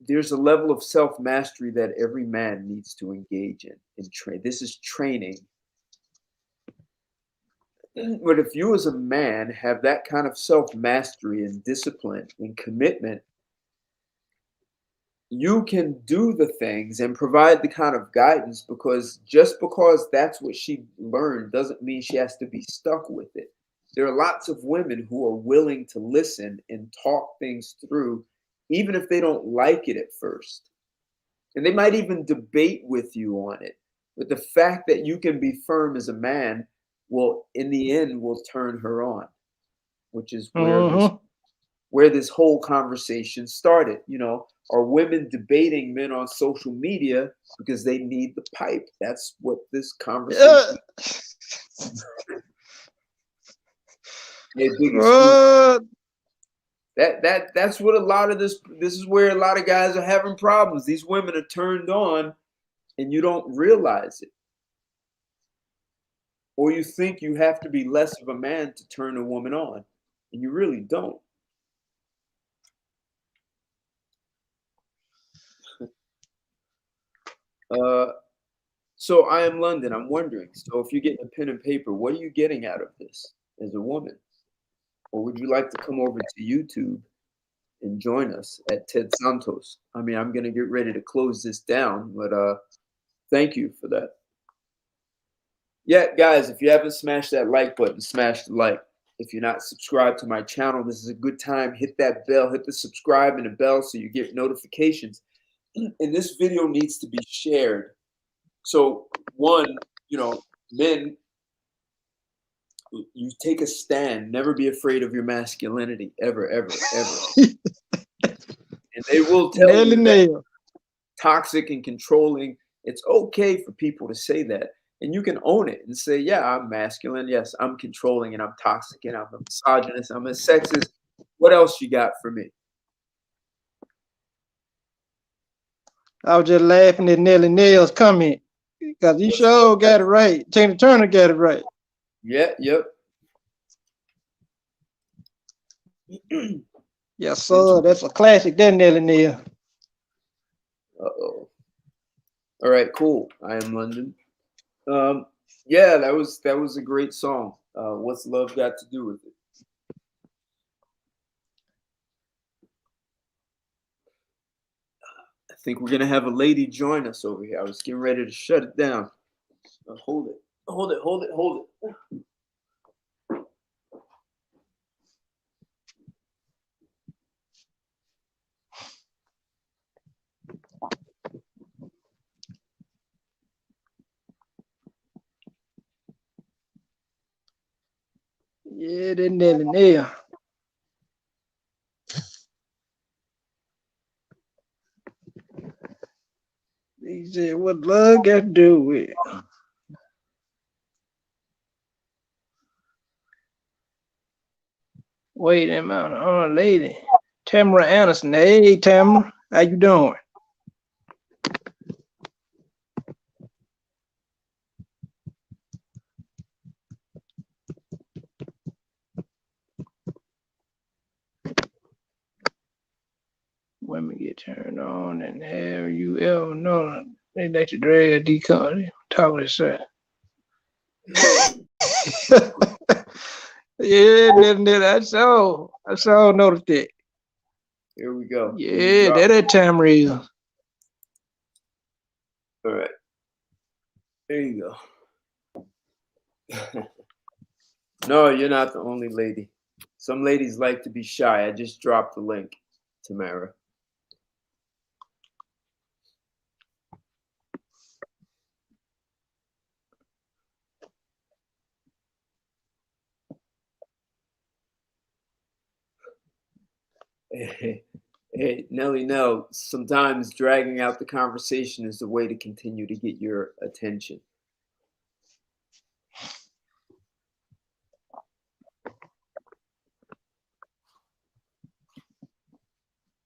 there's a level of self-mastery that every man needs to engage in train. This is training. But if you as a man have that kind of self-mastery and discipline and commitment, you can do the things and provide the kind of guidance, because just because that's what she learned doesn't mean she has to be stuck with it. There are lots of women who are willing to listen and talk things through, even if they don't like it at first. And they might even debate with you on it. But the fact that you can be firm as a man will, in the end, will turn her on, which is where this whole conversation started. You know, are women debating men on social media because they need the pipe? That's what this conversation. That's what a lot of this is where a lot of guys are having problems. These women are turned on and you don't realize it. Or you think you have to be less of a man to turn a woman on, and you really don't. So I am London. I'm wondering, so if you're getting a pen and paper, what are you getting out of this as a woman? Or would you like to come over to YouTube and join us at Ted Santos? I mean, I'm going to get ready to close this down, but thank you for that. Yeah, guys, if you haven't smashed that like button, smash the like. If you're not subscribed to my channel, this is a good time. Hit that bell, hit the subscribe and the bell so you get notifications. And this video needs to be shared. So one, you know, men, you take a stand. Never be afraid of your masculinity, ever, ever, ever. And they will tell you that toxic and controlling, it's okay for people to say that. And you can own it and say, yeah, I'm masculine. Yes, I'm controlling and I'm toxic and I'm a misogynist. I'm a sexist. What else you got for me? I was just laughing at Nelly Nail's comment because he sure got it right. Tina Turner got it right. Yeah, yep. Yes, sir. That's a classic, that Nelly Nail. Uh-oh. All right, cool. I am London. Yeah, that was a great song. What's love got to do with it? I think we're gonna have a lady join us over here. I was getting ready to shut it down. Hold it, hold it, hold it, hold it. Yeah, that Nelly Nail. He said, what love got to do with it? Wait a minute, oh, lady. Tamara Anderson. Hey, Tamara, how you doing? Women get turned on, and have you ever known they like to drag a decon talk this shit. Yeah, I saw noticed that. Here we go. Yeah, that Tamara is. All right. There you go. No, you're not the only lady. Some ladies like to be shy. I just dropped the link, Tamara. Hey, Nelly, no, sometimes dragging out the conversation is the way to continue to get your attention.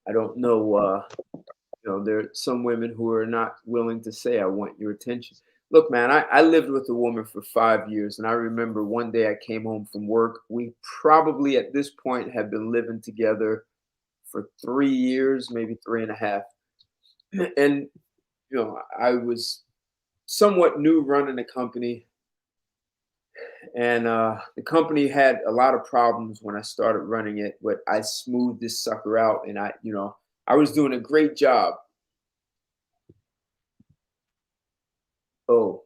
I don't know, you know, there are some women who are not willing to say, I want your attention. Look, man, I lived with a woman for 5 years, and I remember one day I came home from work. We probably at this point had been living together for 3 years, maybe 3.5. And, you know, I was somewhat new running the company. And the company had a lot of problems when I started running it, but I smoothed this sucker out and I was doing a great job. Oh,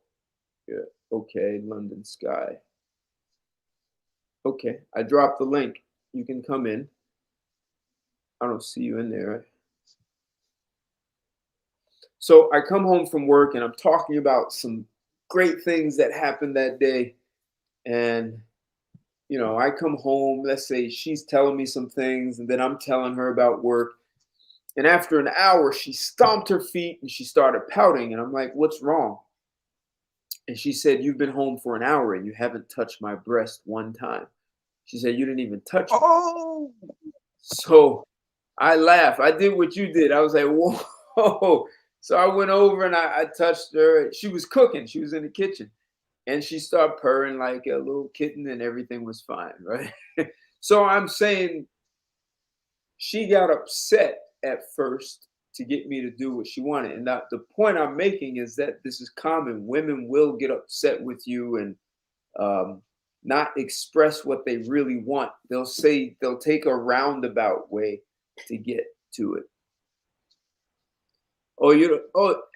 yeah. Okay, London Sky. Okay, I dropped the link. You can come in. I don't see you in there. So I come home from work and I'm talking about some great things that happened that day. And, you know, I come home, let's say she's telling me some things, and then I'm telling her about work. And after an hour, she stomped her feet and she started pouting. And I'm like, what's wrong? And she said, you've been home for an hour and you haven't touched my breast one time. She said, you didn't even touch me. Oh, So I laughed. I did what you did. I was like, whoa. So I went over and I touched her. She was cooking. She was in the kitchen. And she started purring like a little kitten and everything was fine, right? So I'm saying she got upset at first to get me to do what she wanted. And the point I'm making is that this is common. Women will get upset with you and not express what they really want. They'll take a roundabout way to get to it.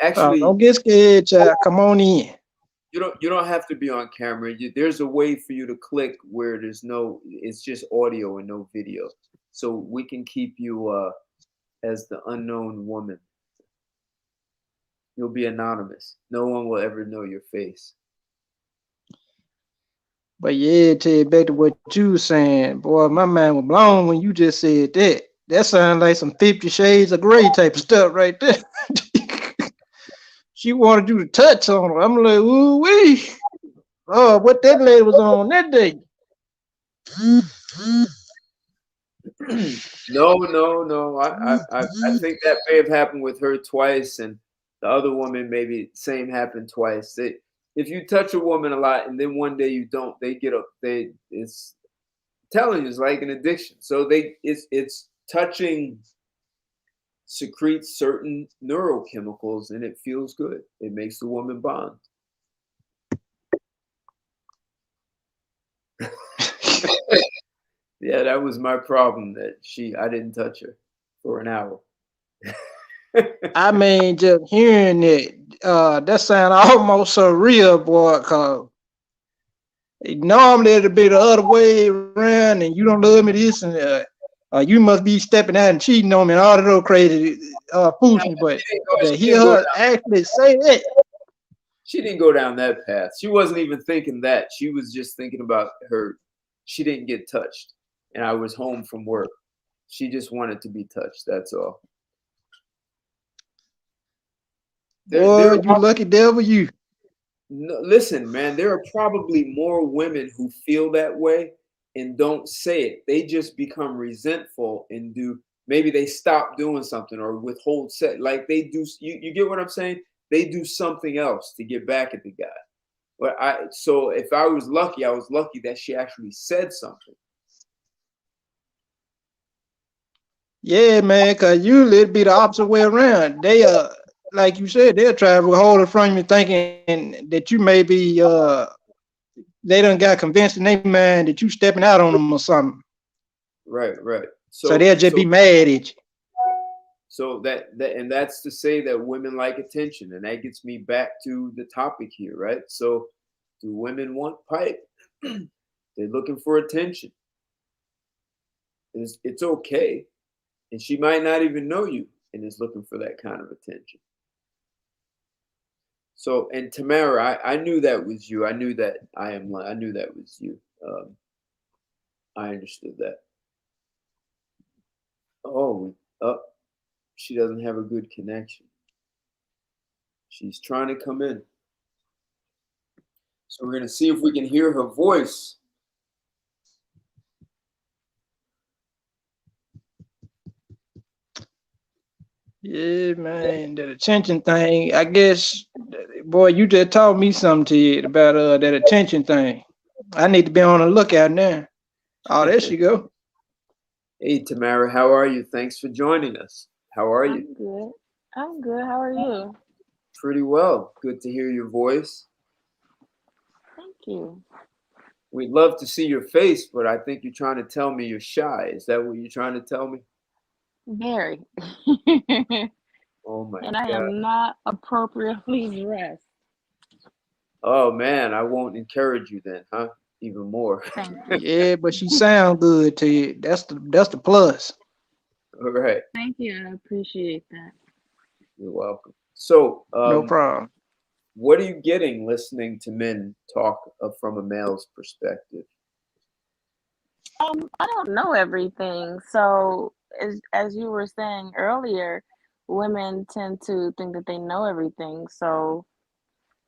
Actually, don't get scared, child. Come on in. You don't have to be on camera. There's a way for you to click where it's just audio and no video. So we can keep you as the unknown woman. You'll be anonymous. No one will ever know your face. But yeah, Ted, back to what you were saying, boy, my mind was blown when you just said that. That sounds like some 50 Shades of Grey type of stuff right there. She wanted you to touch on her. I'm like, ooh wee. Oh, what that lady was on that day. No. I think that may have happened with her twice, and the other woman maybe same happened twice. If you touch a woman a lot and then one day you don't, they get up. It's telling you, it's like an addiction. So it's touching secretes certain neurochemicals and it feels good. It makes the woman bond. Yeah, that was my problem, that I didn't touch her for an hour. I mean, just hearing it, that sound almost surreal, boy, cause normally it'd be the other way around and you don't love me this and you must be stepping out and cheating on me and all of those crazy foolishness, but to hear her actually say that. She didn't go down that path. She wasn't even thinking that. She was just thinking about she didn't get touched. And I was home from work. She just wanted to be touched. That's all. Boy, you lucky devil, you. No, listen, man, there are probably more women who feel that way and don't say it. They just become resentful and maybe they stop doing something or withhold like they do. You get what I'm saying? They do something else to get back at the guy. So if I was lucky that she actually said something. Yeah, man, because usually it'd be the opposite way around. They like you said, they'll try to withhold it from you thinking that you may be they done got convinced in their mind that you stepping out on them or something. Right. So they'll just be mad at you. So that's to say that women like attention, and that gets me back to the topic here, right? So do women want pipe? They're looking for attention. It's okay. And she might not even know you and is looking for that kind of attention. So, and Tamara, I knew that was you. I knew that I knew that was you. I understood that. She doesn't have a good connection. She's trying to come in. So we're going to see if we can hear her voice. Yeah, man, that attention thing. I guess, boy, you just taught me something to you about that attention thing. I need to be on the lookout now. Oh, there she go. Hey, Tamara, how are you? Thanks for joining us. How are you? I'm good. How are you? Pretty well. Good to hear your voice. Thank you. We'd love to see your face, but I think you're trying to tell me you're shy. Is that what you're trying to tell me? Very. Oh my God. And I am not appropriately dressed. Oh man, I won't encourage you then, huh? Even more. Yeah, but she sound good to you. That's the plus. All right. Thank you. I appreciate that. You're welcome. So no problem. What are you getting listening to men talk from a male's perspective? I don't know everything. So as you were saying earlier, women tend to think that they know everything. So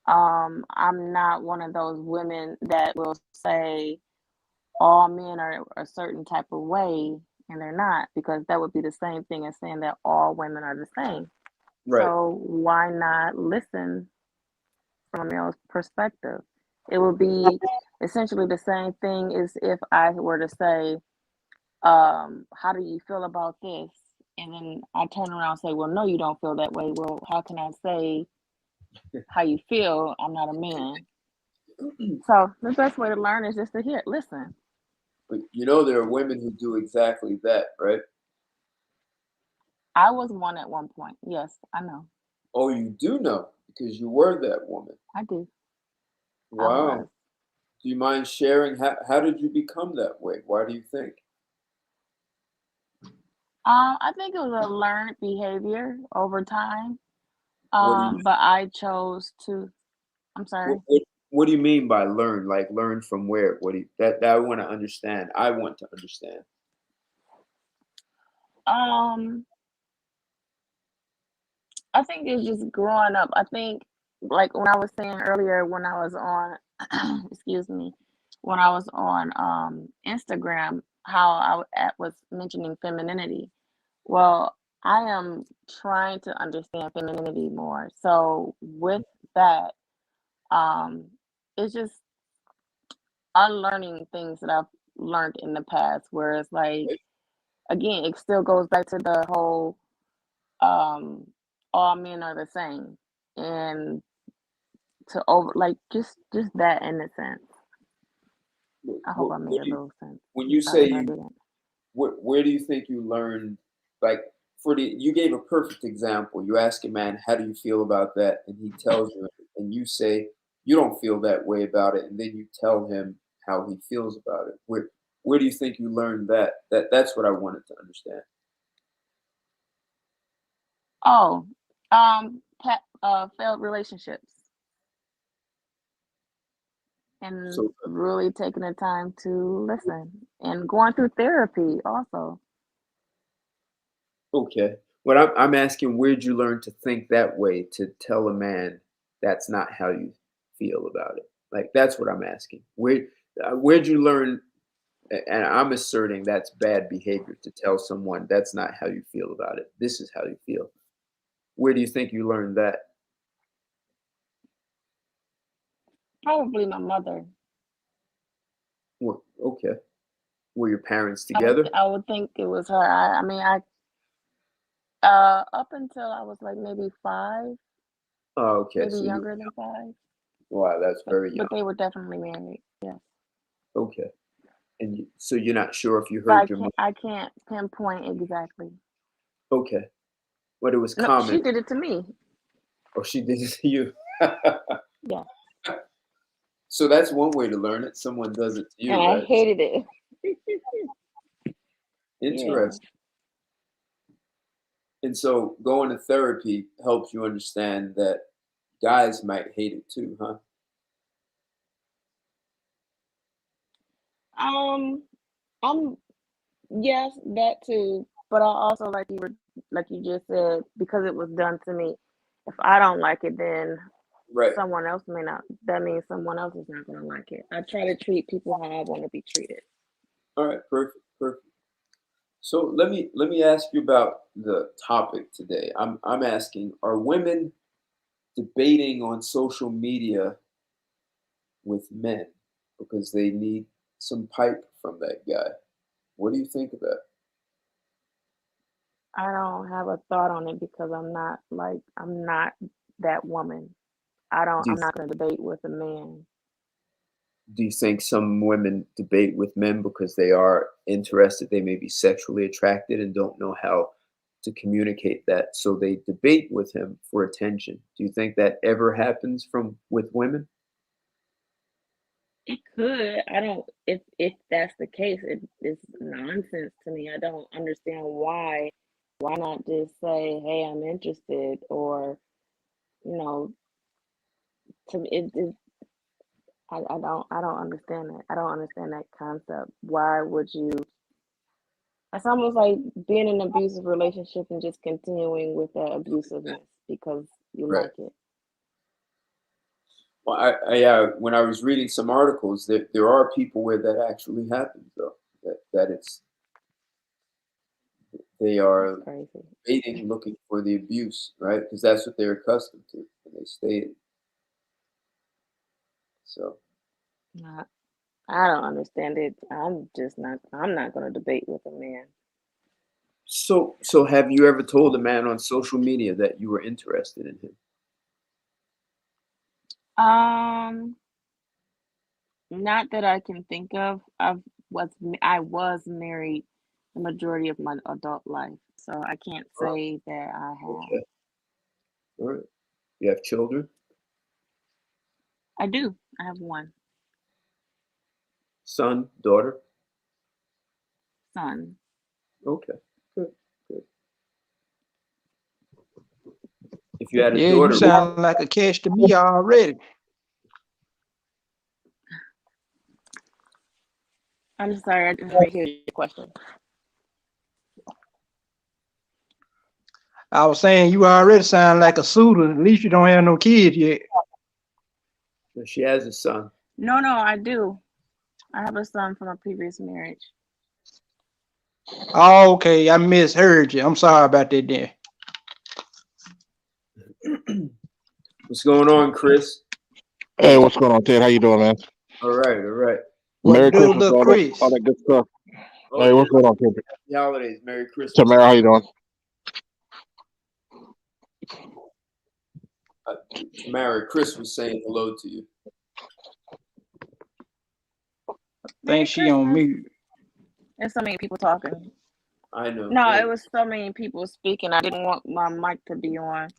I'm not one of those women that will say all men are a certain type of way and they're not, because that would be the same thing as saying that all women are the same. Right. So why not listen from a male's perspective? It would be essentially the same thing as if I were to say, how do you feel about this? And then I turn around and say, well, no, you don't feel that way. Well, how can I say how you feel? I'm not a man. So the best way to learn is just to listen. But there are women who do exactly that, right? I was one at one point. Yes, I know. Oh, you do know because you were that woman. I do. I Wow. was. Do you mind sharing how did you become that way? Why do you think? I think it was a learned behavior over time. What do you But I chose to. I'm what, sorry. what, what do you mean by learn? Like learn from where? What do you that I want to understand. I want to understand. Um, I think it's just growing up. I think, like when I was saying earlier, when I was on, excuse me, when I was on Instagram, how was mentioning femininity. Well, I am trying to understand femininity more. So with that, um, it's just unlearning things that I've learned in the past. Whereas, like, again, it still goes back to the whole um, all men are the same, and to over like just that in a sense. I hope I made What a do you little sense. when I'm you sorry say if I you didn't. where do you think you learned like you gave a perfect example. You ask a man, how do you feel about that? And he tells you and you say you don't feel that way about it, and then you tell him how he feels about it. Where do you think you learned that? That's what I wanted to understand. Oh, failed relationships and So really taking the time to listen and going through therapy also. okay. What I'm asking, where'd you learn to think that way to tell a man that's not how you feel about it? Like that's what I'm asking. Where'd you learn? And I'm asserting that's bad behavior to tell someone that's not how you feel about it. This is how you feel. Where do you think you learned that? Probably my mother. Well, okay. Were your parents together? I would think it was her. I mean, I up until I was like maybe 5, Oh, okay. maybe So you, younger than 5, wow, that's very young. but they were definitely married. Yes. Okay. And so you're not sure if you But heard your mom. I can't pinpoint exactly. Okay. But it was No, common. she did it to me. Oh, she did it to you. Yeah. So that's one way to learn it. Someone does it to And you, I right? hated it. Yeah. Interesting. And so going to therapy helps you understand that guys might hate it too, huh? Um, I'm yes, that too. But I also like you just said, because it was done to me. If I don't like it, then Right. someone else may not. That means someone else is not gonna like it. I try to treat people how I want to be treated. All right. Perfect. Perfect. So let me ask you about the topic today. I'm asking, are women debating on social media with men because they need some pipe from that guy? What do you think of that? I don't have a thought on it because I'm not that woman. Do you, I'm not gonna debate with a man. do you think some women debate with men because they are interested, they may be sexually attracted and don't know how to communicate that, so they debate with him for attention? Do you think that ever happens from with women? It could. I don't. If that's the case, it's nonsense to me. I don't understand why. Why not just say, "Hey, I'm interested," or you know, To me, I don't understand that. I don't understand that concept. Why would you? It's almost like being in an abusive relationship and just continuing with that abusiveness because you Right. like it. Well, when I was reading some articles, that there are people where that actually happens, though. That they That's are crazy. waiting, looking for the abuse, right? Because that's what they're accustomed to, and they stay in. So, Not, I don't understand it. I'm just not. I'm not going to debate with a man. so have you ever told a man on social media that you were interested in him? Not that I can think of. I was married the majority of my adult life, so I can't Oh, say that I have. okay. All right. You have children? I do. I have one Son, daughter? son. Okay. Good. Good. If you had a Yeah, you daughter, sound like a catch to me already. I'm sorry, I didn't hear your question. I was saying you already sound like a suitor. At least you don't have no kids yet. she has a son. No, I do. I have a son from a previous marriage. Oh, okay, I misheard you. I'm sorry about that then. What's going on, Chris? Hey, what's going on, Ted? How you doing, man? All right, all right. What Merry to do, Christmas, little all Chris? that good stuff. Oh, Hey, what's going on, Ted? happy holidays. Merry Christmas. Tamara, how you doing? Tamara, Chris was saying hello to you. Merry Think she on Christmas. mute. There's so many people talking. I know. No, Hey, it was so many people speaking. I didn't want my mic to be on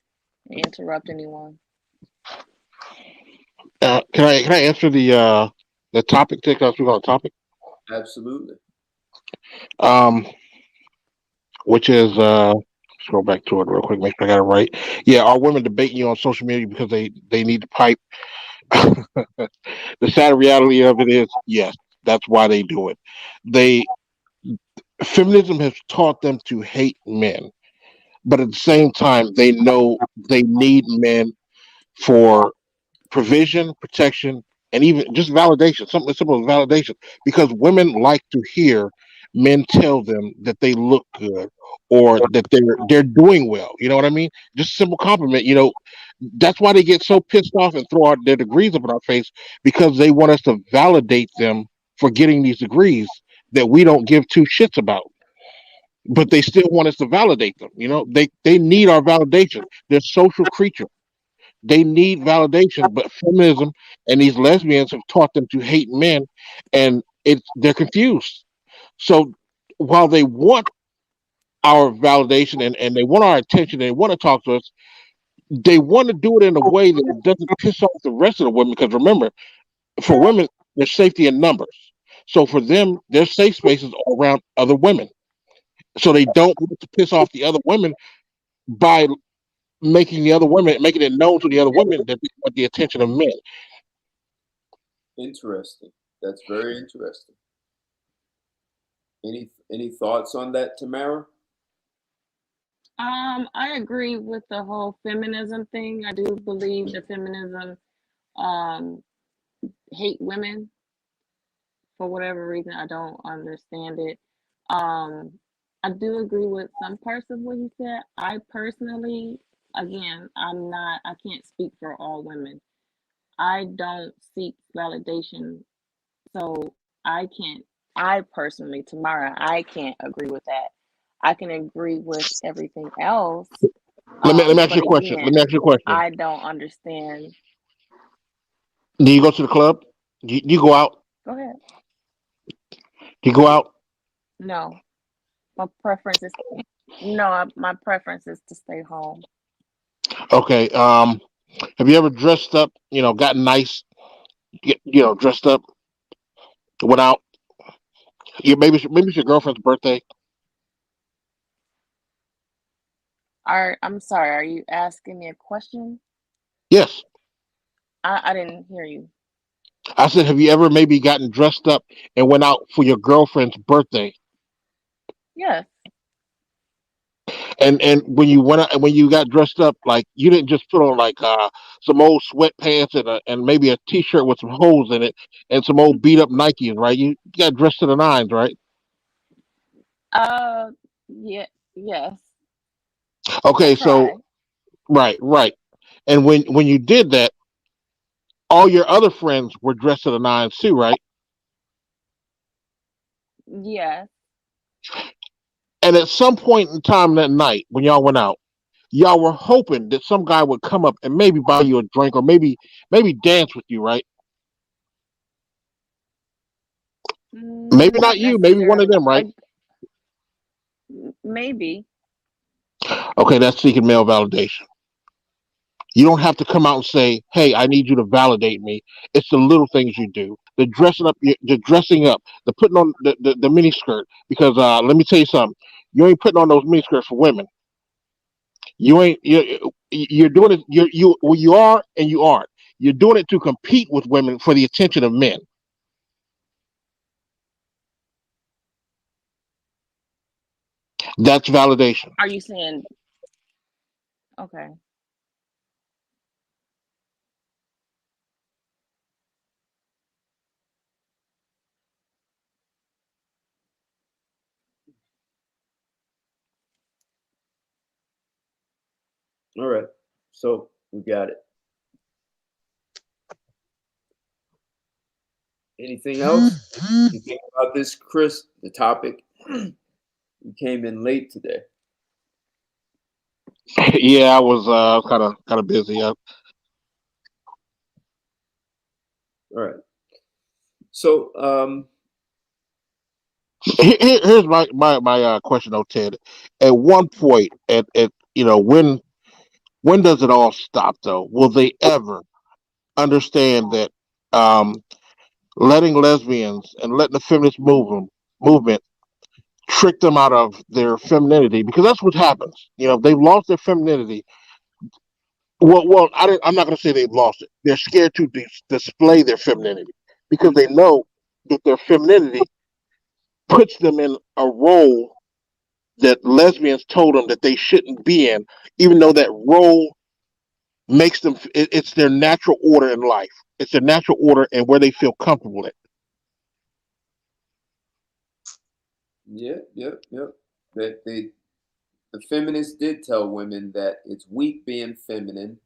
and interrupt anyone. Can I answer the topic, Ted? Can I speak on the topic? absolutely. Which is let's go back to it real quick. Make sure I got it right. Yeah, are women debating you on social media because they need to pipe? The sad reality of it is, yes, that's why they do it. Feminism has taught them to hate men, but at the same time, they know they need men for provision, protection, and even just validation. Something as simple as validation, because women like to hear men tell them that they look good or that they're doing well. You know what I mean? Just a simple compliment. That's why they get so pissed off and throw out their degrees up in our face, because they want us to validate them for getting these degrees that we don't give two shits about. But they still want us to validate them. They need our validation. They're social creatures. They need validation, but feminism and these lesbians have taught them to hate men, and they're confused. So while they want our validation and they want our attention, they want to talk to us, they want to do it in a way that it doesn't piss off the rest of the women. Because remember, for women, there's safety in numbers. So for them, their safe spaces are around other women. So they don't want to piss off the other women by making it known to the other women that they want the attention of men. Interesting. That's very interesting. Any thoughts on that, Tamara? I agree with the whole feminism thing. I do believe that feminism hate women for whatever reason. I don't understand it. I do agree with some parts of what he said. I personally, again, I can't speak for all women. I don't seek validation, so I personally, Tamara, I can't agree with that. I can agree with everything else. Let me ask you But a question. Let again, me ask you a question. I don't understand. Do you go to the club? Do you go out? Go ahead. Do you go out? No, my preference is no. My preference is to stay home. Okay. Have you ever dressed up? Gotten nice. Dressed up. Went out. Maybe it's your girlfriend's birthday. I'm sorry. Are you asking me a question? Yes. I didn't hear you. I said, have you ever maybe gotten dressed up and went out for your girlfriend's birthday? Yes. And when you went out, when you got dressed up, like you didn't just put on like some old sweatpants and maybe a t-shirt with some holes in it and some old beat up Nikes, right? You got dressed to the nines, right? Uh, yeah, yes. I Okay, so tried. right. And when you did that, all your other friends were dressed to the nines too, right? Yes. And at some point in time that night when y'all went out, y'all were hoping that some guy would come up and maybe buy you a drink or maybe dance with you, right? Maybe Not not you, maybe one of necessarily. them, right? Maybe. Okay, that's seeking male validation. You don't have to come out and say, "Hey, I need you to validate me." It's the little things you do, the dressing up, the putting on the mini skirt. Because let me tell you something, you ain't putting on those mini skirts for women. You ain't you're doing it. You are and you aren't. You're doing it to compete with women for the attention of men. That's validation. Are you saying okay? All right. So we got it. Anything else you think about this, Chris? The topic? You came in late today. Yeah, I was kind of busy. All right. So, Here's my question, though, Ted. At one point, at when does it all stop? Though, will they ever understand that letting lesbians and letting the feminist movement trick them out of their femininity? Because that's what happens. They've lost their femininity. I'm not going to say they've lost it. They're scared to display their femininity because they know that their femininity puts them in a role that lesbians told them that they shouldn't be in, even though that role makes them, it's their natural order in life. It's their natural order and where they feel comfortable in. yep. That the feminists did tell women that it's weak being feminine,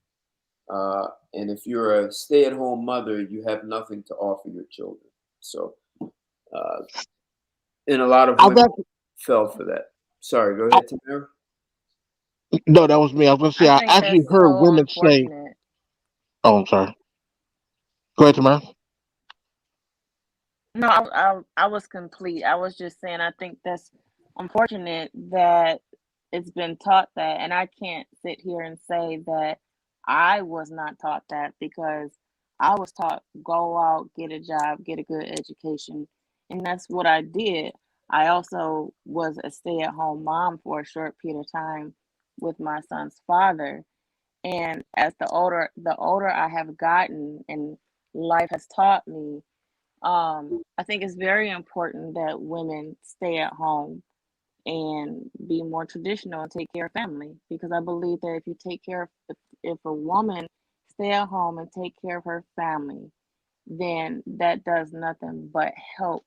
and if you're a stay-at-home mother, you have nothing to offer your children. So, uh, and a lot of I've women actually, fell for that. Sorry, go ahead, Tamara. no, that was me. I was going to say, I I think actually that's heard so women say, unfortunate. oh, I'm sorry. Go ahead, Tamara. No, I was complete. I was just saying I think that's unfortunate that it's been taught that, and I can't sit here and say that I was not taught that because I was taught go out, get a job, get a good education, and that's what I did. I also was a stay-at-home mom for a short period of time with my son's father, and as the older I have gotten and life has taught me, I think it's very important that women stay at home and be more traditional and take care of family because I believe that if you take care of if a woman stay at home and take care of her family, then that does nothing but help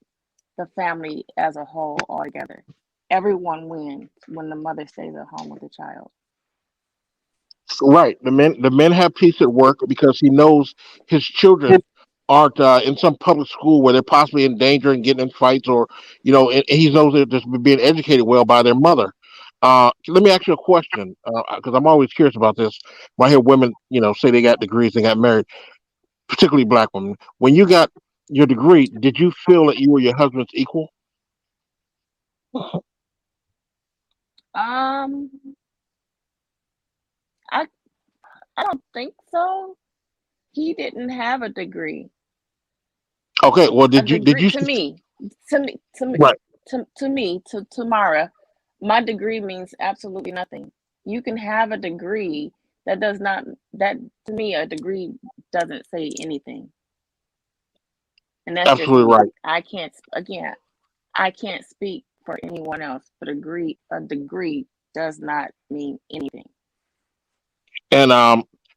the family as a whole altogether. Everyone wins when the mother stays at home with the child. Right. The men have peace at work because he knows his children aren't in some public school where they're possibly in danger and getting in fights, or and he knows they're just being educated well by their mother. Let me ask you a question because I'm always curious about this. When I hear women, say they got degrees, they got married, particularly black women. When you got your degree, did you feel that you were your husband's equal? Um, I I don't think so. He didn't have a degree. Okay. Well, A did degree you? Right. to me, to Mara, my degree means absolutely nothing. You can have a degree that does not that to me a degree doesn't say anything. And that's just Absolutely me. right. I can't speak for anyone else, but a degree does not mean anything. And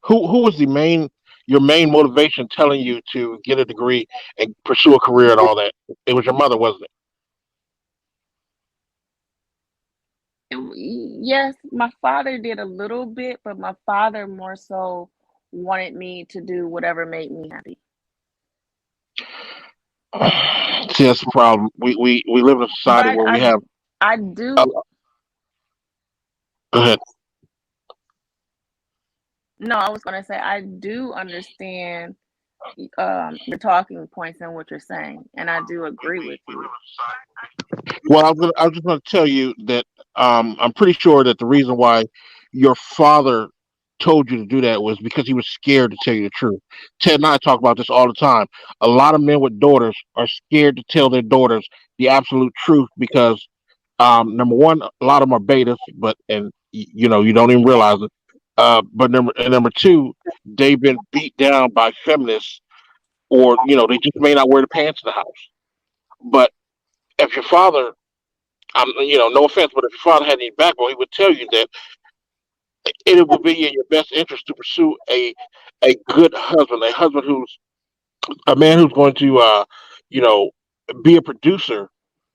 who was your main motivation telling you to get a degree and pursue a career and all that? It was your mother, wasn't it? Yes, my father did a little bit, but my father more so wanted me to do whatever made me happy. See, that's the problem. We live in a society But where we have. I Uh, do. go ahead. No, I was gonna say I do understand your talking points and what you're saying, and I do agree with you. Well, I was just going to tell you that I'm pretty sure that the reason why your father told you to do that was because he was scared to tell you the truth. Ted and I talk about this all the time. A lot of men with daughters are scared to tell their daughters the absolute truth because number one, a lot of them are betas, but you know you don't even realize it. But number two, they've been beat down by feminists, or you know they just may not wear the pants in the house. But if your father you know, no offense, but if your father had any backbone, he would tell you that it would be in your best interest to pursue a good husband, a husband who's a man who's going to, you know, be a producer.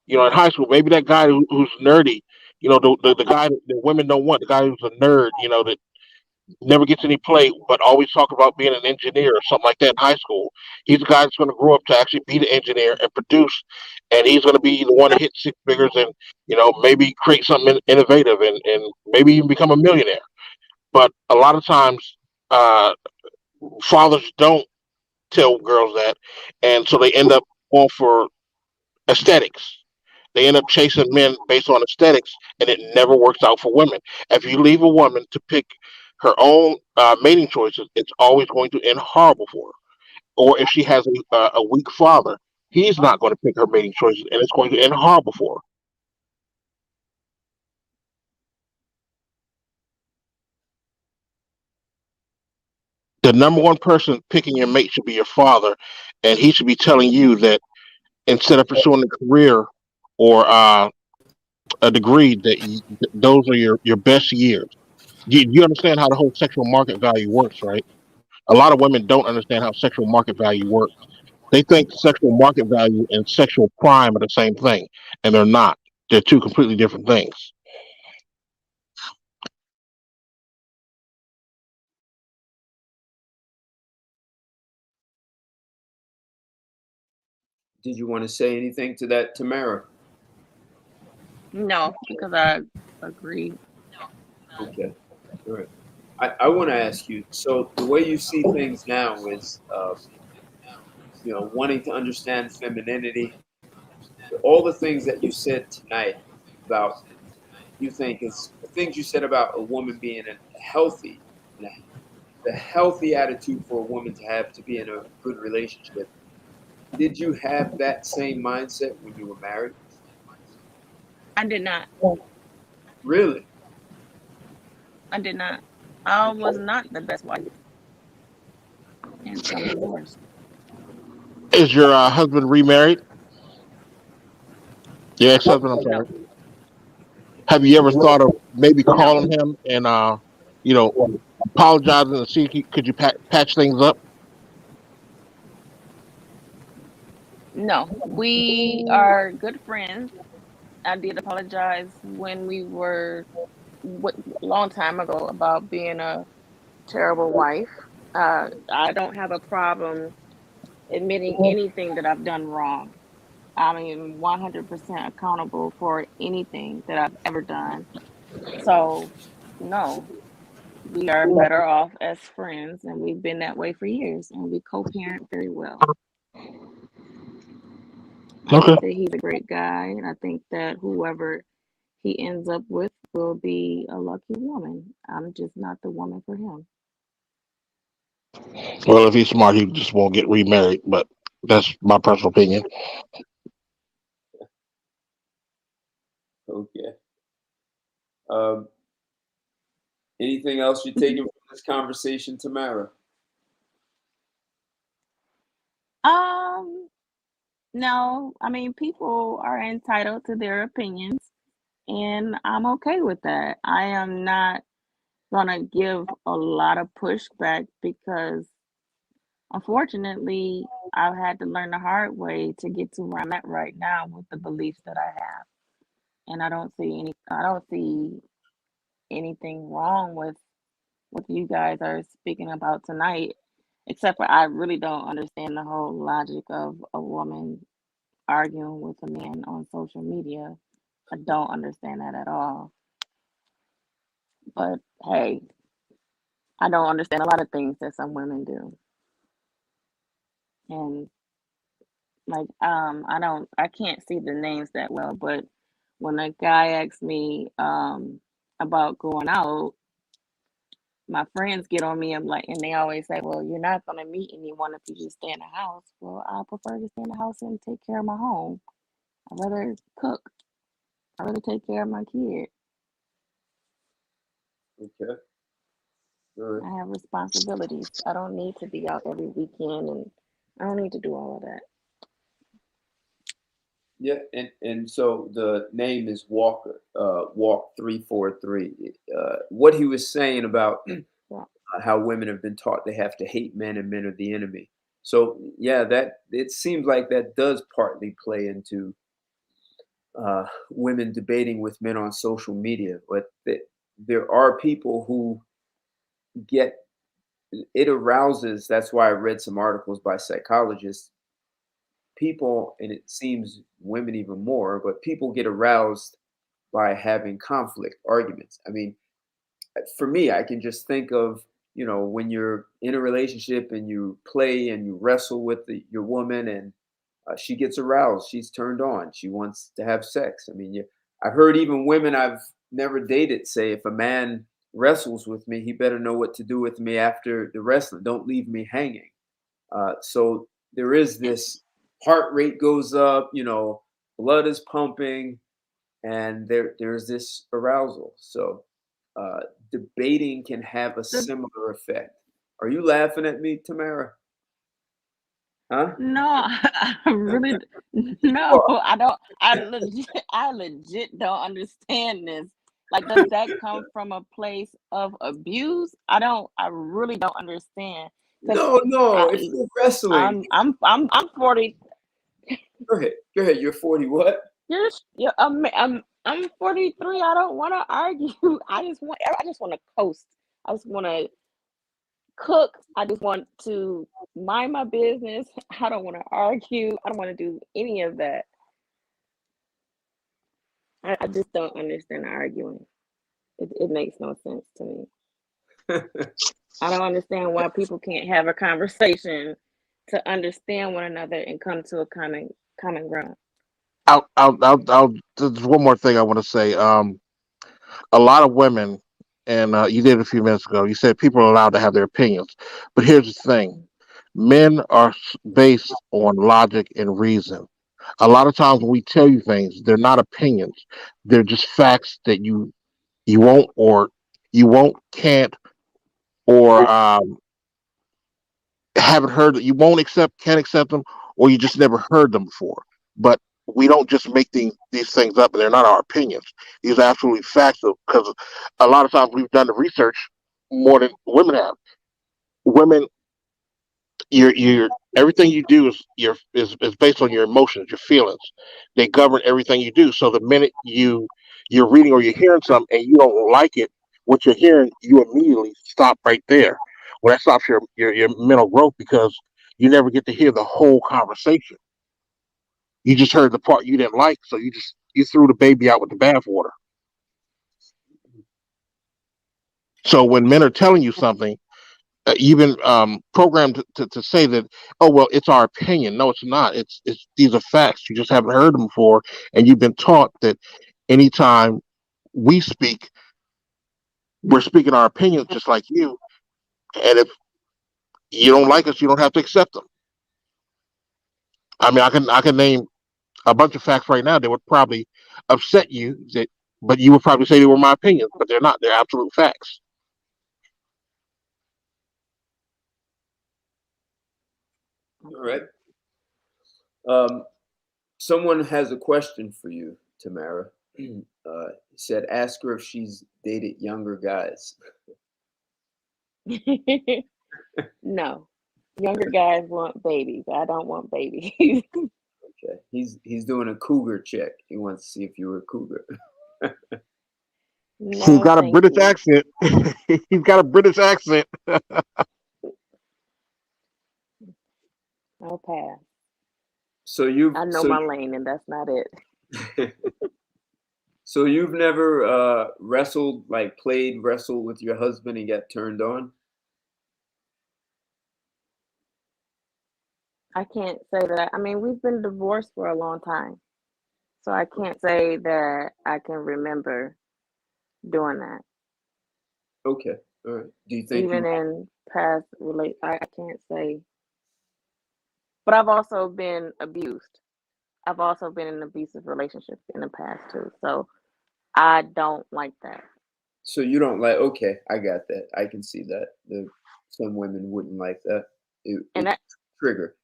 You know, in high school, maybe that guy who's nerdy. You know, the guy that women don't want, the guy who's a nerd. You know, that never gets any play, but always talk about being an engineer or something like that in high school. He's the guy that's going to grow up to actually be the engineer and produce, and he's going to be the one to hit six figures and you know maybe create something innovative and maybe even become a millionaire. But a lot of times, uh, fathers don't tell girls that, and so they end up going for aesthetics. They end up chasing men based on aesthetics, and it never works out for women. If you leave a woman to pick her own mating choices, it's always going to end horrible for her. Or if she has a weak father, he's not going to pick her mating choices, and it's going to end horrible for her. The number one person picking your mate should be your father, and he should be telling you that instead of pursuing a career or a degree, that those are your best years. You understand how the whole sexual market value works, right? A lot of women don't understand how sexual market value works. They think sexual market value and sexual crime are the same thing, and they're not. They're two completely different things. Did you want to say anything to that, Tamara? No, because I agree. Okay. All right. I want to ask you. So the way you see things now is, you know, wanting to understand femininity. All the things that you said tonight about you think is the things you said about a woman being healthy, the healthy attitude for a woman to be in a good relationship. Did you have that same mindset when you were married? I did not. Really? I did not. I was not the best wife, hence I'm divorced. Is your husband remarried? Your ex-husband, I'm No, sorry. Have you ever thought of maybe calling him and you know, apologizing and see if could you patch things up? no. We are good friends. I did apologize when we were long time ago about being a terrible wife. I don't have a problem admitting anything that I've done wrong. I am 100% accountable for anything that I've ever done. So, no, we are better off as friends, and we've been that way for years, and we co-parent very well. I Okay. think that he's a great guy, and I think that whoever he ends up with will be a lucky woman. I'm just not the woman for him. Well, if he's smart, he just won't get remarried. But that's my personal opinion. Okay. Um, Anything else you're taking from this conversation, Tamara? No, I mean, people are entitled to their opinions, and I'm okay with that. I am not gonna give a lot of pushback because unfortunately I've had to learn the hard way to get to where I'm at right now with the beliefs that I have. And I don't see anything wrong with what you guys are speaking about tonight, except for I really don't understand the whole logic of a woman arguing with a man on social media. I don't understand that at all. But hey, I don't understand a lot of things that some women do. And like I can't see the names that well, but when a guy asks me about going out, my friends get on me. I'm like, and they always say, "Well, you're not gonna meet anyone if you just stay in the house." Well, I prefer to stay in the house and take care of my home. I'd rather cook. I'd rather take care of my kid. Okay. All right. I have responsibilities. I don't need to be out every weekend, and I don't need to do all of that. Yeah, and so the name is Walker, Walk 343. What he was saying about Yeah. how women have been taught they have to hate men and men are the enemy. So yeah, that it seems like that does partly play into women debating with men on social media, but there are people who get it arouses. That's why I read some articles by psychologists. People, and it seems women even more, but people get aroused by having conflict, arguments. I mean, for me, I can just think of, when you're in a relationship and you play and you wrestle with your woman and she gets aroused, she's turned on, she wants to have sex. I mean, I've heard even women I've never dated say, if a man wrestles with me, he better know what to do with me after the wrestling. Don't leave me hanging. So there is this heart rate goes up, blood is pumping, and there's this arousal. So debating can have a The similar effect. Are you laughing at me, Tamara? Huh? No, I really no, Well, I don't. I legit don't understand this. Like, does that come from a place of abuse? I really don't understand because no, no. If I, you're wrestling, I'm 40. go ahead. Go ahead. You're 40. What? I'm 43. I don't want to argue. I just want to coast. I just want to cook. I just want to mind my business. I don't want to argue. I don't want to do any of that. I just don't understand the arguing. It makes no sense to me. I don't understand why people can't have a conversation to understand one another and come to a common ground. There's one more thing I want to say. A lot of women, and you did a few minutes ago. You said people are allowed to have their opinions, but here's the thing: men are based on logic and reason. A lot of times when we tell you things, they're not opinions; they're just facts that you won't or you won't can't or haven't heard. You won't accept, can't accept them, or you just never heard them before. But we don't just make these things up, and they're not our opinions. These are absolutely facts, because a lot of times we've done the research more than women have. Women, your everything you do is based on your emotions, your feelings. They govern everything you do. So the minute you're reading or you're hearing something and you don't like it, what you're hearing, you immediately stop right there. Well, that stops your mental growth because you never get to hear the whole conversation. You just heard the part you didn't like, so you threw the baby out with the bathwater. So when men are telling you something, you've been programmed to say that, oh well, it's our opinion. No, it's not. It's these are facts. You just haven't heard them before, and you've been taught that anytime we speak, we're speaking our opinions just like you. And if you don't like us, you don't have to accept them. I mean, I can name a bunch of facts right now that would probably upset you, but you would probably say they were my opinions, but they're not. They're absolute facts. All right. Someone has a question for you, Tamara. He said, ask her if she's dated younger guys. No, younger guys want babies. I don't want babies. Okay. He's doing a cougar check. He wants to see if you were a cougar. He's No, got a thank British you. accent. He's got a British accent. I'll pass. So you've I know so my lane, and that's not it. so you've never wrestled, like played wrestle with your husband and got turned on? I can't say that. I mean, we've been divorced for a long time, so I can't say that I can remember doing that. Okay. All right. Do you think Even you in past I can't say. But I've also been abused. I've also been in abusive relationships in the past too. So I don't like that. so you don't like, okay, I got that. I can see that. Some women wouldn't like that. And It that trigger.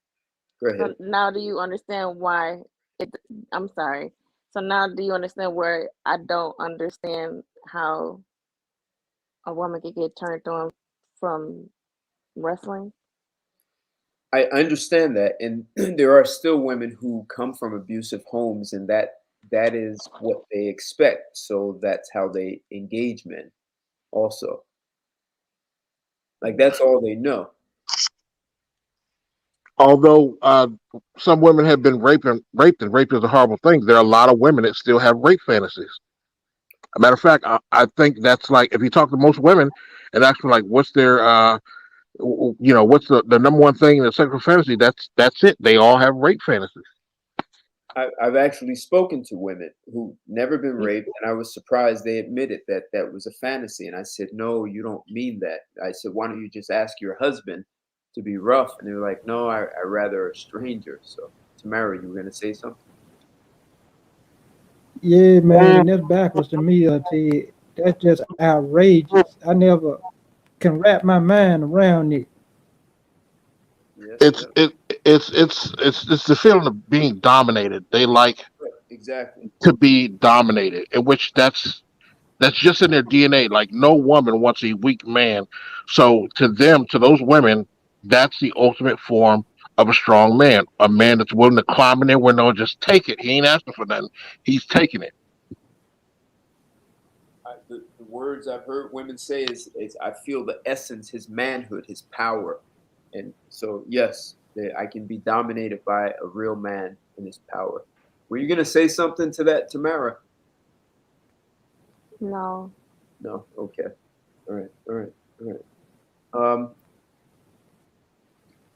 Go so ahead. now do you understand why it I'm sorry. So now do you understand where I don't understand how a woman could get turned on from wrestling? I understand that, and there are still women who come from abusive homes, and that is what they expect. So that's how they engage men. Also, like that's all they know. Although some women have been raped, and rape is a horrible thing. There are a lot of women that still have rape fantasies. A matter of fact, I think that's like if you talk to most women and ask them like, what's their, what's the number one thing in the sexual fantasy? That's it. They all have rape fantasies. I've actually spoken to women who never been You, raped, and I was surprised they admitted that that was a fantasy. And I said, "No, you don't mean that." I said, "Why don't you just ask your husband to be rough?" And they were like, "No, I rather a stranger." So, Tamara, you were gonna say something? Yeah, man, and that's backwards to me, Ted. That's just outrageous. I never can wrap my mind around it. Yep, It's yep, it it's the feeling of being dominated. They like right, exactly. to be dominated, in which that's just in their DNA. Like no woman wants a weak man. So to them, to those women, that's the ultimate form of a strong man. A man that's willing to climb in their window and just take it. He ain't asking for nothing. He's taking it. The words I've heard women say is I feel the essence, his manhood, his power, and so yes, I can be dominated by a real man in his power. Were you gonna say something to that, Tamara? no. No. Okay. All right. All right. All right. Um,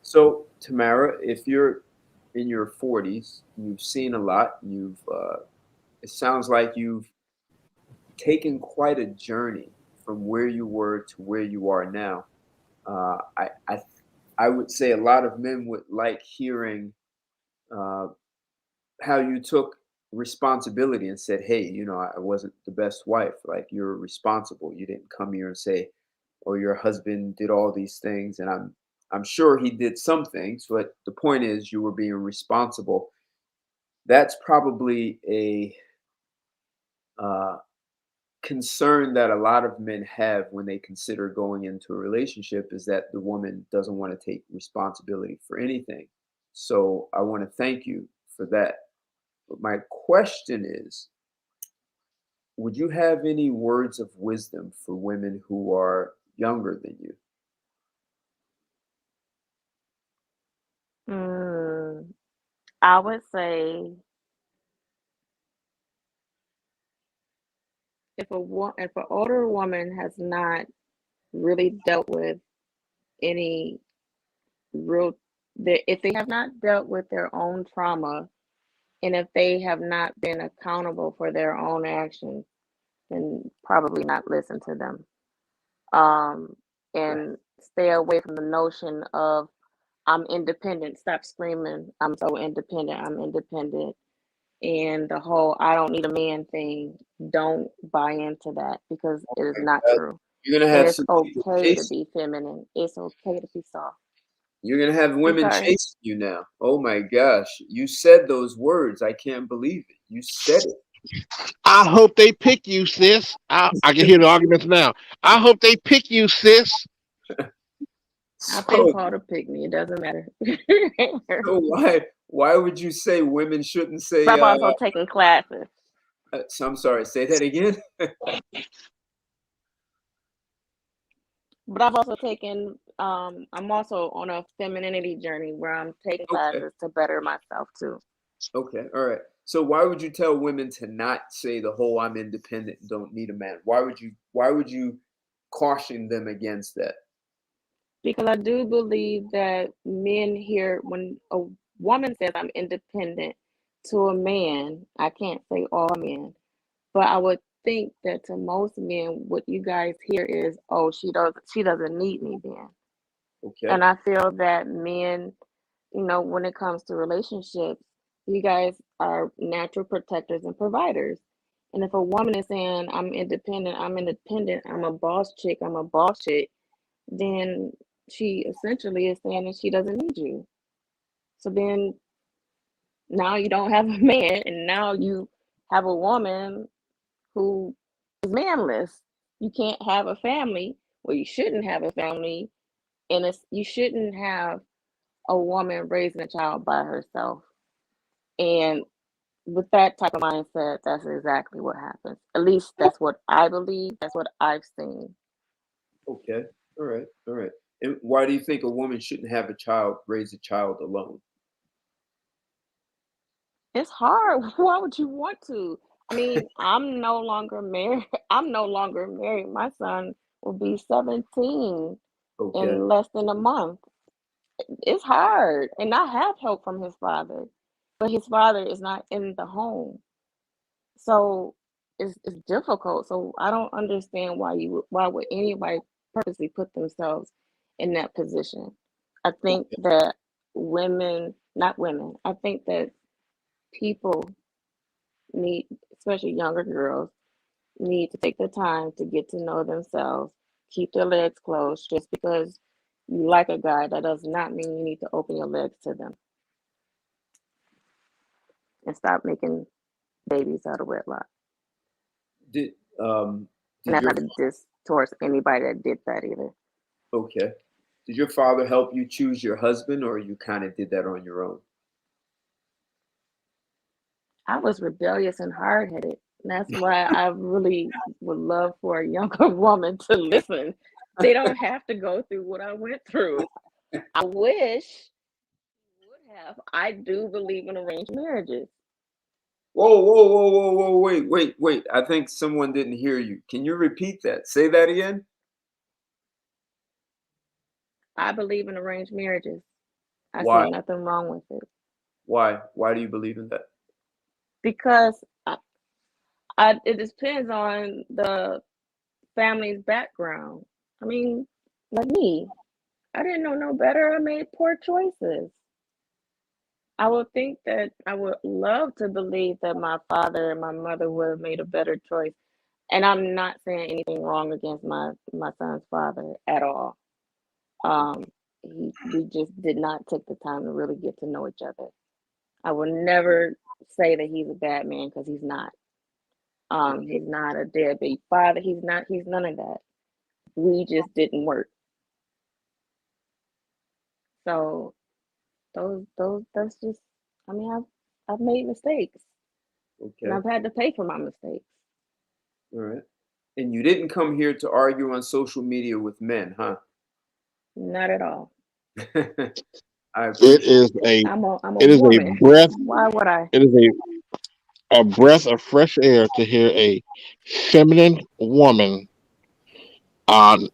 so Tamara, if you're in your 40s, you've seen a lot. It sounds like you've taken quite a journey from where you were to where you are now. Uh, I, I, I would say a lot of men would like hearing uh, how you took responsibility and said, "Hey, I wasn't the best wife. Like you're responsible. You didn't come here and say, or your husband did all these things." And I'm sure he did some things, but the point is you were being responsible. That's probably a uh, concern that a lot of men have when they consider going into a relationship is that the woman doesn't want to take responsibility for anything. So I want to thank you for that. But my question is, would you have any words of wisdom for women who are younger than you? Mm, I would say if an older woman has not really dealt with any real if they have not dealt with their own trauma and if they have not been accountable for their own actions, then probably not listen to them. Um, Right. and stay away from the notion of I'm independent. Stop screaming, I'm so independent, I'm independent. And the whole I don't need a man thing, don't buy into that because it is not Uh, true. you're gonna And have it's some people okay to chasing. be feminine. It's okay to be soft. You're gonna have I'm women sorry. chasing you now. Oh my gosh. You said those words. I can't believe it. You said I hope they pick you, sis. I can hear the arguments now. I hope they pick you, sis. it. I've been So, called a pygmy. It doesn't matter. so why would you say women shouldn't say But I've also taken classes. so I'm sorry, say that again? But I've also taken I'm also on a femininity journey where I'm taking Okay. classes to better myself too. Okay. All right. So why would you tell women to not say the whole I'm independent and don't need a man? Why would you caution them against that? Because I do believe that men here, when a woman says I'm independent to a man, I can't say all men, but I would think that to most men, what you guys hear is, "Oh, she doesn't need me then." Okay. And I feel that men, when it comes to relationships, you guys are natural protectors and providers. And if a woman is saying, I'm independent, I'm a boss chick, I'm a boss chick, then she essentially is saying that she doesn't need you. So then now you don't have a man, and now you have a woman who is manless. You can't have a family, well, you shouldn't have a family, and you shouldn't have a woman raising a child by herself. And with that type of mindset, that's exactly what happens. At least that's what I believe. That's what I've seen. Okay. All right. All right. And why do you think a woman shouldn't have a child, raise a child alone? It's hard. Why would you want to? I mean, I'm no longer married. I'm no longer married. My son will be 17 Okay. in less than a month. It's hard. And I have help from his father, but his father is not in the home. So it's difficult. So I don't understand why would anybody purposely put themselves in that position. I think Okay. that women, not women, I think that people need, especially younger girls, need to take the time to get to know themselves, keep their legs closed. Just because you like a guy, that does not mean you need to open your legs to them and stop making babies out of wedlock. Did um And did that's your not a diss towards anybody that did that either. okay. Did your father help you choose your husband or you kind of did that on your own? I was rebellious and hard headed. That's why I really would love for a younger woman to listen. They don't have to go through what I went through. I wish would have. I do believe in arranged marriages. Whoa, whoa, whoa, whoa, whoa, wait, wait, wait. I think someone didn't hear you. Can you repeat that? Say that again? I believe in arranged marriages. I see Why? nothing wrong with it Why? Why do you believe in that? because it depends on the family's background. I mean, like me, I didn't know no better. I made poor choices. I would think that I would love to believe that my father and my mother would have made a better choice. And I'm not saying anything wrong against my son's father at all. Um, we just did not take the time to really get to know each other. I will never say that he's a bad man because he's not. Okay. He's not a deadbeat father. He's not. He's none of that. We just didn't work. So that's just. I mean, I've made mistakes, and Okay. I've had to pay for my mistakes. All right. And you didn't come here to argue on social media with men, huh? Not at all. I It appreciate is a I'm a it is a woman. breath. Why would I? It is a breath of fresh air to hear a feminine woman on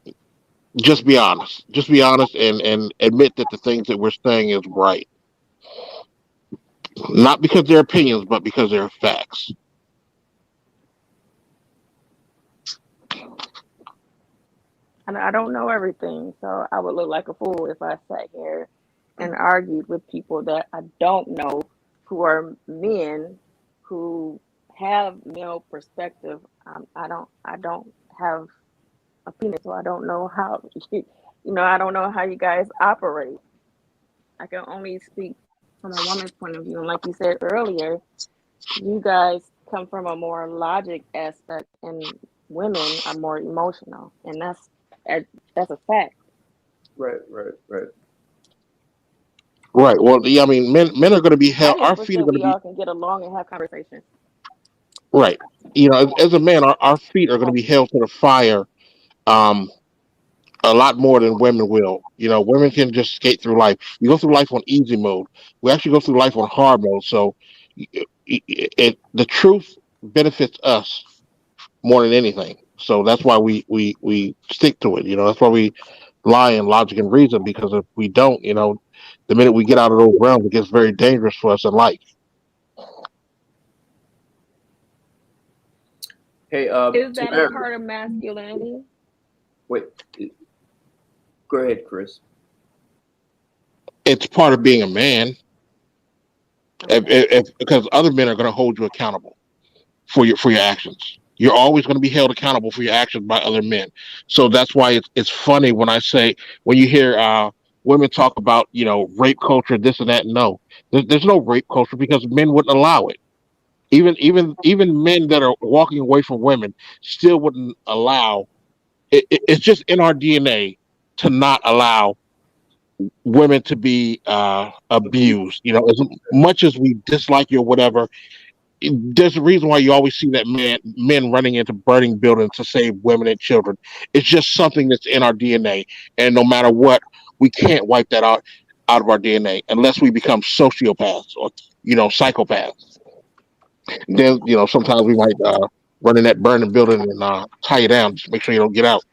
just be honest. Just be honest and admit that the things that we're saying is right. Not because they're opinions, but because they're facts. I don't know everything, so I would look like a fool if I sat here and argued with people that I don't know, who are men who have male perspective. I don't have a penis, so I don't know how I don't know how you guys operate. I can only speak from a woman's point of view. And like you said earlier, you guys come from a more logic aspect, and women are more emotional, and that's a fact. Right. Right. Well, yeah, I mean, men are going to be I held. Our just wish feet are that going to we be all can get along and have conversations. right. As a man, our feet are going to be held to the fire. Um, a lot more than women will. Women can just skate through life. You go through life on easy mode. We actually go through life on hard mode. So, the truth benefits us more than anything. So that's why we stick to it. That's why we lie in logic and reason, because if we don't, the minute we get out of those realms, it gets very dangerous for us in life. Hey, Is that a Tamara, part of masculinity? wait. Go ahead, Chris. It's part of being a man, Okay. because other men are going to hold you accountable for your actions. You're always going to be held accountable for your actions by other men. So that's why it's funny when you hear women talk about rape culture, this and that. No, there's no rape culture, because men wouldn't allow it. Even men that are walking away from women still wouldn't allow it. It's just in our DNA to not allow women to be abused. As much as we dislike you or whatever, there's a reason why you always see that men running into burning buildings to save women and children. It's just something that's in our DNA, and no matter what, we can't wipe that out of our DNA unless we become sociopaths or psychopaths. Then sometimes we might run in that burning building and tie you down, just make sure you don't get out.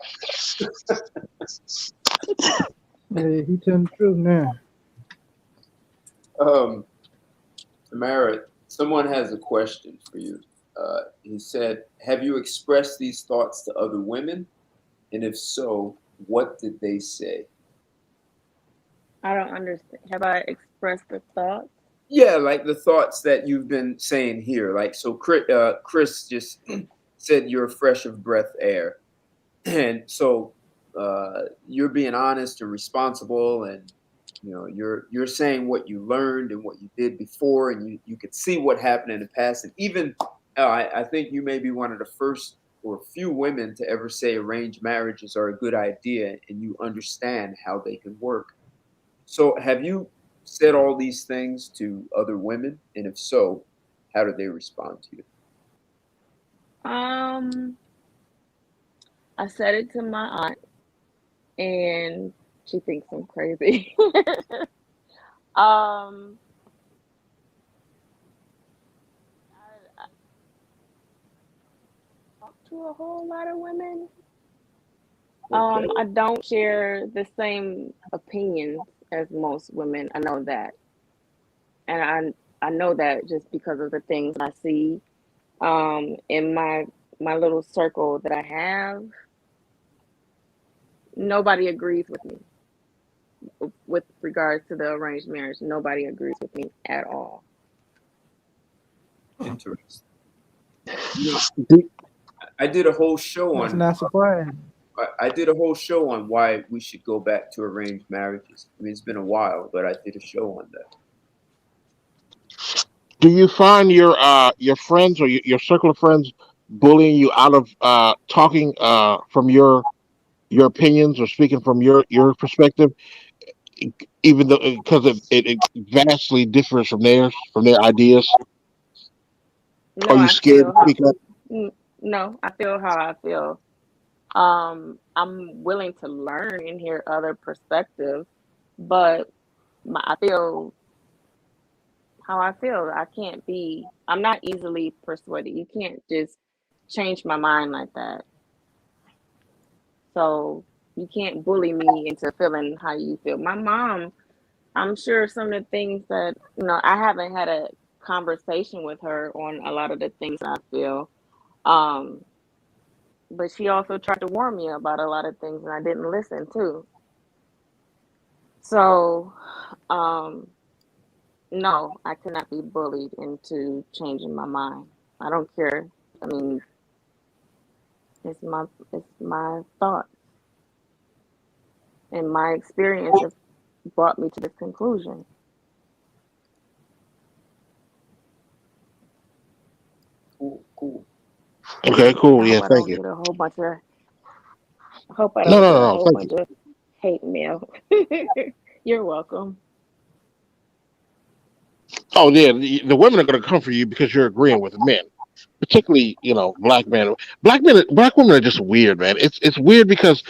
Hey, he telling the truth now. Tamara, someone has a question for you. He said, "Have you expressed these thoughts to other women? And if so, what did they say?" I don't understand. Have I expressed the thoughts? Yeah, like the thoughts that you've been saying here. Like, so Chris just said you're fresh of breath air. And so you're being honest and responsible, and you're saying what you learned and what you did before, and you could see what happened in the past. And even I think you may be one of the first or few women to ever say arranged marriages are a good idea, and you understand how they can work. So have you said all these things to other women? And if so, how did they respond to you? Um, I said it to my aunt, and she thinks I'm crazy. um, I talk to a whole lot of women. Okay. I don't share the same opinions as most women. I know that, and I know that just because of the things I see in my little circle that I have. Nobody agrees with me with regards to the arranged marriage. Nobody agrees with me at all. Interesting. I did a whole show That's on not surprising. I did a whole show on why we should go back to arranged marriages. I mean, it's been a while, but I did a show on that. Do you find your friends or your circle of friends bullying you out of talking from your opinions or speaking from your perspective, even though because it vastly differs from their ideas? No, Are you I scared to feel how speak up? no, I feel how I feel. I'm willing to learn and hear other perspectives, but I feel how I feel. I'm not easily persuaded. You can't just change my mind like that. So you can't bully me into feeling how you feel. My mom, I'm sure some of the things that, I haven't had a conversation with her on a lot of the things I feel. Um, but she also tried to warn me about a lot of things and I didn't listen too. So, um, no, I cannot be bullied into changing my mind. I don't care. I mean, it's my thoughts and my experience of brought me to this conclusion. Cool. Okay, I cool. hope Yeah, I thank don't you. get a whole bunch of. I hope I No, don't no, get a no, no. whole Thank you. bunch of hate mail. You're welcome. Oh yeah, the women are going to come for you because you're agreeing with men, particularly black men. Black women are just weird, man. It's weird because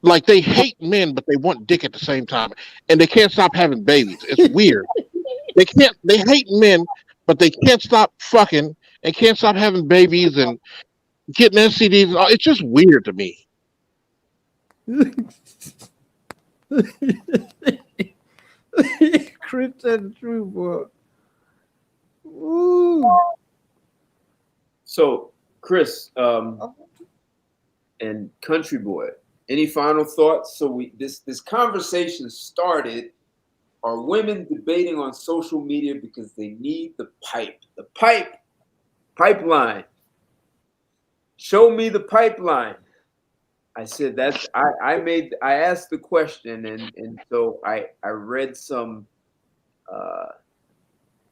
like they hate men, but they want dick at the same time, and they can't stop having babies. It's weird. They hate men, but they can't stop fucking and can't stop having babies and getting STDs. And all. It's just weird to me. Chris said the truth, boy. Ooh. So, Chris, and Country Boy, any final thoughts? So this conversation started. Are women debating on social media because they need the pipeline? Show me the pipeline. I said that's I asked the question, and so I read some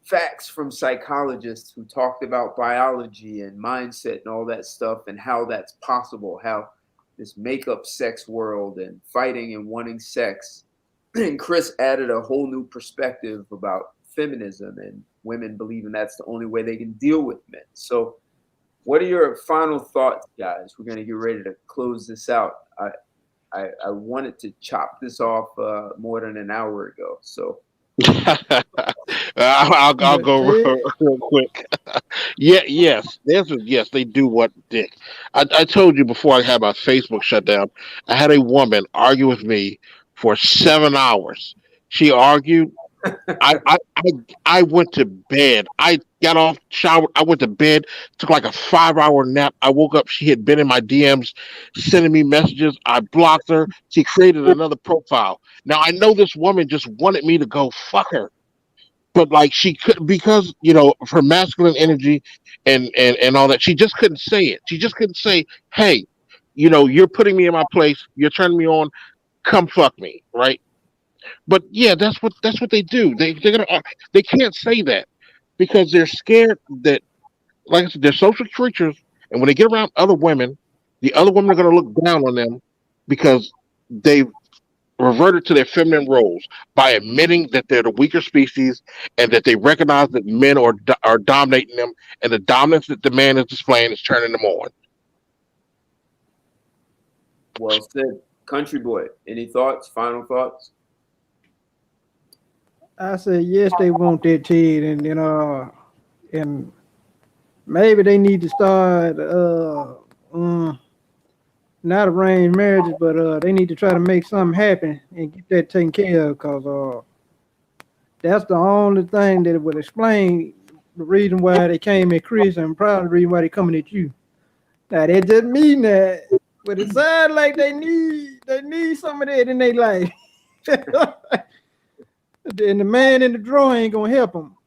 facts from psychologists who talked about biology and mindset and all that stuff and how that's possible, how this make-up sex world and fighting and wanting sex. And Chris added a whole new perspective about feminism and women believing that's the only way they can deal with men. So what are your final thoughts, guys? We're going to get ready to close this out. I wanted to chop this off more than an hour ago. So I'll But go Ted, real quick. Yeah, yes, the answer is yes. They do want dick. I told you before I had my Facebook shut down. I had a woman argue with me for 7 hours. She argued. I, I I I went to bed. I got off, showered. I went to bed. Took like a 5 hour nap. I woke up. She had been in my DMs, sending me messages. I blocked her. She created another profile. Now I know this woman just wanted me to go fuck her, but like she could because of her masculine energy and all that. She just couldn't say it. She just couldn't say, "Hey, you're putting me in my place. You're turning me on. Come fuck me, right?" But yeah, that's what they do. They can't say that because they're scared that, like I said, they're social creatures, and when they get around other women, the other women are going to look down on them because they've reverted to their feminine roles by admitting that they're the weaker species and that they recognize that men are dominating them, and the dominance that the man is displaying is turning them on. well said. Country Boy, any thoughts, final thoughts? I said yes, they want that Ted, and maybe they need to start mm, not arranged marriages, but they need to try to make something happen and get that taken care of, cause that's the only thing that would explain the reason why they came at Chris and probably the reason why they coming at you. Now that doesn't mean that, but it sounds like they need some of that in their life. And the man in the drawer ain't gonna help them.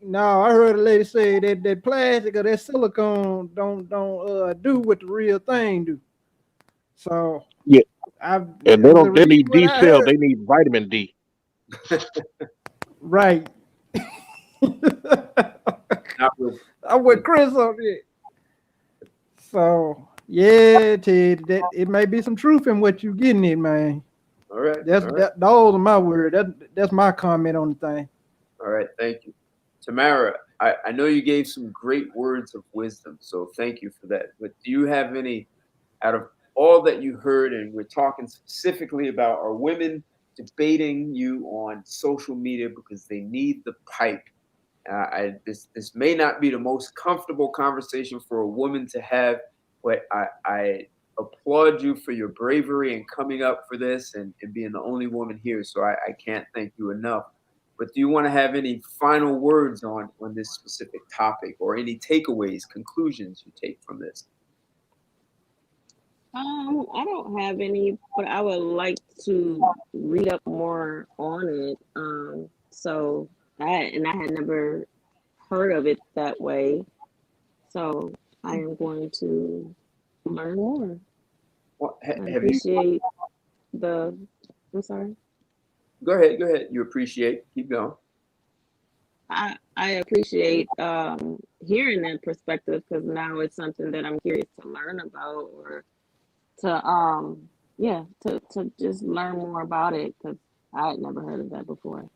No, I heard a lady say that plastic or that silicone don't do what the real thing do. So Yeah, I and it was a they reason need what D I cell. heard. They need vitamin D. Right. Not with I'm with Chris on it. So yeah, Ted, that it may be some truth in what you getting at, man. all right, That's all right, that those are my words. That's my comment on the thing. all right. Thank you, Tamara. I know you gave some great words of wisdom, so thank you for that. But do you have any, out of all that you heard, and we're talking specifically about, are women debating you on social media because they need the pipe? This may not be the most comfortable conversation for a woman to have, but I applaud you for your bravery and coming up for this and being the only woman here. So I can't thank you enough. But do you want to have any final words on this specific topic, or any takeaways, conclusions you take from this? I don't have any, but I would like to read up more on it. So I had never heard of it that way. So I am going to learn more. Well, I have you appreciate the. I'm sorry. Go ahead. Go ahead. You appreciate. Keep going. I appreciate hearing that perspective because now it's something that I'm curious to learn about or to yeah to just learn more about it because I had never heard of that before.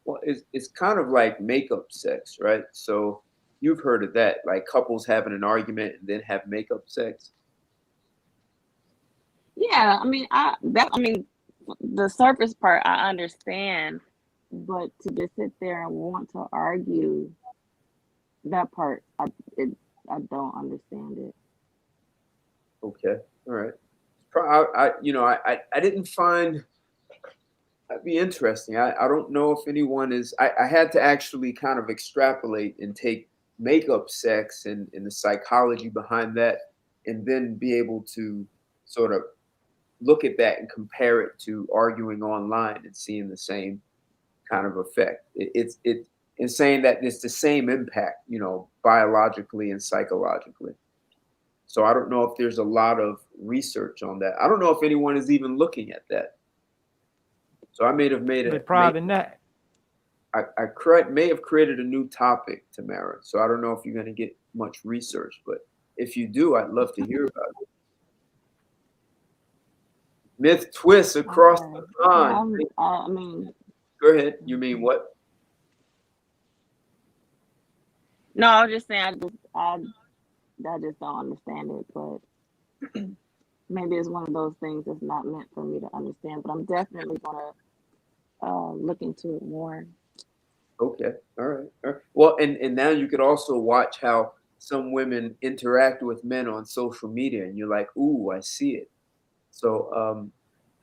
Well, it's kind of like makeup sex, right? So you've heard of that, like couples having an argument and then have makeup sex. Yeah, I mean the surface part I understand, but to just sit there and want to argue that part, it, I don't understand it. Okay. All right. I didn't find that'd be interesting. I don't know if anyone is. I had to actually kind of extrapolate and take makeup sex and the psychology behind that, and then be able to sort of look at that and compare it to arguing online and seeing the same kind of effect. It's in saying that it's the same impact, biologically and psychologically. So I don't know if there's a lot of research on that. I don't know if anyone is even looking at that. So I may have But probably not. may have created a new topic, Tamara. So I don't know if you're going to get much research, but if you do, I'd love to hear about it. Myth twists across Okay. the Yeah, pond. I mean, Go ahead. You mean what? no, I was just saying I just don't understand it, but maybe it's one of those things that's not meant for me to understand. But I'm definitely gonna look into it more. Okay. All right. All right. Well, and now you could also watch how some women interact with men on social media, and you're like, ooh, I see it. So,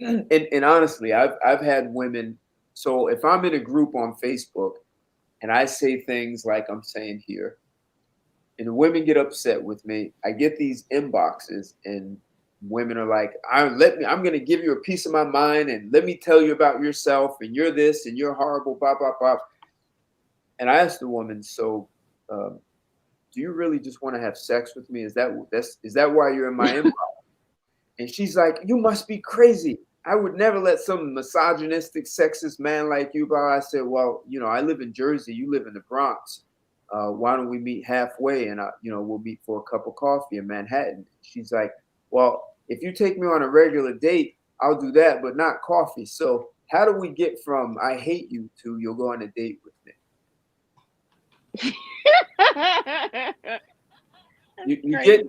and honestly, I've had women. So if I'm in a group on Facebook and I say things like I'm saying here, and the women get upset with me, I get these inboxes, and women are like, I'm gonna give you a piece of my mind, and let me tell you about yourself, and you're this, and you're horrible, blah blah blah. And I asked the woman, so do you really just want to have sex with me? Is that why you're in my inbox? And she's like, you must be crazy. I would never let some misogynistic, sexist man like you go. I said, well, I live in Jersey. You live in the Bronx. Why don't we meet halfway and we'll meet for a cup of coffee in Manhattan? She's like, well, if you take me on a regular date, I'll do that, but not coffee. So how do we get from I hate you to you'll go on a date with me? You get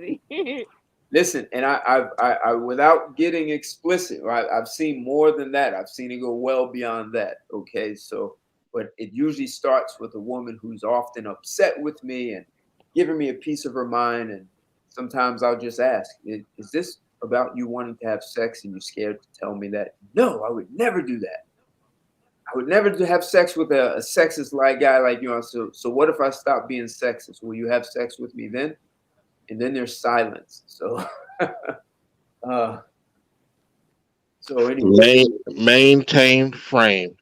listen, and I without getting explicit, right? I've seen more than that. I've seen it go well beyond that. Okay, so but it usually starts with a woman who's often upset with me and giving me a piece of her mind, and sometimes I'll just ask, is this about you wanting to have sex and you're scared to tell me that? No, I would never do that. I would never have sex with a sexist like guy like you. So what if I stop being sexist? Will you have sex with me then? And then there's silence. So, so anyway, Maintain frame.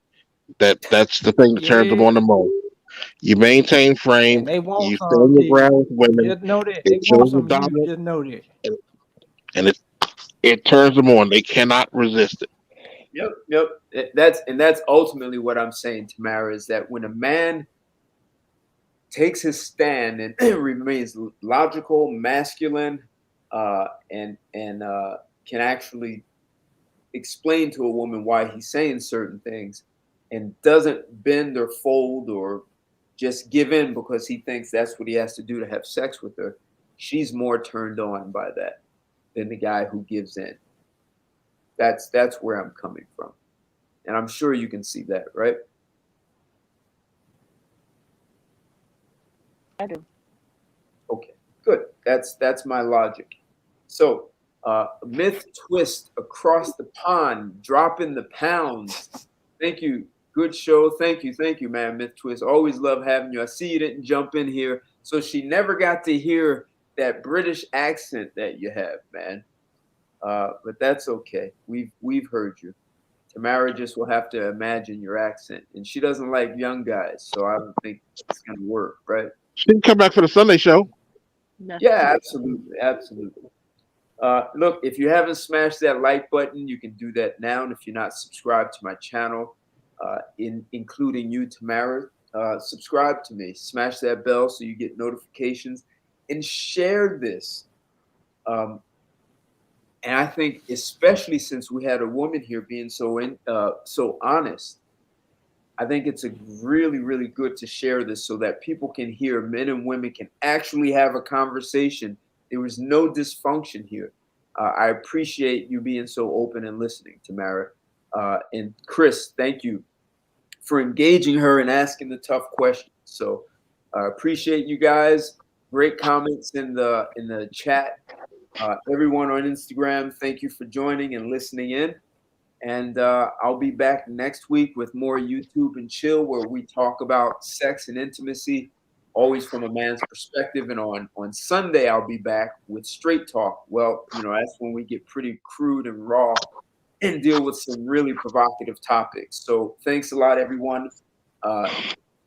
That's the thing that turns them Yeah, on the most. You maintain frame. and they want You stay some on of your you. ground with women. Just know that they It want shows the some of you. dominance, Just know that. and it turns them on. They cannot resist it. yep. That's ultimately what I'm saying, Tamara, is that when a man takes his stand and remains logical, masculine, and can actually explain to a woman why he's saying certain things, and doesn't bend or fold or just give in because he thinks that's what he has to do to have sex with her, she's more turned on by that than the guy who gives in. That's where I'm coming from, and I'm sure you can see that, right? I do. Okay, good. That's my logic. So, myth twist across the pond, dropping the pounds. Thank you. Good show. Thank you, man. Myth twist. Always love having you. I see you didn't jump in here, so she never got to hear that British accent that you have, man. But that's okay. We've heard you. Tamara just will have to imagine your accent, and she doesn't like young guys, so I don't think it's gonna work, right? She can come back for the Sunday show. Yeah, absolutely. Look, if you haven't smashed that like button, you can do that now. And if you're not subscribed to my channel, including you, Tamara, subscribe to me. Smash that bell so you get notifications and share this. And I think, especially since we had a woman here being so honest, I think it's really, really good to share this so that people can hear, men and women can actually have a conversation. There was no dysfunction here. I appreciate you being so open and listening, Tamara. And Chris, thank you for engaging her and asking the tough questions. So I appreciate you guys. Great comments in the chat. Everyone on Instagram, thank you for joining and listening in. And I'll be back next week with more YouTube and Chill, where we talk about sex and intimacy, always from a man's perspective. And on Sunday, I'll be back with Straight Talk. Well, that's when we get pretty crude and raw and deal with some really provocative topics. So thanks a lot, everyone.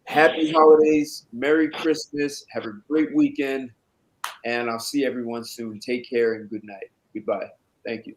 Happy holidays. Merry Christmas. Have a great weekend. And I'll see everyone soon. Take care and good night. Goodbye. Thank you.